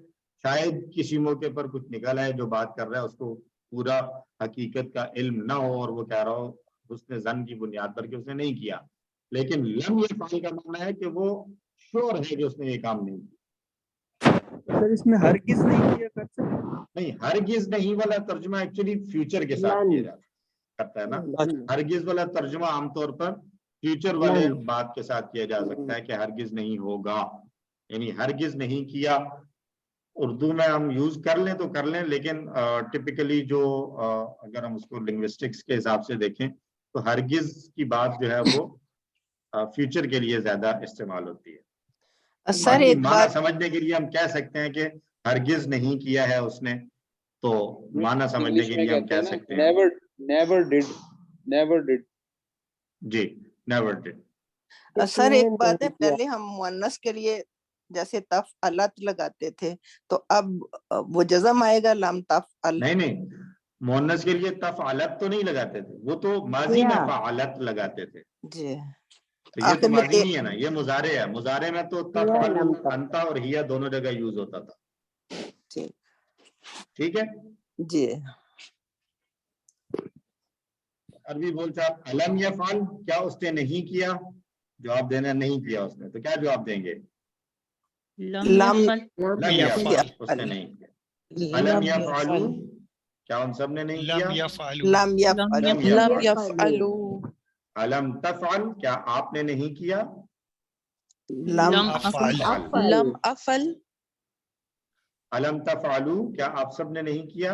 शायद किसी मौके पर कुछ निकला है, जो बात कर रहा है उसको पूरा हकीकत का इल्म ना हो और वो कह रहा हो उसने जन की बुनियाद पर कि उसने नहीं किया। लेकिन लम यफअल का माना है कि वो श्योर है कि उसने ये काम नहीं किया। सर इसमें हरगिज़ नहीं किया कर सकते? नहीं, हरगिज़ नहीं वाला तर्जुमा एक्चुअली फ्यूचर के साथ किया करता है ना। हरगिज़ वाला तर्जुमा आमतौर पर फ्यूचर वाले बात के साथ किया जा सकता है कि हरगिज़ नहीं होगा, यानी हरगिज़ नहीं किया। उर्दू में हम यूज कर लें तो कर लें, लेकिन टिपिकली जो अगर हम उसको लिंग्विस्टिक्स के हिसाब से देखें तो हरगिज़ की बात जो है वो फ्यूचर के लिए ज्यादा इस्तेमाल होती है। सर एक बात समझने के लिए हम कह सकते हैं कि हरगिज नहीं किया है उसने, तो माना समझने के लिए हम कह सकते हैं नेवर डिड। जी, नेवर डिड। सर एक बात है, पहले हम मुअन्नस के लिए जैसे तफअलत लगाते थे, तो अब वो जज़म आएगा लम तफअल? नहीं, मुअन्नस के लिए तफअलत तो नहीं लगाते थे, वो तो माजी में फअलत लगाते थे जी। तो ये तो माजी नहीं है ना, ये मुजारे है। मुजारे में तो तफअल अंता और हिया दोनों जगह यूज होता था। ठीक है जी। अरबी बोलचाल अलम यफअल, क्या उसने नहीं किया? जवाब देना नहीं किया उसने, तो क्या जवाब देंगे? लम यफअल, उसने नहीं किया। अलम यफअलू, क्या उन सब ने नहीं किया? लम यफअलू। अलम तफअल, क्या आपने नहीं किया? लम अफल। अलम तफअलू, क्या आप सब ने नहीं किया?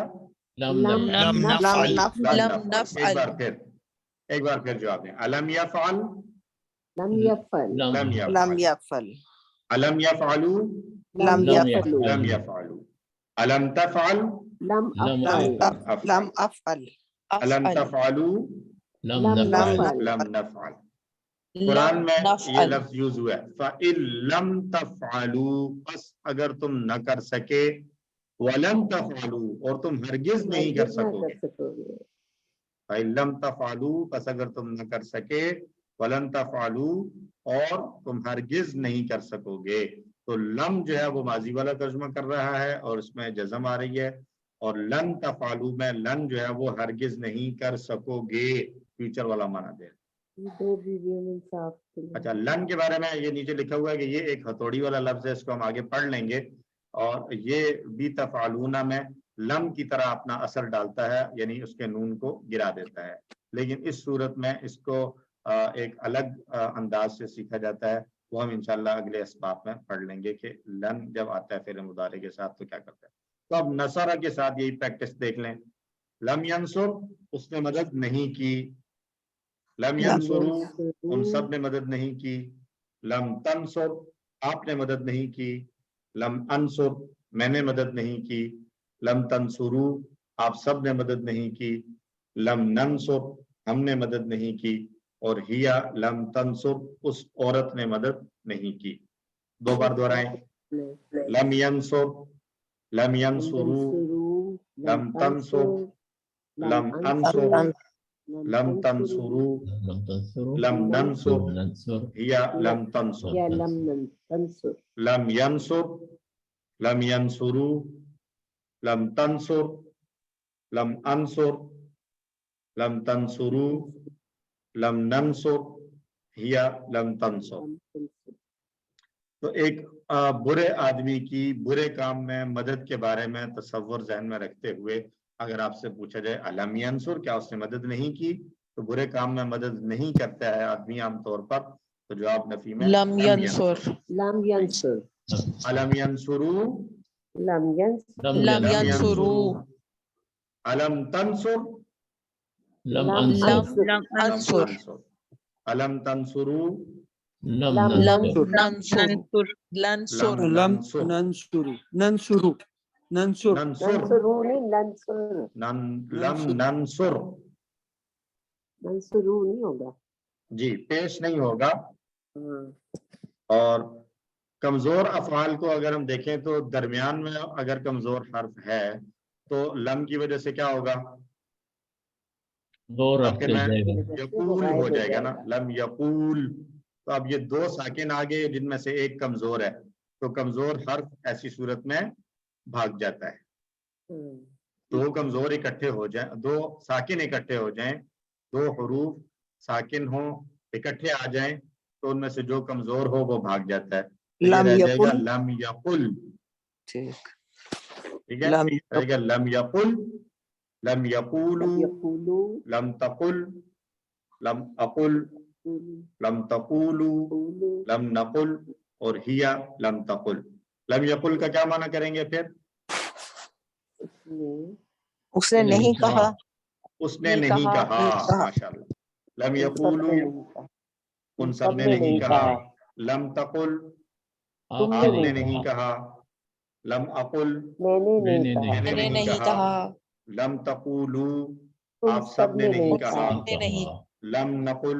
एक बार फिर जवाब दें। अलम यफअल, लम यफअल। अलम यफअलू, लम यफअलू। अलम तफअल, लम अफअल। अलम तफअलू, लम नफअल। قرآن میں یہ نفعل لفظ یوز ہوا ہے فَإِن لَمْ تَفْعَلُوا، بس اگر تم نہ کر سکے، وَلَمْ تَفْعَلُوا، اور تم ہرگز نہیں کر ہرگز نہ سکو کر گے، سکو گے، فَإِن لَمْ تَفْعَلُوا، بس اگر تم نہ کر سکے، وَلَن تَفْعَلُوا، اور تم ہرگز نہیں کر سکو گے. تو لم جو ہے وہ ماضی والا ترجمہ کر رہا ہے اور اس میں جزم آ رہی ہے، اور لن تفعلوا میں لن جو ہے وہ ہرگز نہیں کر سکو گے فیوچر والا معنی دے. دو بیویوں میں انصاف کے لیے. اچھا، لن کے بارے میں یہ نیچے لکھا ہوا ہے کہ یہ ایک ہتھوڑی والا لفظ ہے، اس کو ہم آگے پڑھ لیں گے، اور یہ بھی تفعلون میں لم کی طرح اپنا اثر ڈالتا ہے، یعنی اس کے نون کو گرا دیتا ہے، لیکن اس صورت میں اس کو ایک الگ انداز سے سیکھا جاتا ہے، وہ ہم انشاءاللہ اگلے اسباق میں پڑھ لیں گے کہ لن جب آتا ہے فعل مضارع کے ساتھ تو کیا کرتا ہے. تو اب نصرہ کے ساتھ یہی پریکٹس دیکھ لیں. لم ینصر، اس نے مدد نہیں کی. لم ینصروا، ان سب نے مدد نہیں کی. لم تنصر، آپ نے مدد نہیں کی. لم انصر، میں نے مدد نہیں کی. لم تنصروا، آپ سب نے مدد نہیں کی. لم ننصر، ہم نے مدد نہیں کی. اور ہیا لم تنصر، اس عورت نے مدد نہیں کی. دو بار دہرائیں. لم ینصر، لم ینصروا، لم تنصر، لم انصر، لم تنصروا، لم تنصروا لم ننصر، ننصر ہیا لم تنصر. یا لم تنصر، لم ینصر، لم ینصروا، لم تنصر، لم انصر، لم تنصروا، لم ننصر، ہیا لم تنصر. تو ایک برے آدمی کی برے کام میں مدد کے بارے میں تصور ذہن میں رکھتے ہوئے اگر آپ سے پوچھا جائے الم ینصر، کیا اس نے مدد نہیں کی؟ تو برے کام میں مدد نہیں کرتا ہے آدمی عام طور پر، تو جواب نفی میں لم ینصر، لم ینصر، الم ینصروا، لم ینصر، لم ینصروا، الم تنصر، لم لم انصر، لم انصر، انصر. الم تنصروا، لم لم لم ننصر، ننصر، لنصر، لم ننصر، ننصر، ننصر، ننصرونی، لنصر، لم ننصر. منصرو نہیں ہوگا. جی، پیش نہیں ہوگا. ہاں. اور کمزور افعال کو اگر ہم دیکھیں تو درمیان میں اگر کمزور حرف ہے تو لم کی وجہ سے کیا ہوگا؟ دو رکھ آخر کے میں جائے گا. یقول ہو جائے گا نا، لم یقول. تو اب یہ دو ساکن آگے جن میں سے ایک کمزور ہے، تو کمزور حرف ایسی صورت میں بھاگ جاتا ہے. دو کمزور اکٹھے ہو جائیں، دو ساکن اکٹھے ہو جائیں، دو حروف ساکن ہوں اکٹھے آ جائیں، تو ان میں سے جو کمزور ہو وہ بھاگ جاتا ہے. تو یہ رہ جائے گا لم یقل. ٹھیک ہے، رہے گا لم یقل، لم یقولو، لم تقل، لم اقل، لم تقولو، لم نقل، اور ہیا لم تقل. لم یقل کا کیا معنی کریں گے پھر؟ اس نے نہیں کہا، اس نے نہیں کہا. ماشاءاللہ. لم یقولو، ان سب نے نہیں کہا. لم تقل، آپ نے نہیں کہا. لم اقل، میں نے میں نے نہیں کہا. لم تقولو، آپ سب نے نہیں کہا. لم نقل،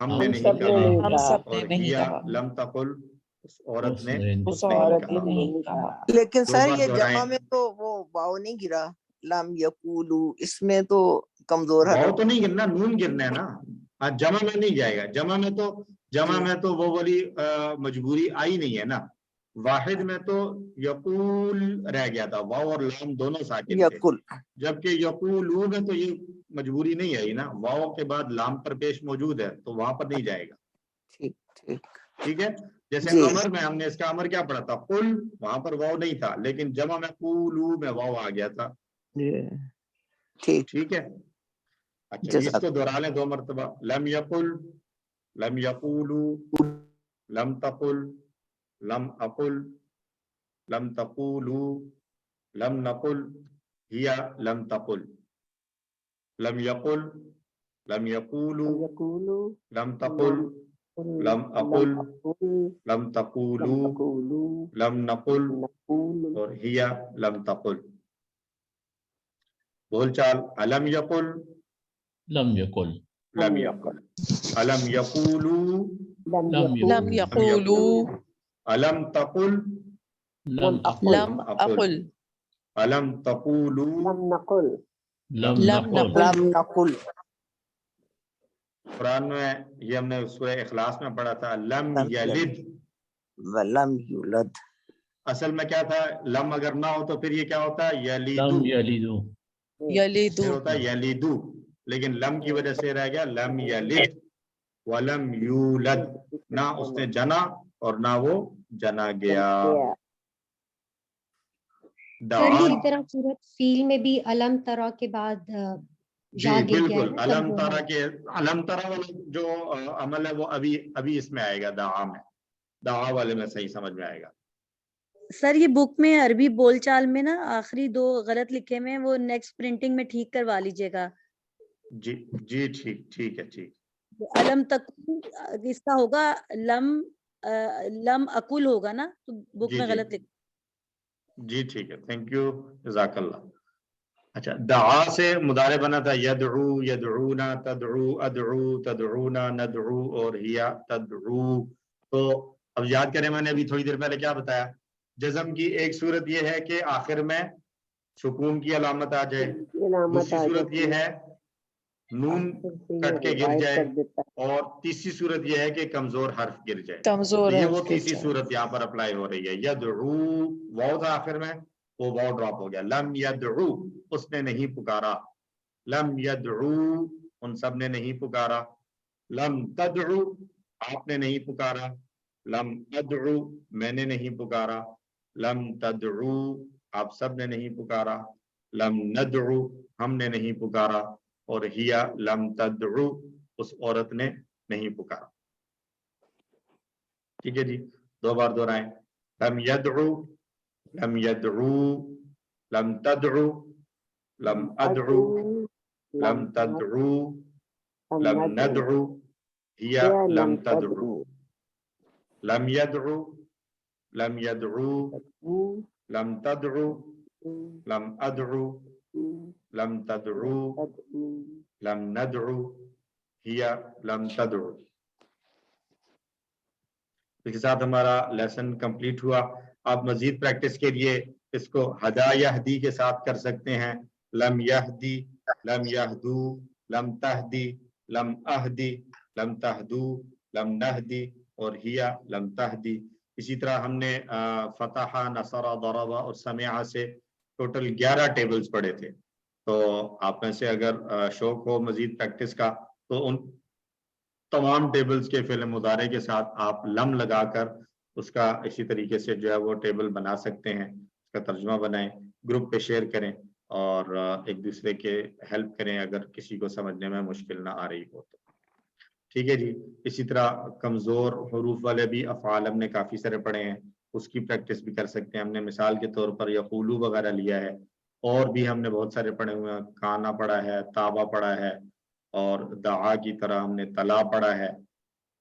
ہم نے نہیں کہا. ہم سب نے اور نہیں ہیا کہا. لم تقل، اس عورت نے اس عورت نے نہیں کہا. لیکن دو سر بار یہ دہرائیں. جمع میں تو وہ واو نہیں گرا، لم یقولو، اس میں تو کمزور ہے. واو تو نہیں گرنا، نون گرنا ہے نا. ہاں، جمع میں نہیں جائے گا. جمع میں تو وہ والی مجبوری آئی نہیں ہے نا. واحد میں تو یقول رہ گیا تھا، واو اور لام دونوں ساکن تھے، یقول، جبکہ یقولو میں تو یہ مجبوری نہیں آئی نا، واو کے بعد لام پر پیش موجود ہے تو وہاں پر نہیں جائے گا. ٹھیک ہے. جیسے جی. امر میں ہم نے اس کا امر کیا پڑھا تھا؟ قل، وہاں پر واو نہیں تھا، لیکن جمع میں قولو میں واو آ گیا تھا. ٹھیک ہے. اچھا، اس کو دہرا لیں 2 مرتبہ. لم یقل، لم یقولو، لم تقل، لم اقل، لم تقولو، لم نقل، ہیا لم تقل. لم یقل، لم یقولو، لم تقل، لم اقل، لم تقولو، لم نقل، اور ہیا لم تقل. بول چال: الم یقل، لم یقل، لم یقل. अलम यकूलू, लम यक़ूलू, अलम तकुल, लम अकुल, लम अक़ुल, अलम तकूलू, लम लम नकुल, नक़ुल। लम नकुल। कुरान में ये हमने सूरह इखलास में पढ़ा था, लम यलिद। वलम यूलद। असल में क्या था, लम अगर ना हो तो फिर ये क्या होता है, यलीदू, लम यलिदु, यलिदु, फिर होता है यलीदू, लेकिन लम की वजह से रह गया लम यलिद वलम यूलद, ना उसने जना और ना वो जना गया। सर दआ, इसी तरह सूरत फील में भी अलम तरा के बाद जी या गिर गया है बिल्कुल, ना, अलम तब तरा के, अलम तरा वाला जो अमल है वो अभी अभी इसमें आएगा, दआ में, दआ वाले में सही समझ में आएगा। सर ये बुक में अरबी बोलचाल में ना आखिरी 2 गलत लिखे हुए हैं, वो नेक्स्ट प्रिंटिंग में ठीक करवा लीजिएगा। जी जी, ठीक ठीक है, ठीक। अलम तक इसका होगा लम अकुल होगा ना, तो बुक जी में जी गलत लिख। जी, ठीक है, थैंक यू, जज़ाकल्लाह। अच्छा, दआ से मुदारे बना था यदउ, यदउना, तदउ, अदउ, तदउना, नदउ और हिया तदउ। तो अब याद करें, मैंने अभी थोड़ी देर पहले क्या बताया, जज़म की एक सूरत ये है कि आखिर में सुकून की अलामत आ जाए, दूसरी सूरत ये है नून कट के गिर जाए, और तीसरी सूरत ये है कि कमजोर हर्फ गिर जाए। कमजोर तो ये वो हर्फ गिर तीसरी जाए। सूरत यहाँ पर अप्लाई हो रही है। यदउ वाव था आखिर में, वो वाव ड्रॉप हो गया। लम यदउ, उसने नहीं पुकारा। लम यदउ, उन सब ने नहीं पुकारा। लम तदउ, आपने नहीं पुकारा। लम अदउ, मैंने नहीं पुकारा। लम तदउ, आप सब ने नहीं पुकारा। लम नदउ, हमने नहीं पुकारा। और हिया लम तदउ, उस औरत ने नहीं पुकारा। ठीक है जी, 2 बार दोहराएं। लम यदउ, लम यदउ, लम तदउ, लम अदउ, लम तदउ, लम नदउ, हिया लम तदउ। लम यदउ, लम यदउ, लम तदउ, लम अदउ, लम तदउ, लम नदउ, हिया लम तदउ। इसके साथ हमारा लेसन कंप्लीट हुआ। आप मजीद प्रैक्टिस के लिए इसको हदा यहदी के साथ कर सकते हैं। लम यहदी, लम यहदू, लम तहदी, लम अहदी, लम तहदू, लम नहदी और हिया लम तहदी। इसी तरह हमने फतहा, नसरा, दरबा और समिआ से टोटल 11 टेबल्स पढ़े थे। तो आप में से अगर शौक हो मजीद प्रैक्टिस का, तो उन तमाम टेबल्स के फ़िल मुदारे के साथ आप लम लगाकर उसका इसी तरीके से जो है वो टेबल बना सकते हैं। उसका तर्जुमा बनाएं, ग्रुप पे शेयर करें और एक दूसरे के हेल्प करें अगर किसी को समझने में मुश्किल ना आ रही हो तो। ठीक है जी। इसी तरह कमज़ोर हरूफ वाले भी अफ़आल हमने काफ़ी सारे पढ़े हैं, उसकी प्रैक्टिस भी कर सकते हैं। हमने मिसाल के तौर पर यक़ूलू वगैरह लिया है, और भी हमने बहुत सारे पढ़े हुए हैं। काना पढ़ा है, ताबा पढ़ा है, और दआ की तरह हमने तला पढ़ा है,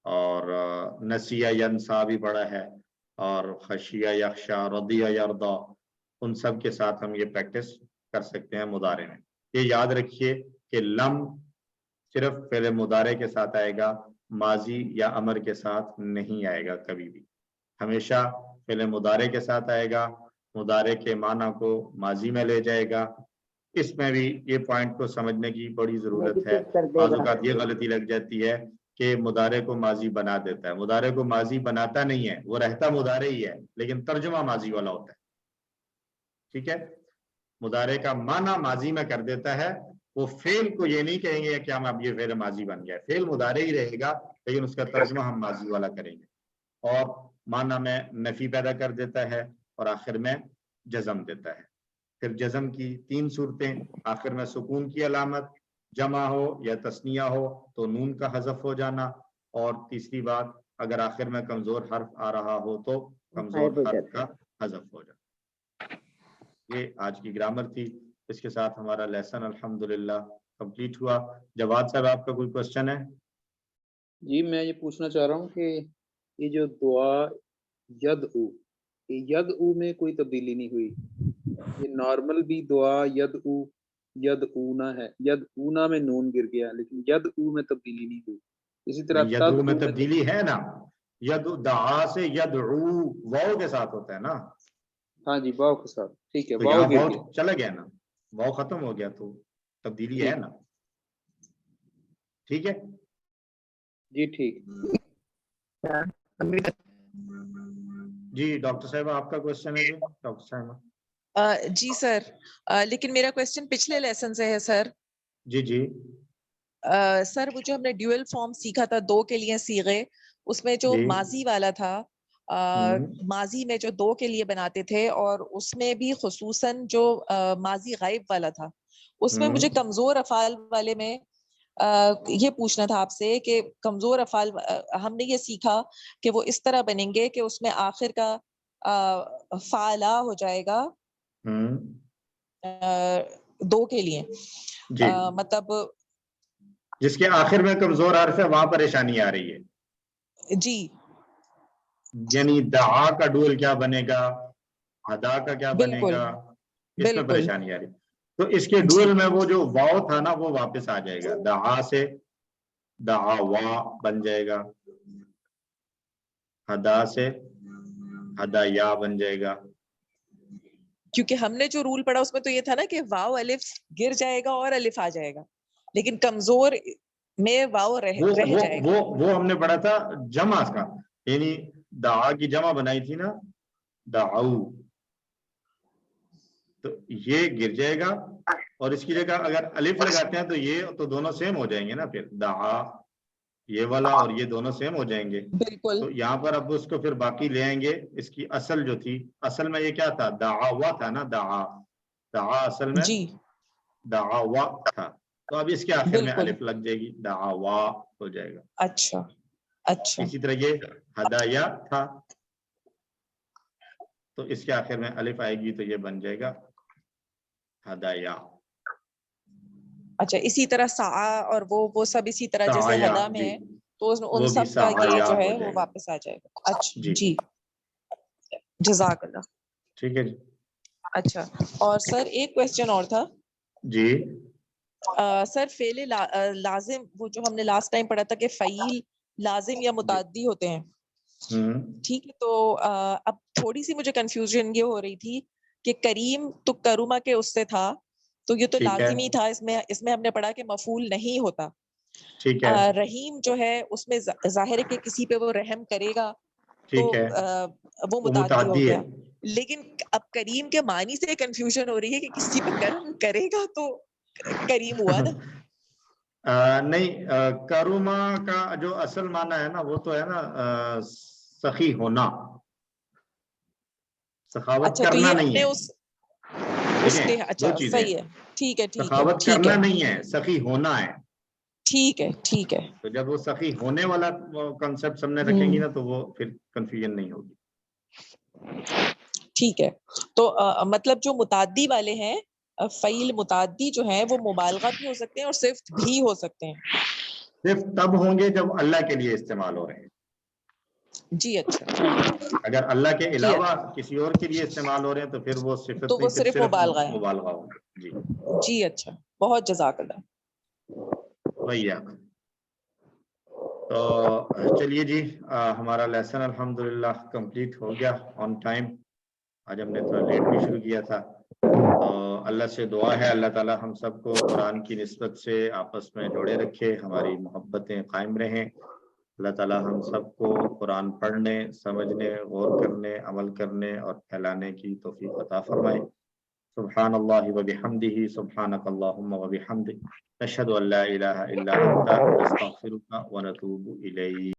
और नसिया यनसा भी पढ़ा है, और खशिया यख्शा, रदिया यरदा, उन सब के साथ हम ये प्रैक्टिस कर सकते हैं मुदारे में। ये याद रखिए कि लम सिर्फ फ़िल मुदारे के साथ आएगा, माजी या अमर के साथ नहीं आएगा कभी भी। हमेशा फ़िल मुदारे के साथ आएगा, मुदारे के माना को माजी में ले जाएगा। इसमें भी ये पॉइंट को समझने की बड़ी ज़रूरत है। बाज़ औक़ात ये गलती लग जाती है कि मुदारे को माजी बना देता है। मुदारे को माजी बनाता नहीं है, वो रहता मुदारे ही है, लेकिन तर्जुमा माजी वाला होता है। ठीक है, मुदारे का माना माजी में कर देता है। वो फेल को ये नहीं कहेंगे कि हम अब ये फेल माजी बन गया, फेल मुदारे ही रहेगा, लेकिन उसका तर्जुमा हम माजी वाला करेंगे। और माना में नफी पैदा कर देता है और आखिर में जज़म देता है। फिर जज़म की 3 सूरतें, आखिर में सुकून की अलामत, जमा हो या तस्निया हो तो नून का हज़फ हो जाना, और तीसरी बात अगर आखिर में कमज़ोर हर्फ आ रहा हो तो कमज़ोर हर्फ का हज़फ हो जाना। ये आज की ग्रामर थी। इसके साथ हमारा लेसन अल्हम्दुलिल्लाह कंप्लीट हुआ। जवाद साहब, आपका कोई क्वेश्चन है? जी, मैं ये पूछना चाह रहा हूँ कि ये जो दुआ यदउ, ये यदउ में कोई तब्दीली नहीं हुई। ये नॉर्मल भी दुआ यदउ यदऊना है, यदऊना में नून गिर गया, लेकिन यदउ में तब्दीली नहीं हुई। اسی طرح یدعو میں تدعو تبدیلی ہے نا، یدعو دعا سے یدعو واو کے ساتھ ہوتا ہے نا. ہاں جی واو کے ساتھ، ٹھیک ہے تو واو یہاں گر واو گیا چلا گیا نا، واو ختم ہو گیا تو تبدیلی ہے ٹھیک نا. ٹھیک ہے جی ٹھیک. جی ڈاکٹر صاحبہ آپ کا کوشچن ہے جو ڈاکٹر صاحبہ. جی سر، لیکن میرا کوشچن پچھلے لیسن سے ہے سر. جی جی سر وہ جو ہم نے ڈیول فارم سیکھا تھا دو کے لیے صیغے، اس میں جو جی ماضی والا تھا، ماضی میں جو دو کے لیے بناتے تھے، اور اس میں بھی خصوصاً جو ماضی غائب والا تھا، اس میں مجھے کمزور افعال والے میں یہ پوچھنا تھا آپ سے کہ کمزور افعال ہم نے یہ سیکھا کہ وہ اس طرح بنیں گے کہ اس میں آخر کا فعلا ہو جائے گا دو کے لیے، جی مطلب جس کے آخر میں کمزور حرف ہے وہاں پریشانی آ رہی ہے. جی یعنی دعا کا ڈول کیا بنے گا، ادا کا کیا بنے بالکل گا، اس میں بالکل پریشانی آ رہی ہے. تو اس کے ڈول میں وہ جو واو تھا نا وہ واپس آ جائے گا، دعا سے دعوا بن جائے گا، ہدا سے ہدایا بن جائے گا. کیونکہ ہم نے جو رول پڑھا اس میں تو یہ تھا نا کہ واو الف گر جائے گا اور الف آ جائے گا، لیکن کمزور میں واو رہ جائے گا. وہ ہم نے پڑھا تھا جمع کا، یعنی دعا کی جمع بنائی تھی نا دعو، تو یہ گر جائے گا اور اس کی جگہ اگر الف لگاتے ہیں تو یہ تو دونوں سیم ہو جائیں گے نا، پھر دعا یہ والا اور یہ دونوں سیم ہو جائیں گے. بالکل تو یہاں پر اب اس کو پھر باقی لے آئیں گے. اس کی اصل جو تھی، اصل میں یہ کیا تھا، دعوا تھا نا، دعا اصل میں جی دعوا تھا. تو اب اس کے آخر میں بالکل الف لگ جائے گی، دعوا ہو جائے گا. اچھا اچھا اسی طرح یہ ہدایا تھا، تو اس کے آخر میں الف آئے گی تو یہ بن جائے گا ہدایا. اچھا اسی طرح سعا اور وہ سب اسی طرح جیسے سعایا ہدا میں جی، ہے تو ان وہ بھی سب کا یہ سعایا جو ہے ہو وہ جائے گا. واپس آ جائے گا. اچھا جی جی جزاک اللہ. ٹھیک ہے جی. اچھا اور سر ایک کوشچن اور تھا جی سر، فعل لازم وہ جو ہم نے لاسٹ ٹائم پڑھا تھا کہ فعیل لازم یا متعدی ہوتے ہیں، ٹھیک ہے. تو اب تھوڑی سی مجھے کنفیوژن یہ ہو رہی تھی کہ کریم تو کروما کے اس سے تھا، تو یہ تو ٹھیک ہے لازمی تھا. اس میں ہم نے پڑھا کہ مفعول نہیں ہوتا. ٹھیک ہے رحیم جو ہے اس میں ظاہر ہے کہ کسی پہ وہ رحم کرے گا تو ٹھیک ہے وہ وہ متعدی ہو متعدی ہے. گیا. لیکن اب کریم کے معنی سے کنفیوژن ہو رہی ہے کہ کسی پہ کرم کرے گا تو کریم ہوا نا. نہیں، کروما کا جو اصل معنی ہے نا وہ تو ہے نا سخی ہونا، سخاوت اچھا تو کرنا یہ نہیں اپنے ہے. اس کے دیکھیں دو اچھا چیزیں، صحیح ہے، ٹھیک ہے ٹھیک ہے سخاوت ٹھیک کرنا ہے نہیں ہے، سخی ہونا ہے. ٹھیک ہے ٹھیک ہے. تو جب وہ سخی ہونے والا کنسپٹ سامنے رکھیں گی نا تو وہ پھر کنفیوژن نہیں ہوگی. ٹھیک ہے. تو مطلب جو متعدی والے ہیں فعیل متعدی جو ہیں وہ مبالغہ بھی ہو سکتے ہیں اور صرف بھی ہو سکتے ہیں. صرف تب ہوں گے جب اللہ کے لیے استعمال ہو رہے ہیں. جی اچھا اگر اللہ کے جی علاوہ کسی اور کے لیے استعمال ہو رہے ہیں تو پھر وہ صفت تو نہیں، وہ پھر صرف مبالغہ ہے. مبالغہ ہوگا. جی جی اچھا بہت جزاک اللہ. وہی ہے. تو چلیے جی ہمارا لیسن الحمدللہ کمپلیٹ ہو گیا آن ٹائم. آج ہم نے تھوڑا لیٹ بھی شروع کیا تھا. تو اللہ سے دعا ہے اللہ تعالی ہم سب کو قرآن کی نسبت سے آپس میں جوڑے رکھے، ہماری محبتیں قائم رہیں. اللہ تعالی ہم سب کو قرآن پڑھنے، سمجھنے، غور کرنے، عمل کرنے اور پھیلانے کی توفیق عطا فرمائے. سبحان اللہ وبحمدہ، سبحانک اللہم وبحمدک، نشہد ان لا الہ الا انت، نستغفرک ونتوب الیک.